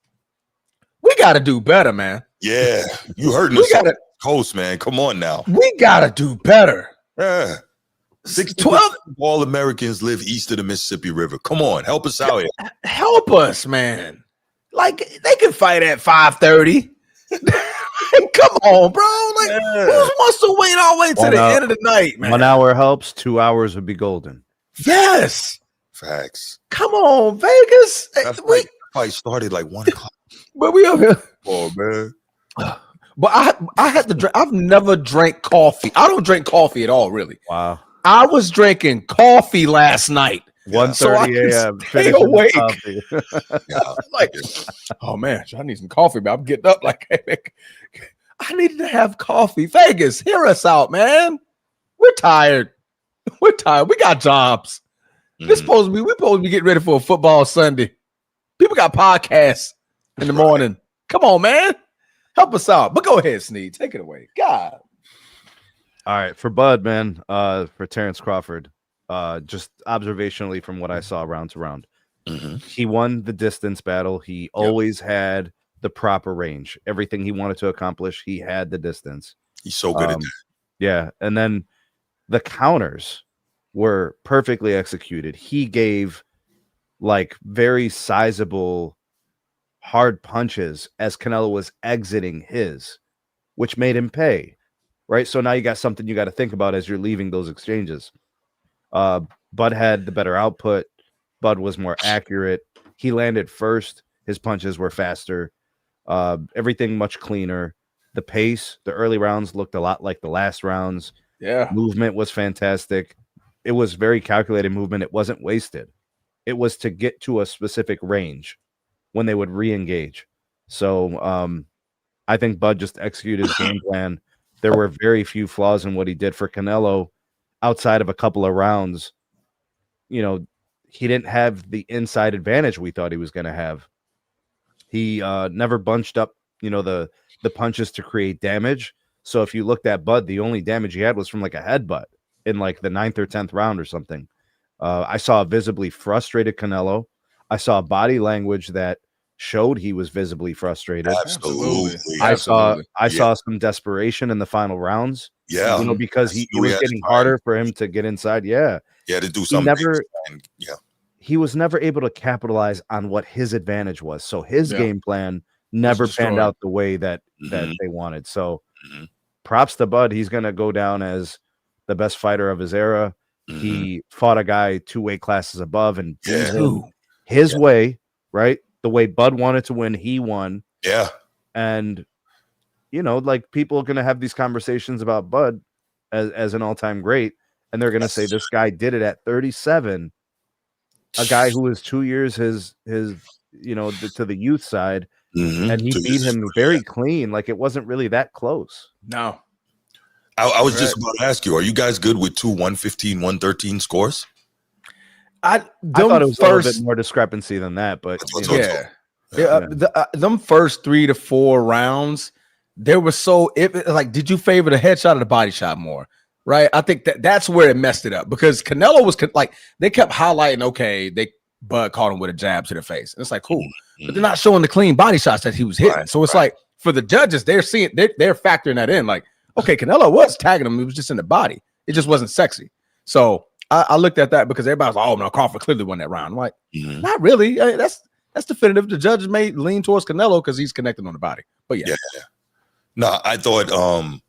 We got to do better, man. Yeah. You hurting the coast, man. Come on now. We got to do better. Yeah. 12 all Americans live east of the Mississippi River. Come on, help us out here. Help us, man. Like they can fight at 5:30. Come on, bro. Like who wants to wait all the way to the end of the night, man? 1 hour helps. 2 hours would be golden. Yes. Facts. Come on, Vegas. Fight started like 1 o'clock. But we over here. Oh man. But I had to drink. I've never drank coffee. I don't drink coffee at all, really. Wow. I was drinking coffee last night. 1:30 a.m. Stay awake. Like, oh man, I need some coffee, but I'm getting up like, hey, I needed to have coffee. Vegas, hear us out, man. We're tired. We got jobs. We're supposed to be getting ready for a football Sunday. People got podcasts in the morning. Come on, man. Help us out. But go ahead, Sneed. Take it away. God. All right, for Bud, man, for Terrence Crawford, just observationally from what I saw round to round, he won the distance battle. He always had the proper range. Everything he wanted to accomplish, he had the distance. He's so good at that. Yeah, and then the counters were perfectly executed. He gave like very sizable hard punches as Canelo was exiting his, which made him pay. Right. So now you got something you got to think about as you're leaving those exchanges. Bud had the better output. Bud was more accurate. He landed first. His punches were faster. Everything much cleaner. The pace, the early rounds looked a lot like the last rounds. Yeah. Movement was fantastic. It was very calculated movement. It wasn't wasted. It was to get to a specific range when they would re-engage. So I think Bud just executed his game plan. There were very few flaws in what he did for Canelo. outside of a couple of rounds, you know, he didn't have the inside advantage we thought he was going to have. He never bunched up, you know, the punches to create damage. So if you looked at Bud, the only damage he had was from like a headbutt in like the 9th or 10th round or something. I saw a visibly frustrated Canelo. I saw body language that showed he was visibly frustrated. Absolutely. I saw some desperation in the final rounds. Yeah. You know, because it was getting harder for him to get inside. Yeah. He had to do something. He was never able to capitalize on what his advantage was. So his game plan never panned out the way that they wanted. So props to Bud. He's going to go down as the best fighter of his era. He fought a guy 2 weight classes above and beat him his way, right? The way Bud wanted to win, he won. Yeah. And, you know, like people are going to have these conversations about Bud as an all-time great. And they're going to say this guy did it at 37. A guy who was 2 years his you know, to the youth side, and he beat him very clean. Like it wasn't really that close. No. I was just about to ask you, are you guys good with 2 115, 113 scores? I thought it was a little bit more discrepancy than that, but them first 3 to 4 rounds, there was like, did you favor the headshot or the body shot more? Right, I think that's where it messed it up because Canelo was like they kept highlighting. Okay, Bud caught him with a jab to the face. And it's like cool, but they're not showing the clean body shots that he was hitting. So it's like for the judges, they're factoring that in. Like, okay, Canelo was tagging him; it was just in the body. It just wasn't sexy. So I looked at that because everybody was like, "Oh no, Crawford clearly won that round." I'm like, not really. I mean, that's definitive. The judges may lean towards Canelo because he's connected on the body. But yeah. No, I thought.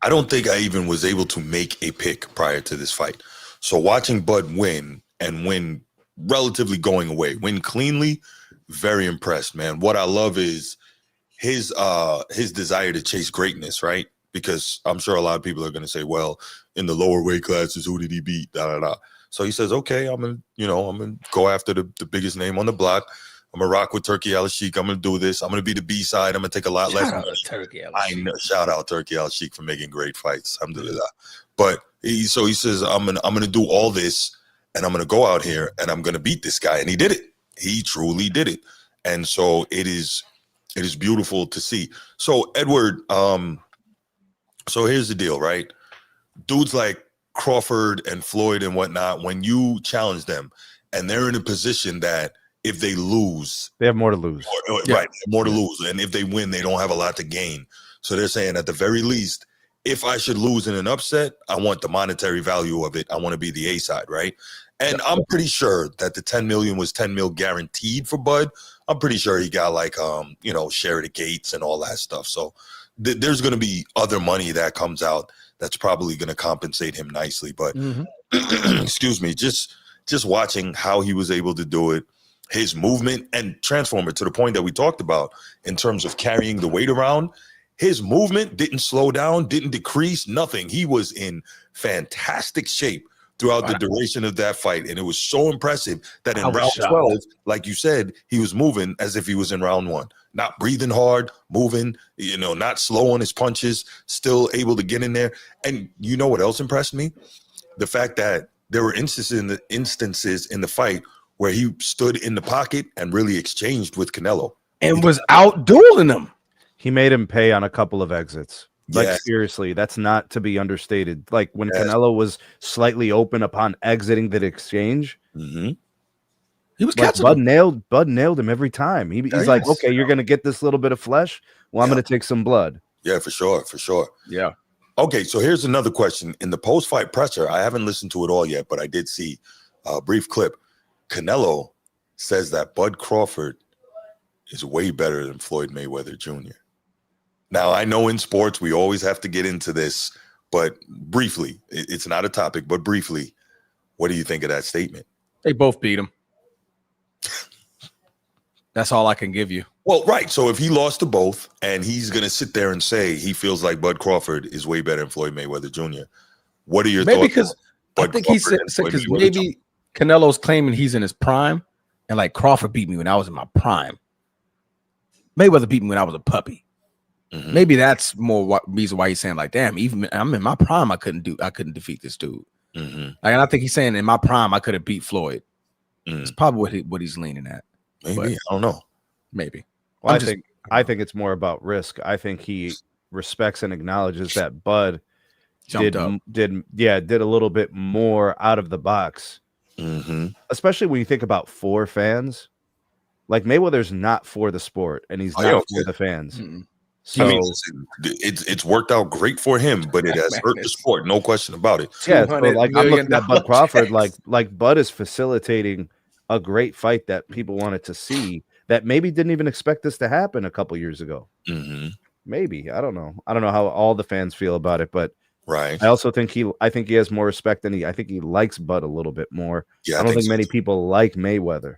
I don't think I even was able to make a pick prior to this fight. So watching Bud win and win relatively going away, win cleanly, very impressed, man. What I love is his desire to chase greatness, right? Because I'm sure a lot of people are going to say, well, in the lower weight classes, who did he beat? Da, da, da. So he says, okay, I'm gonna go after the biggest name on the block. I'm gonna rock with Turkey Al-Sheikh. I'm gonna do this. I'm gonna be the B side. I'm gonna take a lot less. I know. Shout out Turkey Al-Sheikh for making great fights. Alhamdulillah. But he says, I'm gonna do all this, and I'm gonna go out here and I'm gonna beat this guy. And he did it. He truly did it. And so it is beautiful to see. So Edward, so here's the deal, right? Dudes like Crawford and Floyd and whatnot, when you challenge them and they're in a position that if they lose, they have more to lose. Right, more to lose. And if they win, they don't have a lot to gain. So they're saying at the very least, if I should lose in an upset, I want the monetary value of it. I want to be the A side, right? And I'm pretty sure that the 10 million was 10 mil guaranteed for Bud. I'm pretty sure he got like, share of the gates and all that stuff. So there's going to be other money that comes out that's probably going to compensate him nicely. But excuse me, just watching how he was able to do it, his movement and transform it to the point that we talked about in terms of carrying the weight around. His movement didn't slow down, didn't decrease, nothing. He was in fantastic shape throughout the duration of that fight. And it was so impressive that in round 12, like you said, he was moving as if he was in round 1. Not breathing hard, moving, not slow on his punches, still able to get in there. And you know what else impressed me? The fact that there were instances in the fight where he stood in the pocket and really exchanged with Canelo. And was out dueling him. He made him pay on a couple of exits. Like, seriously, that's not to be understated. Like, when Canelo was slightly open upon exiting that exchange, he was catching Bud nailed him every time. He's like, okay, you're going to get this little bit of flesh. Well, I'm going to take some blood. Yeah, for sure. Yeah. Okay, so here's another question. In the post-fight presser, I haven't listened to it all yet, but I did see a brief clip. Canelo says that Bud Crawford is way better than Floyd Mayweather Jr. Now, I know in sports we always have to get into this, but briefly, it's not a topic, but briefly, what do you think of that statement? They both beat him. That's all I can give you. Well, right. So if he lost to both and he's going to sit there and say he feels like Bud Crawford is way better than Floyd Mayweather Jr., what are your thoughts? Maybe because I think he said because maybe Canelo's claiming he's in his prime and like Crawford beat me when I was in my prime. Mayweather beat me when I was a puppy. Mhm. Maybe that's more reason why he's saying like, damn, even I'm in my prime, I couldn't defeat this dude. Mhm. Like, and I think he's saying in my prime, I could have beat Floyd. Mm. It's probably what he's leaning at. Maybe, but I don't know. maybe. Well, I think it's more about risk. I think he respects and acknowledges that Bud Jumped up. did a little bit more out of the box. Mm-hmm. Especially when you think about for fans. Like Mayweather's not for the sport, and he's not for the fans. Mm-mm. So I mean, it's worked out great for him, but it has hurt the sport, no question about it. Yeah, so like I'm looking at Bud Crawford, like Bud is facilitating a great fight that people wanted to see that maybe didn't even expect this to happen a couple years ago. Mm-hmm. Maybe I don't know how all the fans feel about it, but right. I also think he has more respect than I think he likes Bud a little bit more. Yeah, I don't think so many people like Mayweather.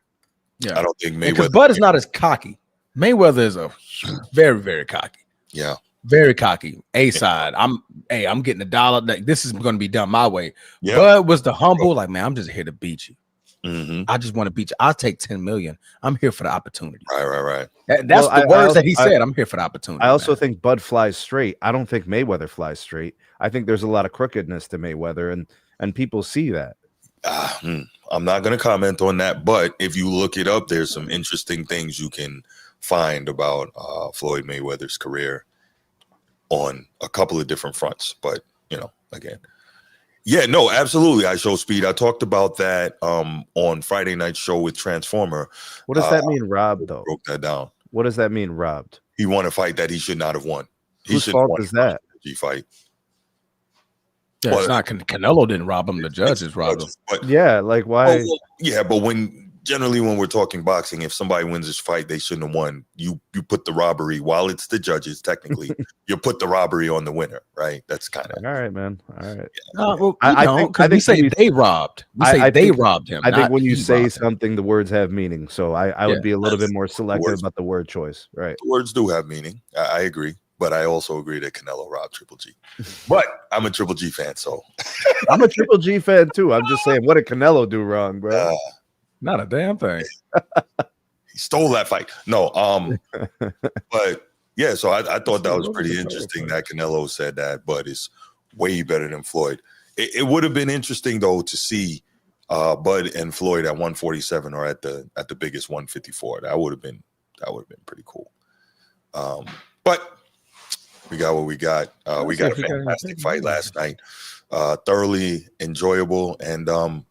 Yeah, I don't think Mayweather. Because Bud is not as cocky. Mayweather is a very, very cocky. Yeah, very cocky. A side. I'm getting $1. Like, this is going to be done my way. Yeah. Bud was the humble. Like, man, I'm just here to beat you. Mm-hmm. I just want to beat you. I'll take 10 million. I'm here for the opportunity. Right. That's the words that he said. I'm here for the opportunity. I also think Bud flies straight. I don't think Mayweather flies straight. I think there's a lot of crookedness to Mayweather, and people see that. I'm not going to comment on that, but if you look it up, there's some interesting things you can find about Floyd Mayweather's career on a couple of different fronts. But, again, yeah, no, absolutely. I show speed. I talked about that on Friday night show with Transformer. What does that mean, robbed, though? Broke that down. What does that mean, robbed? He won a fight that he should not have won. Whose fault is that? Fight. Yeah, it's not Canelo didn't rob him. The judges robbed him. But, yeah, like why? But when we're talking boxing, if somebody wins this fight, they shouldn't have won. You put the robbery, while it's the judges, technically, you put the robbery on the winner, right? That's kind of all right, man. All right. No, well, I don't, because we say they robbed. We say they robbed him. I think when you say something, the words have meaning. So I would be a little bit more selective about the word choice. Right. The words do have meaning. I agree. But I also agree that Canelo robbed Triple G. But I'm a Triple G fan, so I'm a Triple G fan too. I'm just saying, what did Canelo do wrong, bro? Not a damn thing. He stole that fight. No, but yeah. So I thought that was pretty interesting that Canelo said that, but it's way better than Floyd. It would have been interesting though to see Bud and Floyd at 147 or at the biggest 154. That would have been pretty cool. But we got what we got. We got a fantastic fight last night. Thoroughly enjoyable. And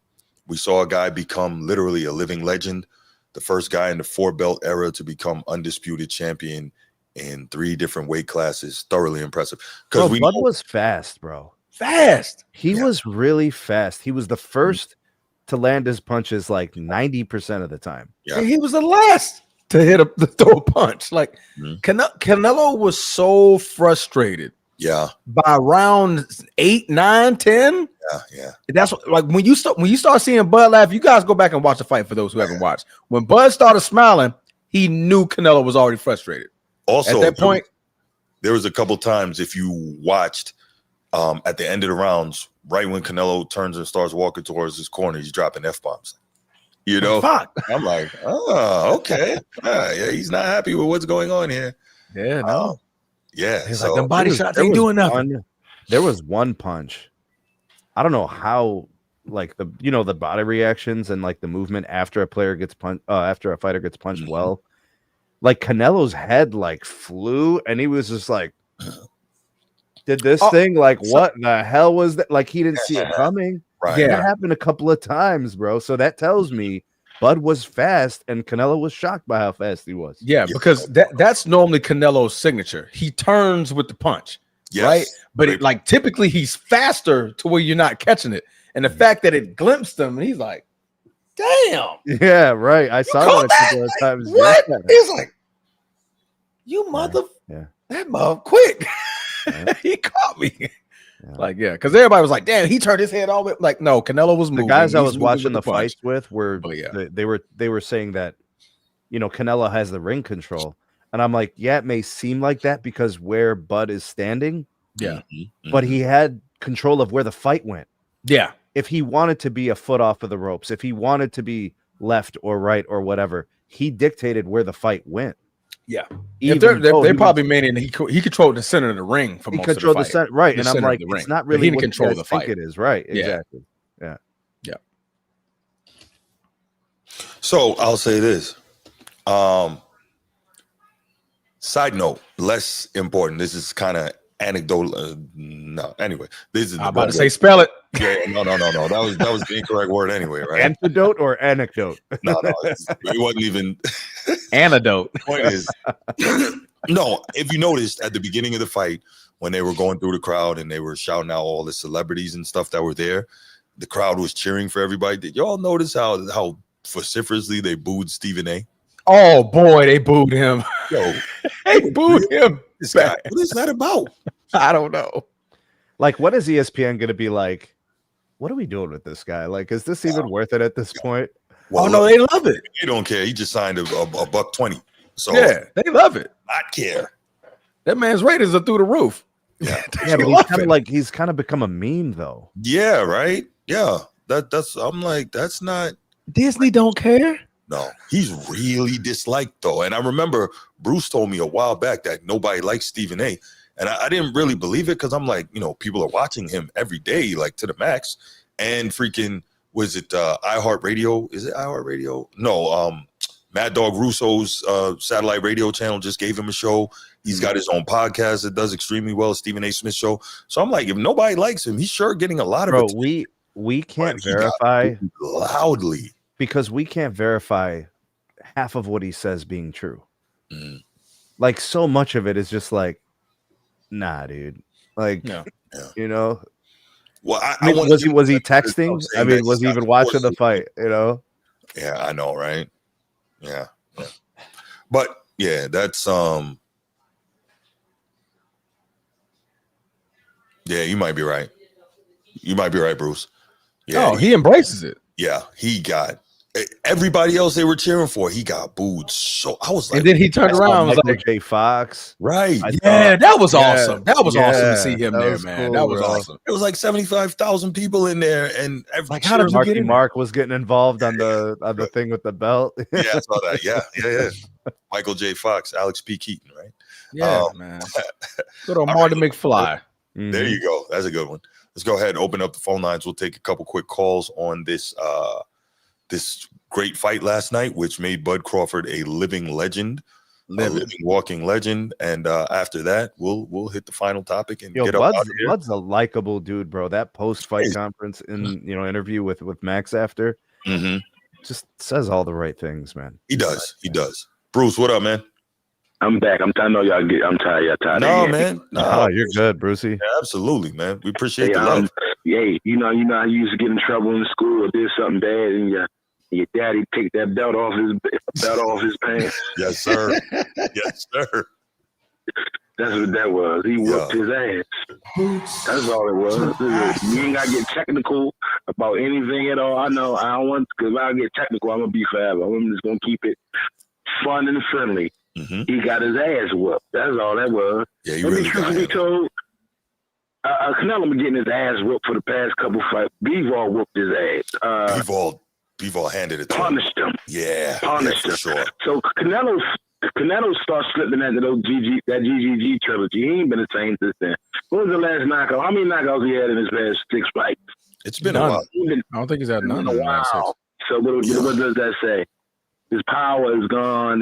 we saw a guy become literally a living legend. The first guy in the 4-belt era to become undisputed champion in 3 different weight classes. Thoroughly impressive. Because Bud was fast, bro. Fast. He was really fast. He was the first to land his punches like 90% of the time. Yeah. He was the last to throw a punch. Like Canelo was so frustrated. Yeah. By round 8, 9, 10. Yeah. That's what, like when you start seeing Bud laugh, you guys go back and watch the fight for those who haven't watched. When Bud started smiling, he knew Canelo was already frustrated. Also, at that point, there was a couple times if you watched at the end of the rounds, right when Canelo turns and starts walking towards his corner, he's dropping F-bombs. Fuck. I'm like, oh, okay. Yeah, he's not happy with what's going on here. Yeah, no. Yeah. He's like, the body shots ain't doing nothing. There was one punch. I don't know how, like the body reactions and like the movement after a player gets punched, after a fighter gets punched. Well, like Canelo's head like flew, and he was just like, did this thing? Like, what the hell was that? Like, he didn't see it coming. Right. Yeah, that happened a couple of times, bro. So that tells me Bud was fast, and Canelo was shocked by how fast he was. Yeah, because that's normally Canelo's signature. He turns with the punch, right? But typically he's faster to where you're not catching it. And the fact that it glimpsed him, he's like, damn. Yeah, right. I saw that a couple of times. What? Yeah. He's like, you mother. Yeah. That mother quick. He caught me. Yeah. Like, yeah, because everybody was like, damn, he turned his head all the way. Like, no, Canelo was moving. The guys I was watching the fights with were they were saying that, Canelo has the ring control. And I'm like, yeah, it may seem like that because where Bud is standing. Yeah. But he had control of where the fight went. Yeah. If he wanted to be a foot off of the ropes, if he wanted to be left or right or whatever, he dictated where the fight went. Yeah. Even If though they he probably was, made it, he controlled the center of the ring for he most of the controlled the fight. center, right? The And I'm center of like, the it's ring. not But really he didn't what you control guys the think fight. it is, right? Yeah. Exactly. Yeah. Yeah. So I'll say this. Side note, less important. This is kind of anecdotal. No, anyway, this is I'm about to say spell it. Yeah, no. That was the incorrect word anyway, right? Antidote or anecdote? No, it wasn't even. Antidote. Point is, no. If you noticed at the beginning of the fight, when they were going through the crowd and they were shouting out all the celebrities and stuff that were there, the crowd was cheering for everybody. Did y'all notice how vociferously they booed Stephen A? Oh boy, they booed him. Yo, They booed him. this guy. What is that about? I don't know. Like, what is ESPN going to be like? What are we doing with this guy? Like, is this even worth it at this point? Well, no, they love it. He don't care. He just signed a $120. So yeah, they love it. Not care. That man's ratings are through the roof. Yeah, yeah, but he's kind of become a meme though. Yeah, right. Yeah, that's. I'm like, that's not. Disney don't care. No, he's really disliked though. And I remember Bruce told me a while back that nobody likes Stephen A. And I didn't really believe it because I'm like, people are watching him every day, like to the max. And freaking, was it iHeartRadio? Is it iHeartRadio? No, Mad Dog Russo's satellite radio channel just gave him a show. He's got his own podcast that does extremely well, Stephen A. Smith Show. So I'm like, if nobody likes him, he's sure getting a lot of attention. We can't verify loudly. Because we can't verify half of what he says being true. Mm. Like, so much of it is just like, nah, dude. Like, Yeah. Well, was he texting? I mean, was he even watching the fight? Yeah, I know, right? Yeah. But yeah, that's yeah, you might be right. You might be right, Bruce. Yeah, he embraces it. Yeah, he got everybody else they were cheering for. He got booed. So I was like, and then he turned around, was like, J. Fox, right? That was awesome. That was awesome to see him there, man. Cool, that was awesome. It was like 75,000 people in there, and like how did Marky Mark was getting involved on the thing with the belt? Yeah, I saw that. Yeah. Michael J. Fox, Alex P. Keaton, right? Yeah, man. Good old Marty McFly. There you go. That's a good one. Let's go ahead and open up the phone lines. We'll take a couple quick calls on this this great fight last night, which made Bud Crawford a living legend, a living walking legend. And after that, we'll hit the final topic and get up out of here. Bud's a likable dude, bro. That post-fight conference interview with Max after just says all the right things, man. He does. Bruce, what up, man? I'm back. I'm tired. I'm tired. Y'all tired. No, man. No, you're good, Brucey. Yeah, absolutely, man. We appreciate the love. You know how you used to get in trouble in school or did something bad, and your daddy take that belt off his pants. Yes, sir. Yes, sir. That's what that was. He whooped his ass. That's all it was. You ain't gotta get technical about anything at all. I know. I don't want, because if I get technical, I'm gonna be forever. I'm just gonna keep it fun and friendly. He got his ass whooped. That's all that was. Yeah, you really got him. Told, Canelo been getting his ass whooped for the past couple fights. Bivol whooped his ass. Bivol handed it to punished him. Yeah, punished him. For sure. So Canelo starts slipping into that GGG trilogy. He ain't been the same since then. What was the last knockout? How many knockouts he had in his past 6 fights? It's been a while. I don't think he's had none. Wow. So what does that say? His power is gone.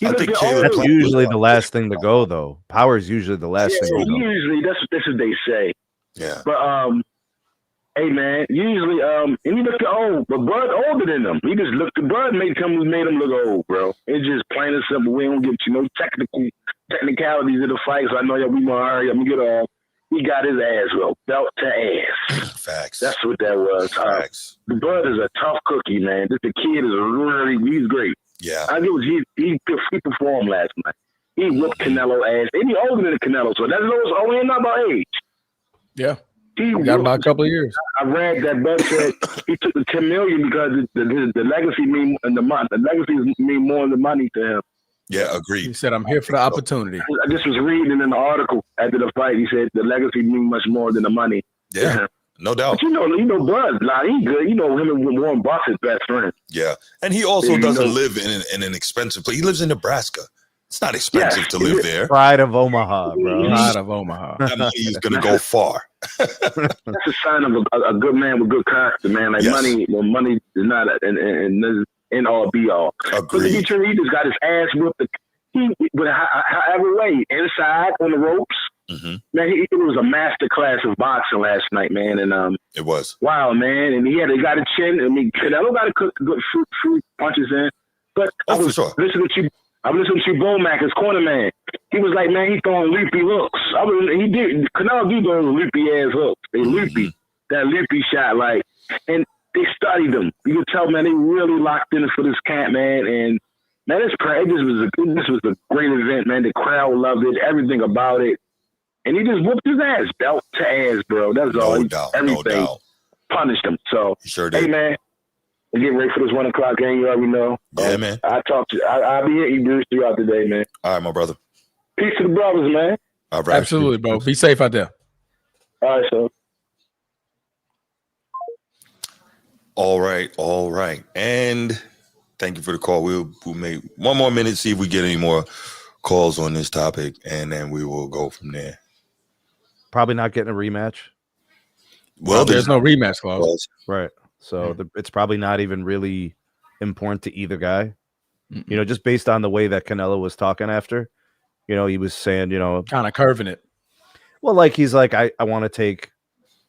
I think that's usually the last thing to go, though. Power is usually the last thing to go. Usually, that's what they say. Yeah. But hey man, usually and he looked old, but Bud older than him. He just looked. Bud made him look old, bro. It's just plain and simple. We don't get no technicalities of the fight. So I know we gonna hurry up and get off. He got his ass well, belt to ass. Facts. That's what that was. Facts. Bud is a tough cookie, man. The kid is he's great. Yeah. I think he performed last night. He whooped Canelo ass. And he older than Canelo, so that's only not about age. Yeah. He got about a couple of years. I read that Bud said he took the $10 million because the legacy mean more than the money to him. Yeah, agreed. He said, "I'm here for the opportunity." I just was reading in the article after the fight. He said the legacy mean much more than the money. Yeah, no doubt. But you know, Bud, he good. You know, him and Warren Buffett's best friend. Yeah, and he also doesn't live in an expensive place. He lives in Nebraska. It's not expensive to live there. Pride of Omaha, bro. Pride of Omaha. That money is going to go far. That's a sign of a good man with good character, man. Like Yes. money is not an end all be all. But to be Agreed. true, he just got his ass whipped. However way, inside on the ropes. Mm-hmm. Man, it was a master class of boxing last night, man. And It was. wow, man. And he got a chin. I mean, Canelo got to cook good fruit punches in. But Oh, I for was sure. listening to Bomack, his corner man. He was like, man, he's throwing loopy hooks. Canelo do those loopy ass hooks. They loopy. That loopy shot, like, and they studied him. You could tell, man, they really locked in for this camp, man. And man, this was a great event, man. The crowd loved it, everything about it. And he just whooped his ass, belt to ass, bro. That's all. No doubt. Everything No doubt. punished him. So, He sure did. hey, man, we're getting ready for this 1 o'clock game. You already know. Yeah, man. I'll be hitting you throughout the day, man. All right, my brother. Peace to the brothers, man. All right. Absolutely, bro. Be safe out there. All right, so. All right. And thank you for the call. We'll make one more minute, see if we get any more calls on this topic, and then we will go from there. Probably not getting a rematch. Well, There's no rematch clause. Right. So it's probably not even really important to either guy. Mm-mm. You know, just based on the way that Canelo was talking after, you know, he was saying, you know, Kind of curving it. well, like he's like, I want to take,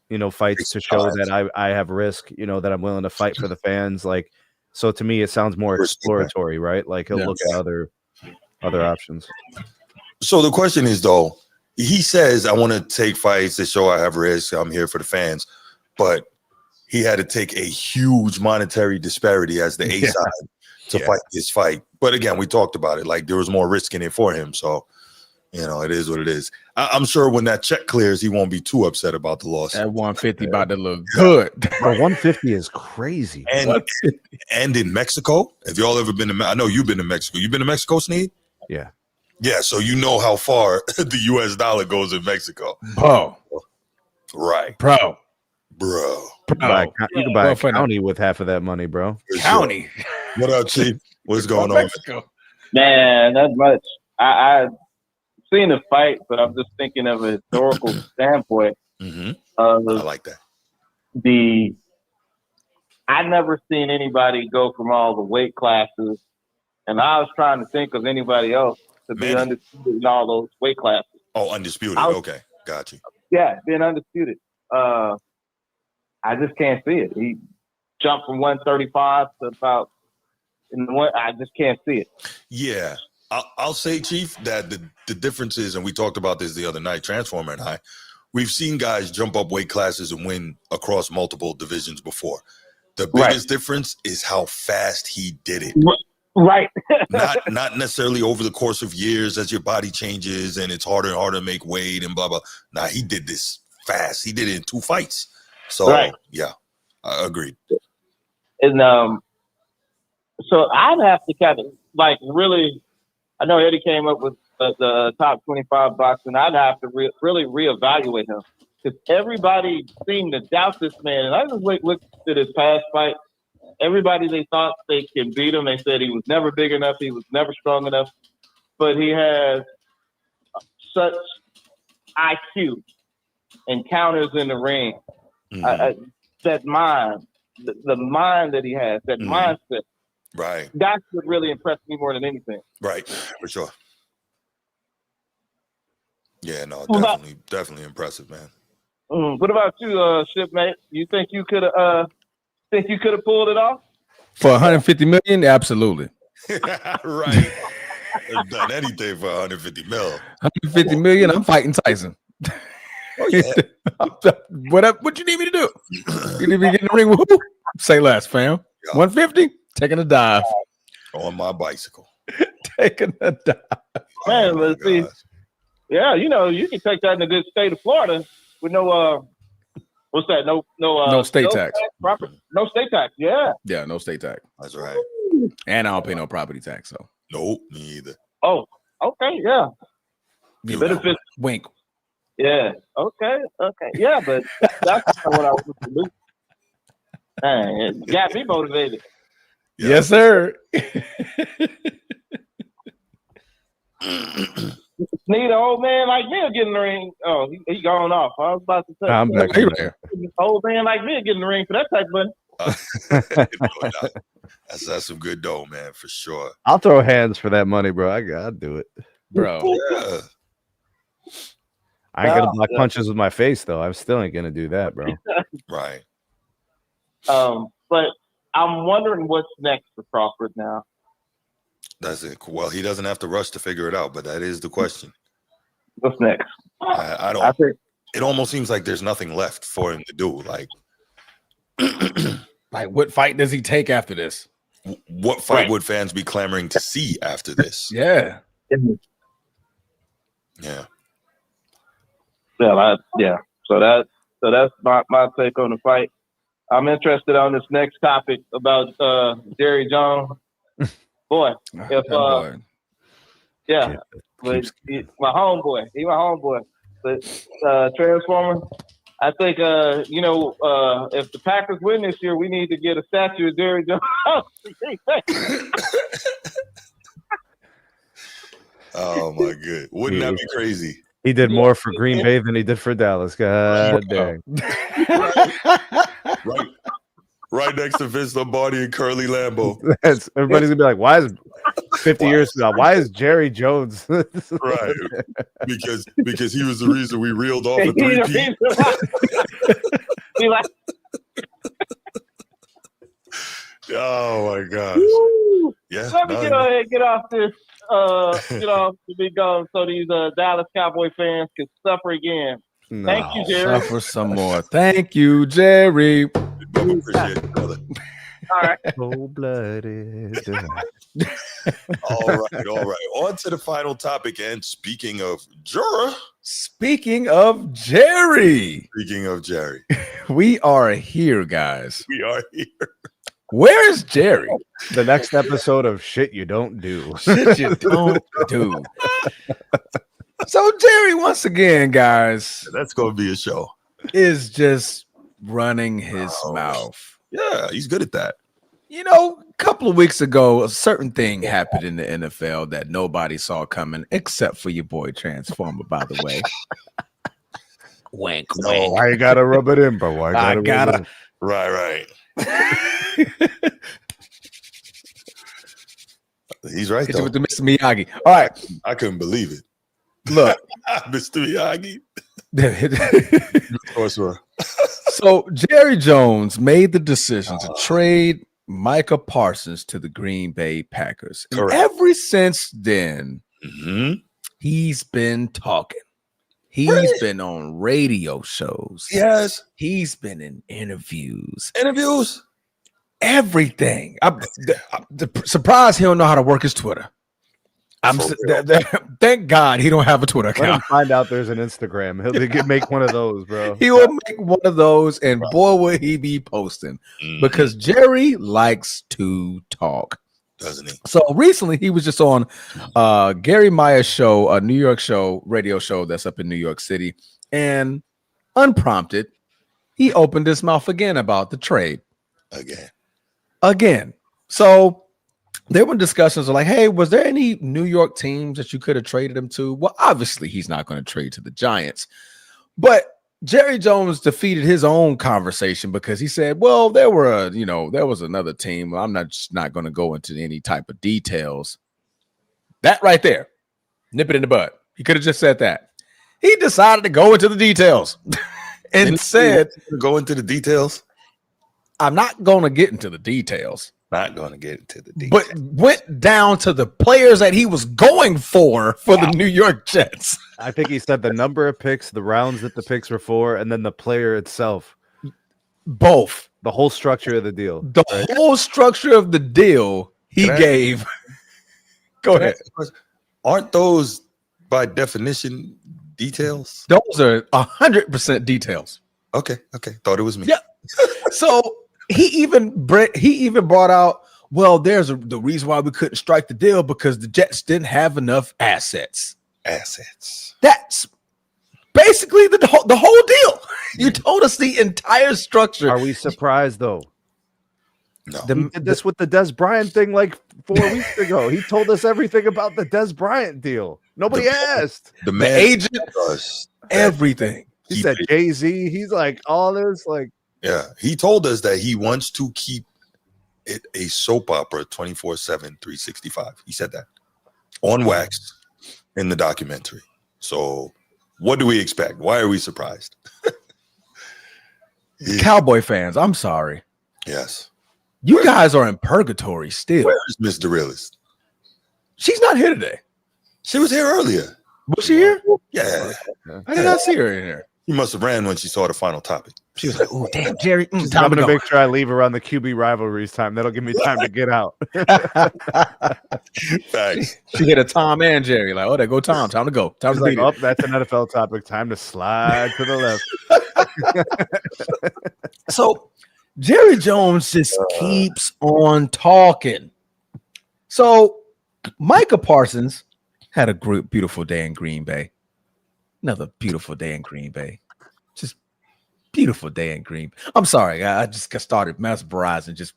you know, fights Takes to show sides. that I have risk, you know, that I'm willing to fight for the fans. Like, so to me, it sounds more Risk, exploratory, right? Like he'll Yeah. look at other options. So the question is, though, he says, I want to take fights to show I have risk. I'm here for the fans. But he had to take a huge monetary disparity as the A Yeah. side to fight this fight. But again, we talked about it. Like, there was more risk in it for him. So, you know, it is what it is. I'm sure when that check clears, he won't be too upset about the loss. That 150 about to look good. But 150 is crazy. And in Mexico, if y'all ever been to, I know you've been to Mexico. You been to Mexico, Sneed? Yeah. Yeah, so you know how far the U.S. dollar goes in Mexico. Bro. Right, Bro. bro. You can buy a Well, for now. county with half of that money, bro. For sure. County. What up, Chief? What's going on? Mexico. Man, that's much. I've seen the fight, but I'm just thinking of a historical standpoint Mm-hmm. of I like that. I never seen anybody go from all the weight classes, and I was trying to think of anybody else to be Man. undisputed in all those weight classes. Oh, undisputed. I was- Okay, got you. Yeah, being undisputed. I just can't see it. He jumped from 135 to about in the one. I just can't see it. Yeah, I'll say, Chief, that the difference is, and we talked about this the other night, Transformer and I, we've seen guys jump up weight classes and win across multiple divisions before. The biggest difference is how fast he did it. Right. not necessarily over the course of years as your body changes and it's harder and harder to make weight and blah, blah. Nah, he did this fast. He did it in 2 fights. So, yeah, I agreed. And so I'd have to kind of like really. I know Eddie came up with the top 25 boxing. I'd have to really reevaluate him because everybody seemed to doubt this man. And I just looked at his past fight. Everybody they thought they can beat him. They said he was never big enough. He was never strong enough. But he has such IQ and counters in the ring. Mhm. That mind, the mind that he has, that mindset. Right. That's what really impressed me more than anything. Right, for sure. Yeah, no, Well, definitely impressive, man. What about you, shipmate? You think you could have pulled it off? For 150 million? Absolutely. Right. I've done anything for 150 mil. 150 million, I'm fighting Tyson. Oh, yeah. What you need me to do? You need me to get in the ring with who? Say less, fam. Yeah. 150? Taking a dive. On my bicycle. Taking a dive. Man, Oh, let's see. gosh. Yeah, you know, you can take that in the good state of Florida with no what's that? No state tax. No state tax. Yeah. Yeah, no state tax. That's right. And I don't pay no property tax. So Nope, me either. Oh, okay, yeah. you But know, if it's wink. yeah, okay, yeah, but that's not what I want to do. Man, it got me motivated. Yeah. Yes, sir. Need an old man like me to get in the ring. Oh, he gone off. I was about to say. I'm back Hey, there. Old man like me to get in the ring for that type of money. That's some good dough, man, for sure. I'll throw hands for that money, bro. I'll do it. bro. Yeah. I ain't gonna block punches with my face though. I still ain't gonna do that, bro. Right. But I'm wondering what's next for Crawford now. That's it. Well, he doesn't have to rush to figure it out, but that is the question. What's next? I don't. I think It almost seems like there's nothing left for him to do. Like, Like, what fight does he take after this? what fight would fans be clamoring to see after this? Yeah. Yeah. Yeah. So that's my take on the fight. I'm interested on this next topic about Jerry Jones. Boy, if boy. yeah, but my homeboy, he my homeboy. But Transformer, I think if the Packers win this year, we need to get a statue of Jerry Jones. Oh my god, wouldn't that be crazy? He did more for Green Bay than he did for Dallas. God dang. Right next to Vince Lombardi and Curly Lambeau. Everybody's gonna be like, why is 50 years from now? Why is Jerry Jones? Right, because he was the reason we reeled off a three-peat. Oh my gosh! Yeah, let me get off this. Get off the big gun so these Dallas Cowboy fans can suffer again. No. Thank you, Jerry. Suffer some more. Thank you, Jerry. Appreciate it, brother. All right. Cold-blooded. All right. On to the final topic. And speaking of Jerry, we are here, guys. we are here. Where's Jerry? The next episode of Shit You Don't Do. Shit you don't do. So Jerry, once again, guys, That's going to be a show. is just running his mouth. Yeah, he's good at that. You know, a couple of weeks ago, a certain thing happened in the NFL that nobody saw coming, except for your boy Transformer, by the way. Wink, wink. Why you gotta rub it in, bro? Why I gotta. Right. He's right, Hit you though. with the Mr. Miyagi. All right, I couldn't believe it. look. Mr. Miyagi. So Jerry Jones made the decision to trade Micah Parsons to the Green Bay Packers. And ever since then, he's been talking. He's been on radio shows. Yes. He's been in interviews. Everything. I'm surprised he don't know how to work his Twitter. Thank God he don't have a Twitter Let him account. find out there's an Instagram. He'll make one of those, bro. He will make one of those, and boy, will he be posting because Jerry likes to talk, doesn't he? So recently, he was just on Gary Meyer's show, a New York show, radio show that's up in New York City, and unprompted, he opened his mouth again about the trade. Again. So there were discussions like, hey, was there any New York teams that you could have traded him to? Well, obviously he's not going to trade to the Giants, but Jerry Jones defeated his own conversation because he said, well, there was another team. I'm not going to go into any type of details. That right there, nip it in the bud. He could have just said that. He decided to go into the details and said, go into the details. I'm not going to get into the details. Not going to get into the details. But went down to the players that he was going for the New York Jets. I think he said the number of picks, the rounds that the picks were for, and then the player itself. Both. The whole structure of the deal. The whole structure of the deal he gave. Go ahead. Aren't those by definition details? Those are 100% details. Okay. Thought it was me. Yeah. So he even brought out, well, there's the reason why we couldn't strike the deal because the Jets didn't have enough assets. That's basically the whole deal. You told us the entire structure. Are we surprised though? No. He did this with the Des Bryant thing like 4 weeks ago. He told us everything about the Des Bryant deal. Nobody asked. The The man agent, does everything. He said Jay-Z. He's like all this, like Yeah, he told us that he wants to keep it a soap opera 24/7, 365. He said that on wax in the documentary. So what do we expect? Why are we surprised? Cowboy fans, I'm sorry. Yes. You guys are in purgatory still. Where is Miss Realist? She's not here today. She was here earlier. Was she here? Yeah. I did not see her in here. He must have ran when she saw the final topic. She was like, "Oh, damn, Jerry, I'm time to gonna go." make sure I leave around the QB rivalries time. That'll give me time to get out. Thanks. She hit a Tom and Jerry. Like, oh, there go Tom. Time to go. Time He's to like, beat it. oh, that's an NFL topic. Time to slide to the left. So Jerry Jones just keeps on talking. So Micah Parsons had a beautiful day in Green Bay. Another beautiful day in Green Bay. Just beautiful day in Green Bay. I'm sorry, I just got started mesmerizing, just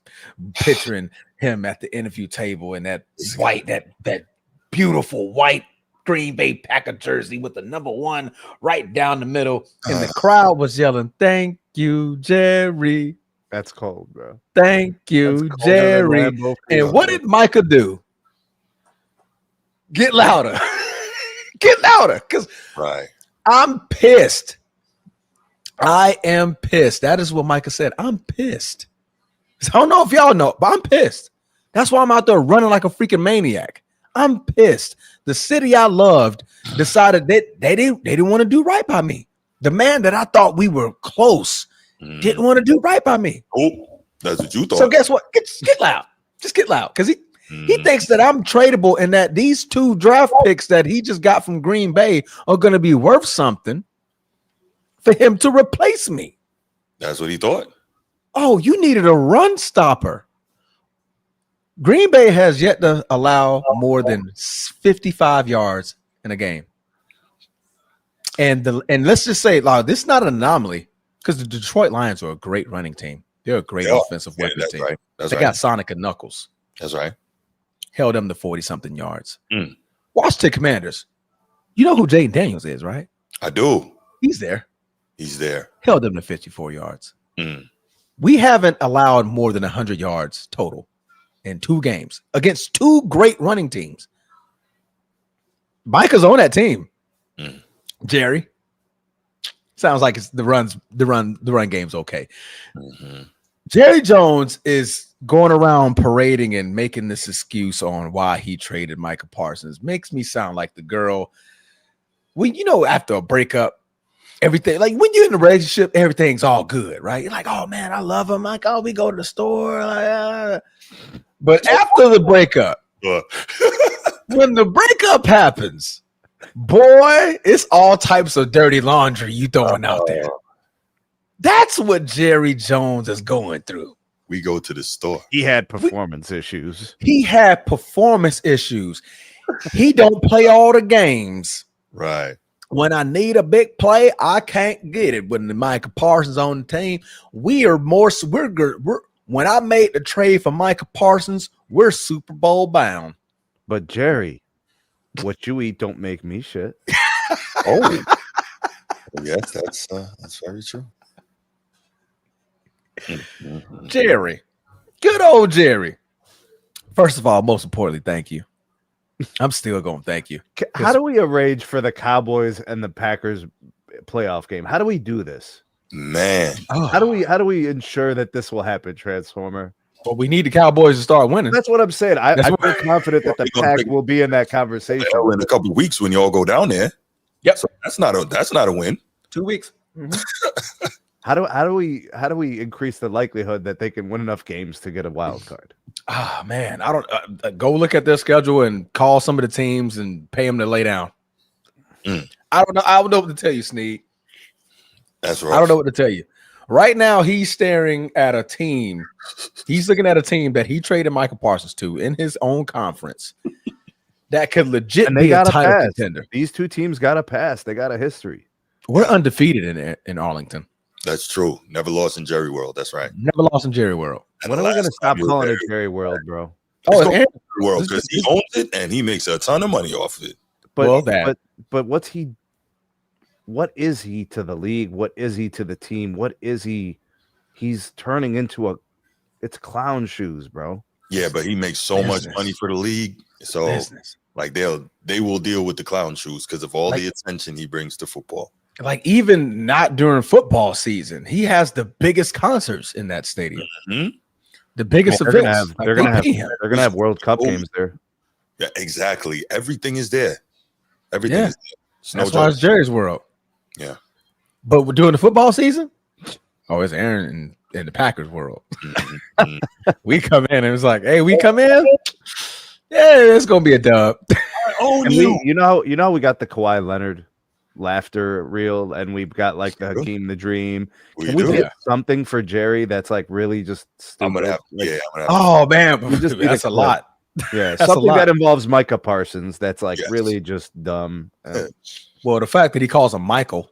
picturing him at the interview table in that white, that beautiful white Green Bay Packer jersey with the number 1 right down the middle. And the crowd was yelling, "Thank you, Jerry. That's cold, bro. Thank you, Jerry." And what did Micah do? Get louder. Get louder. Because Right. I'm pissed. I am pissed. That is what Micah said. I'm pissed. So I don't know if y'all know, but I'm pissed. That's why I'm out there running like a freaking maniac. I'm pissed. The city I loved decided that they didn't want to do right by me. The man that I thought we were close didn't want to do right by me. Oh, that's what you thought. So guess what? Get loud. Just get loud. Because he thinks that I'm tradable and that these 2 draft picks that he just got from Green Bay are going to be worth something for him to replace me. That's what he thought. Oh, you needed a run stopper. Green Bay has yet to allow more than 55 yards in a game. And let's just say, this is not an anomaly because the Detroit Lions are a great running team. They're a great offensive weapons team. Right. That's they right. got Sonic and Knuckles. That's right. Held them to 40-something yards. Washington Commanders. You know who Jaden Daniels is, right? I do. He's there. He's there. Held them to 54 yards. We haven't allowed more than 100 yards total in 2 games against 2 great running teams. Micah's on that team. Jerry. Sounds like it's the run game's okay. Jerry Jones is going around parading and making this excuse on why he traded Micah Parsons. Makes me sound like the girl when after a breakup, everything, like when you're in a relationship, everything's all good, right? You're like, oh man, I love him. Like, oh, we go to the store. But after the breakup, when the breakup happens, boy, it's all types of dirty laundry you throwing out there. That's what Jerry Jones is going through. We go to the store. He had performance issues. He had performance issues. He don't play all the games. Right. When I need a big play, I can't get it. When the Micah Parsons on the team, we're good. When I made the trade for Micah Parsons, we're Super Bowl bound. But Jerry, what you eat don't make me shit. Oh, yes, that's very true. Jerry, good old Jerry. First of all, most importantly, thank you. I'm still going to thank you. How do we arrange for the Cowboys and the Packers playoff game? How do we do this? Man. How do we ensure that this will happen, Transformer? Well, we need the Cowboys to start winning. That's what I'm saying. I'm very confident that the Pack will be in that conversation. In a couple of weeks when you all go down there. Yep. So that's not a win. 2 weeks. How do we increase the likelihood that they can win enough games to get a wild card? Oh man, I don't go look at their schedule and call some of the teams and pay them to lay down. I don't know. I don't know what to tell you, Sneed. That's right. I don't know what to tell you. Right now, he's staring at a team. He's looking at a team that he traded Micah Parsons to in his own conference that could legit be a title contender. These 2 teams got a pass. They got a history. We're undefeated in Arlington. That's true. Never lost in Jerry World. That's right. Never lost in Jerry World. And When the are we going to last stop time you were calling it there, Jerry World, bro? Oh, it's Aaron, World because he owns it and he makes a ton of money off of it. But Well, that. but what's he? What is he to the league? What is he to the team? What is he? He's turning into it's clown shoes, bro. Yeah, but he makes so much money for the league. So like they will deal with the clown shoes because of all the attention he brings to football. Like even not during football season, he has the biggest concerts in that stadium. Mm-hmm. The biggest events. They're gonna have World Cup games there. Yeah, exactly. Everything is there. Everything is there. That's why it's Jerry's World. Yeah. But we're doing the football season. Oh, it's Aaron in the Packers world. We come in and it's like, hey, we come in. Yeah, it's gonna be a dub. You know we got the Kawhi Leonard laughter reel, and we've got like the Hakeem the Dream. Can we get something for Jerry that's like really just stupid? I'm gonna have. Oh man, that's a lot. Yeah, something that involves Micah Parsons. That's like really just dumb. Well, the fact that he calls him Michael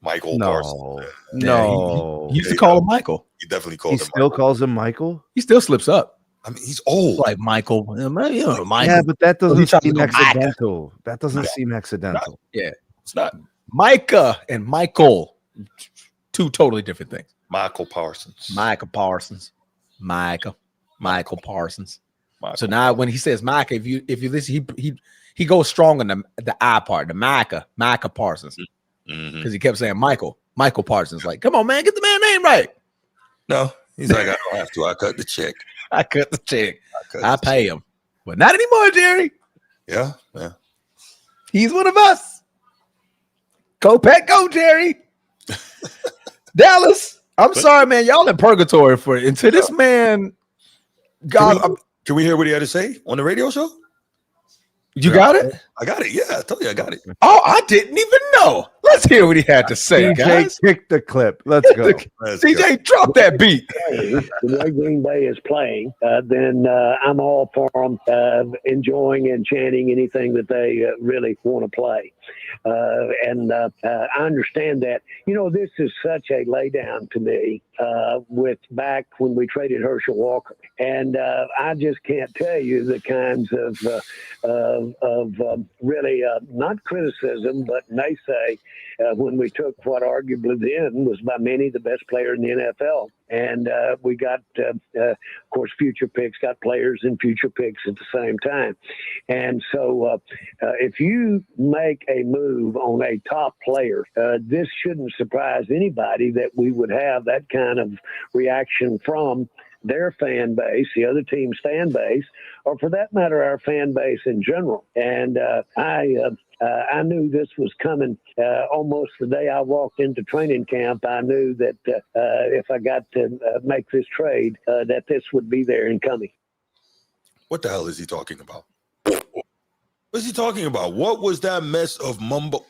Parsons. No, he used to call him Michael. He definitely calls him. Still calls him Michael. He still slips up. I mean, he's old. Like Michael. Michael. Yeah, but that doesn't seem accidental. That doesn't seem accidental. Yeah, it's not. Micah and Michael, two totally different things. Michael Parsons. Michael Parsons. So now when he says Micah, if you listen, he goes strong on the I part, the Micah Parsons, because he kept saying Michael Parsons. Like, come on, man, get the man name right. No, he's like, I don't have to. I cut the check. I pay him, but not anymore, Jerry. Yeah. He's one of us. Go Pack, go Jerry. Dallas. I'm sorry, man. Y'all in purgatory for it. Until this man. God, can we hear what he had to say on the radio show? You got it? I got it. Yeah, I told you I got it. Oh, I didn't even know. Let's hear what he had to say, guys. Kick the clip. Let's go. DJ, drop that beat. The way Green Bay is playing, then I'm all for them enjoying and chanting anything that they really want to play. And I understand that. You know, this is such a laydown to me with back when we traded Herschel Walker. And I just can't tell you the kinds of really not criticism, but naysay when we took what arguably then was by many the best player in the NFL. And we got, of course, future picks, got players and future picks at the same time. And so if you make a move on a top player, this shouldn't surprise anybody that we would have that kind of reaction from their fan base, the other team's fan base, or for that matter, our fan base in general. And I knew this was coming almost the day I walked into training camp. I knew that if I got to make this trade, that this would be there and coming. What the hell is he talking about? What's he talking about? What was that mess of mumbo?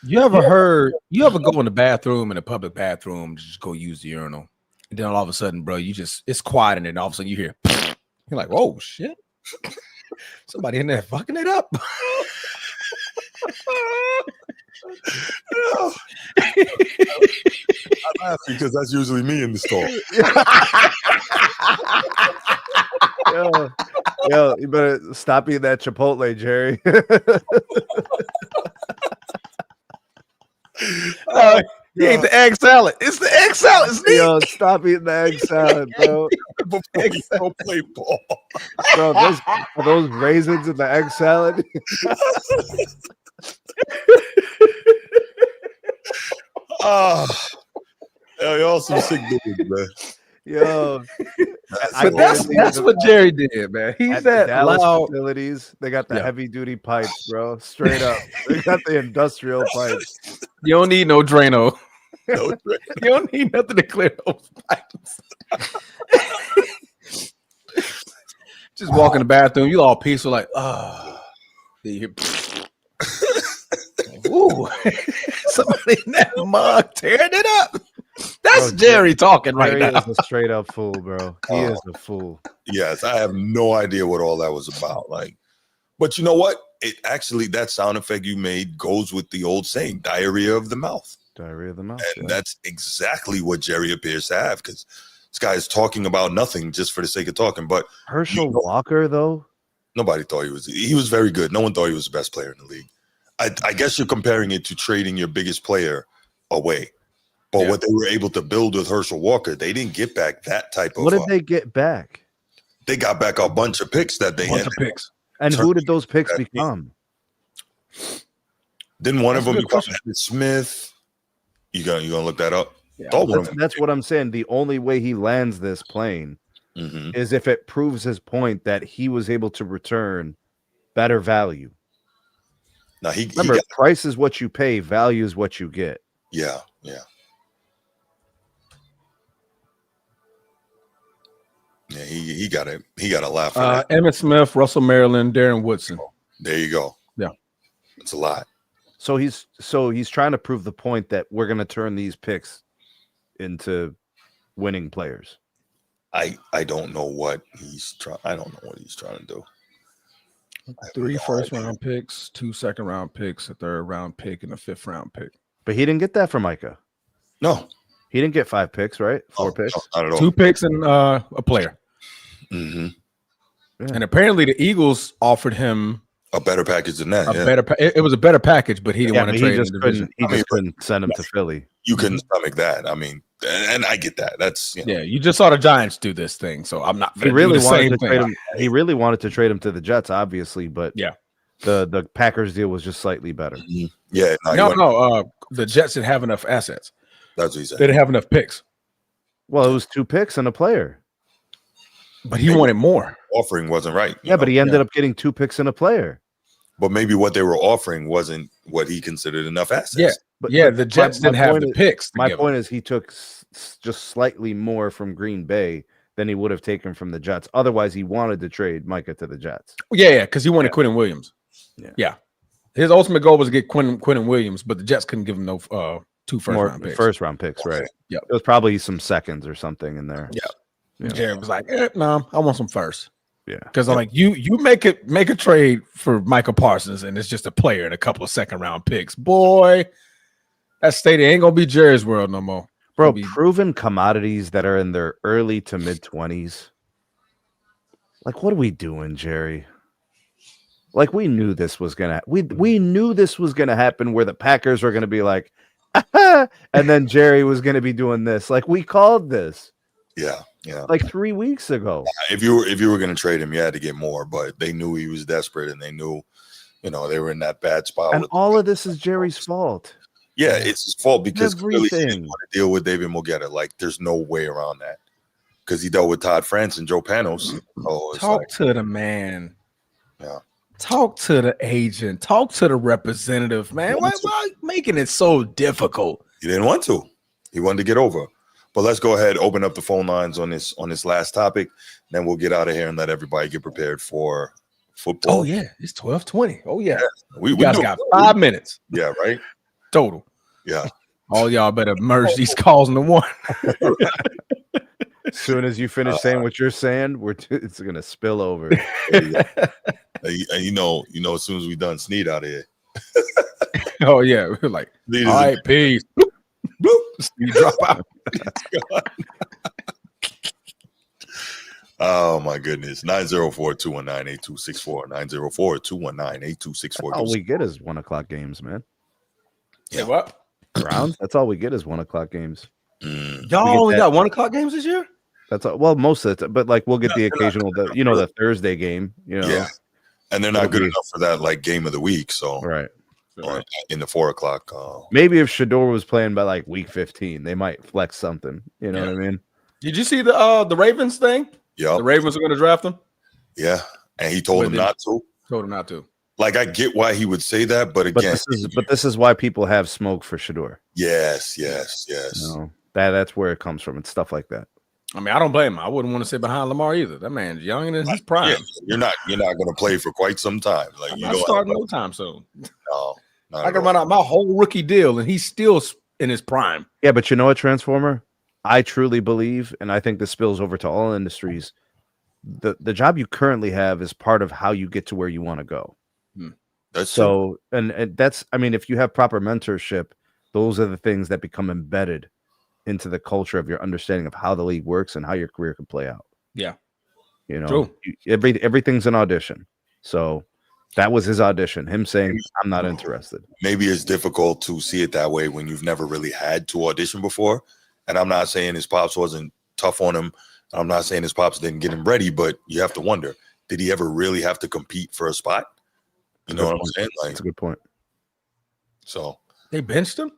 You ever go in the bathroom, in a public bathroom, just go use the urinal? And then all of a sudden, bro, it's quiet, and then all of a sudden you hear, you're like, oh shit, somebody in there fucking it up. I'm laughing because that's usually me in the store. Yo, you better stop eating that Chipotle, Jerry. You ate the egg salad. It's the egg salad, Steve. Yo, stop eating the egg salad, bro. Don't play ball. Bro, those raisins in the egg salad. Y'all some sick dudes, man. Yo, but that's what Jerry did, man. He's that Dallas loud. Facilities. They got the heavy duty pipes, bro. Straight up, they got the industrial pipes. You don't need no Drano. You don't need nothing to clear those pipes. Just walk in the bathroom, you all peaceful, like, ooh, somebody in that mug tearing it up. That's Jerry talking right now. Is a straight up fool, bro. He is a fool. Yes, I have no idea what all that was about. Like, but you know what? It actually, that sound effect you made goes with the old saying, diarrhea of the mouth. Diarrhea of the mouth. And that's exactly what Jerry appears to have, because this guy is talking about nothing just for the sake of talking. But Herschel Walker, though, nobody thought he was very good. No one thought he was the best player in the league. I guess you're comparing it to trading your biggest player away. But what they were able to build with Herschel Walker, they didn't get back that type of. What did they get back? They got back a bunch of picks that they had. And who did those picks become? Didn't one of them become Smith? You gonna look that up? Yeah. That's what I'm saying. The only way he lands this plane is if it proves his point that he was able to return better value. Now Remember, price is what you pay, value is what you get. Yeah. Yeah, he got it. He got a laugh. Emmitt Smith, Russell Maryland, Darren Woodson. There you go. Yeah, it's a lot. So he's trying to prove the point that we're going to turn these picks into winning players. I don't know what he's trying. I don't know what he's trying to do. 3 first-round picks, 2 second-round picks, a third-round pick, and a 5th-round pick. But he didn't get that from Micah. No, he didn't get 5 picks, right? 4 picks, no, not at all. 2 picks and a player. Yeah. And apparently the Eagles offered him a better package than that. It was a better package, but he didn't want to trade. He just couldn't send him to Philly. You couldn't stomach that. I mean, and I get that. That's you just saw the Giants do this thing, so I'm not. He really wanted to trade him. He really wanted to trade him to the Jets, obviously, but the Packers deal was just slightly better. Yeah, the Jets didn't have enough assets. That's what he said. They didn't have enough picks. Well, it was 2 picks and a player. But he wanted more. Offering wasn't right. But he ended up getting 2 picks and a player. But maybe what they were offering wasn't what he considered enough assets. Yeah, but the Jets didn't have the picks. My point is he took just slightly more from Green Bay than he would have taken from the Jets. Otherwise, he wanted to trade Micah to the Jets. Yeah, because he wanted Quentin Williams. Yeah. His ultimate goal was to get Quentin Williams, but the Jets couldn't give him no 2 first-round picks. First-round picks, right. Yeah. It was probably some seconds or something in there. Yeah. Jared was like, "No, I want some first." Yeah, because I'm like, you make a trade for Michael Parsons, and it's just a player and a couple of second-round picks. Boy, that stadium ain't gonna be Jerry's world no more, bro. Proven commodities that are in their early to mid-20s. Like, what are we doing, Jerry? Like, we knew this was gonna. We knew this was gonna happen, where the Packers are gonna be like, and then Jerry was gonna be doing this. Like, we called this. Yeah. Like 3 weeks ago. If you were going to trade him, you had to get more, but they knew he was desperate, and they knew, they were in that bad spot. And all of this is Jerry's fault. Yeah, it's his fault because clearly Everything. he didn't want to deal with David Mogeta. Like, there's no way around that, because he dealt with Todd France and Joe Panos. Talk to the man. Yeah. Talk to the agent. Talk to the representative, man. Why making it so difficult? He didn't want to. He wanted to get over. But let's go ahead, open up the phone lines on this last topic. Then we'll get out of here and let everybody get prepared for football. Oh yeah, it's 12:20. Oh yeah, we guys got 5 minutes. Yeah, right. Total. Yeah. All y'all better merge these calls into one. As soon as you finish saying what you're saying, it's gonna spill over. You know, as soon as we done Sneed out of here. Oh yeah, we're like, all right, peace. You drop out. Oh my goodness. 904-219-8264. 904-219-8264. All we get is 1 o'clock games, man. Yeah, what? Rounds? That's all we get is 1 o'clock games. Y'all only got 1 o'clock games this year? That's all. Well, most of it, but like we'll get the occasional, the Thursday game. Yeah, and they're not good enough for that like game of the week. So right. In the 4 o'clock. Maybe if Shador was playing by like week 15, they might flex something. You know what I mean? Did you see the Ravens thing? Yeah, the Ravens are going to draft him. Yeah, and he told him not to. Told him not to. Like, I get why he would say that, but again, this is why people have smoke for Shador. Yes. That's where it comes from. It's stuff like that. I mean, I don't blame him. I wouldn't want to sit behind Lamar either. That man's young and in his prime. Yeah, you're not going to play for quite some time. Like, I'm not starting no time soon. No, I can run out my whole rookie deal, and he's still in his prime. Yeah, but you know what, Transformer? I truly believe, and I think this spills over to all industries. The job you currently have is part of how you get to where you want to go. That's so, and that's, I mean, if you have proper mentorship, those are the things that become embedded into the culture of your understanding of how the league works and how your career can play out. Yeah. You know, True. everything's an audition. So that was his audition, him saying, I'm not interested. Maybe it's difficult to see it that way when you've never really had to audition before. And I'm not saying his pops wasn't tough on him. I'm not saying his pops didn't get him ready, but you have to wonder, did he ever really have to compete for a spot? You know what I'm saying? Like, that's a good point. So they benched him?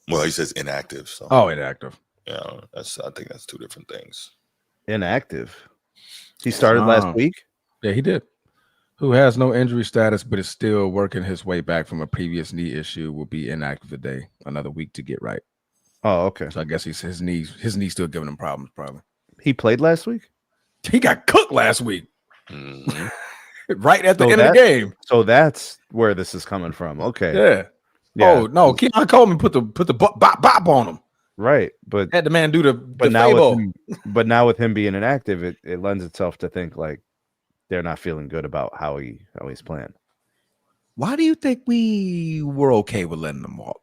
Well, he says inactive. So inactive. Yeah, I think that's two different things. Inactive. He started last week? Yeah, he did. Who has no injury status but is still working his way back from a previous knee issue will be inactive today. Another week to get right. Oh, okay. So I guess his knee's still giving him problems, probably. He played last week? He got cooked last week. Mm-hmm. Right at the end of the game. So that's where this is coming from. Okay. Yeah. Oh no, Keon Coleman put the bop on him. Right, but had the man do the now with him being inactive, it lends itself to think like they're not feeling good about how he's playing. Why do you think we were okay with letting them walk?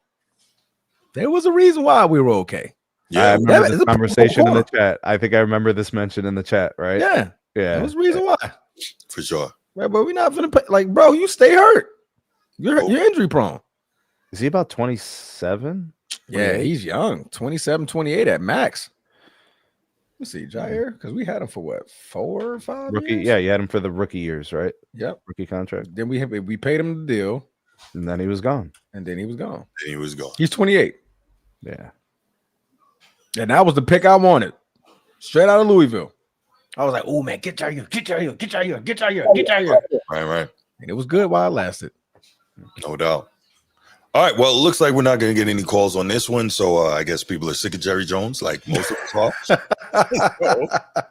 There was a reason why we were okay. Yeah, I remember this conversation in the chat. I think I remember this mention in the chat, right? Yeah. Yeah. There was a reason why. For sure. Right, but we're not gonna pay. Like, bro, you stay hurt. You're injury prone. Is he about 27? Yeah, he's young. 27, 28 at max. Let's see, Jair, because we had him for what, 4 or 5 rookie years? Yeah, you had him for the rookie years, right? Yep. Rookie contract. Then we paid him the deal. And then he was gone. He's 28. Yeah. And that was the pick I wanted. Straight out of Louisville. I was like, oh man, get Jair. Right. And it was good while it lasted. No doubt. All right. Well, it looks like we're not going to get any calls on this one. So I guess people are sick of Jerry Jones, like most of us are.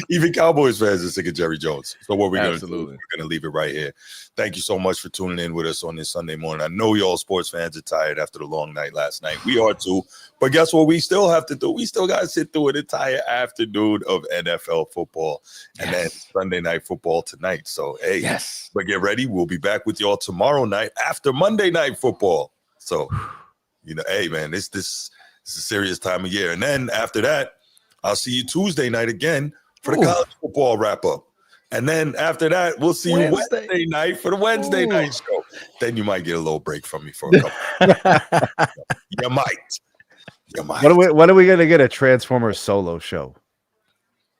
Even Cowboys fans are sick of Jerry Jones. So what we're going to do, we're going to leave it right here. Thank you so much for tuning in with us on this Sunday morning. I know y'all sports fans are tired after the long night last night. We are too. But guess what we still have to do? We still got to sit through an entire afternoon of NFL football and then Sunday night football tonight. So, hey, but get ready. We'll be back with y'all tomorrow night after Monday night football. So, hey, man, this is a serious time of year. And then after that, I'll see you Tuesday night again for the college football wrap-up. And then after that, we'll see you Wednesday night for the Wednesday night show. Then you might get a little break from me for a couple. You might. When are we going to get a Transformers solo show?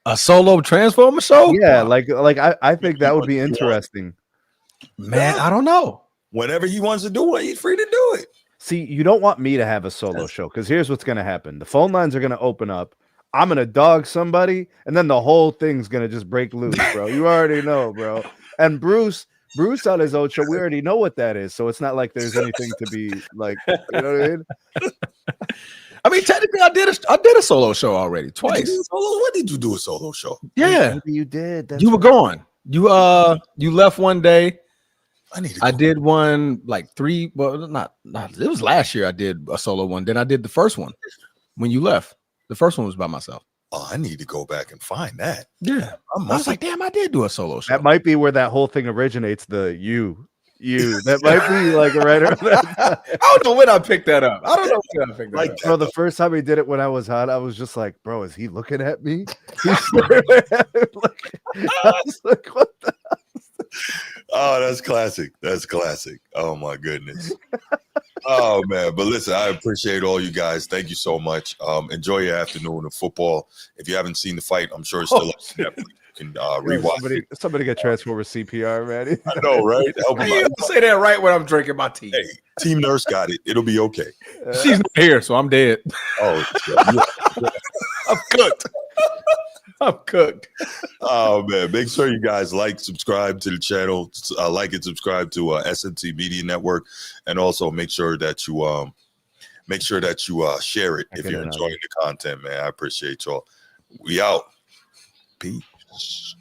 A solo Transformer show? Yeah, like I think that would be interesting. Man, I don't know. Whenever he wants to do it, he's free to do it. See, you don't want me to have a solo show because here's what's going to happen. The phone lines are going to open up. I'm going to dog somebody, and then the whole thing's going to just break loose, bro. You already know, bro. And Bruce on his own show, we already know what that is. So it's not like there's anything to be like, you know what I mean? I mean, technically, I did a solo show already twice. When did you do a solo show? Yeah, maybe you did. You were gone. You left one day. I did one like 3. Well, not. It was last year. I did a solo one. Then I did the first one when you left. The first one was by myself. Oh, I need to go back and find that. Yeah, I was like, damn, I did do a solo show. That might be where that whole thing originates. The you. That might be like right around that. I don't know when I picked that up. I don't know when I picked that up. Bro, the first time he did it when I was hot, I was just like, bro, is he looking at me? He's staring at me. I was like, what the hell? Oh, that's classic. That's classic. Oh my goodness. Oh man. But listen, I appreciate all you guys. Thank you so much. Enjoy your afternoon of football. If you haven't seen the fight, I'm sure it's still up to Netflix. You can rewatch somebody get Transformer CPR, man. I know, right? Help him out. Say that right when I'm drinking my tea. Hey, Team Nurse got it. It'll be okay. She's not here, so I'm dead. Oh, I'm cooked. I'm cooked. Oh man, make sure you guys subscribe to the channel, like and subscribe to SNT Media Network, and also make sure that you share it if you're enjoying the content, man. I appreciate y'all. We out. Peace.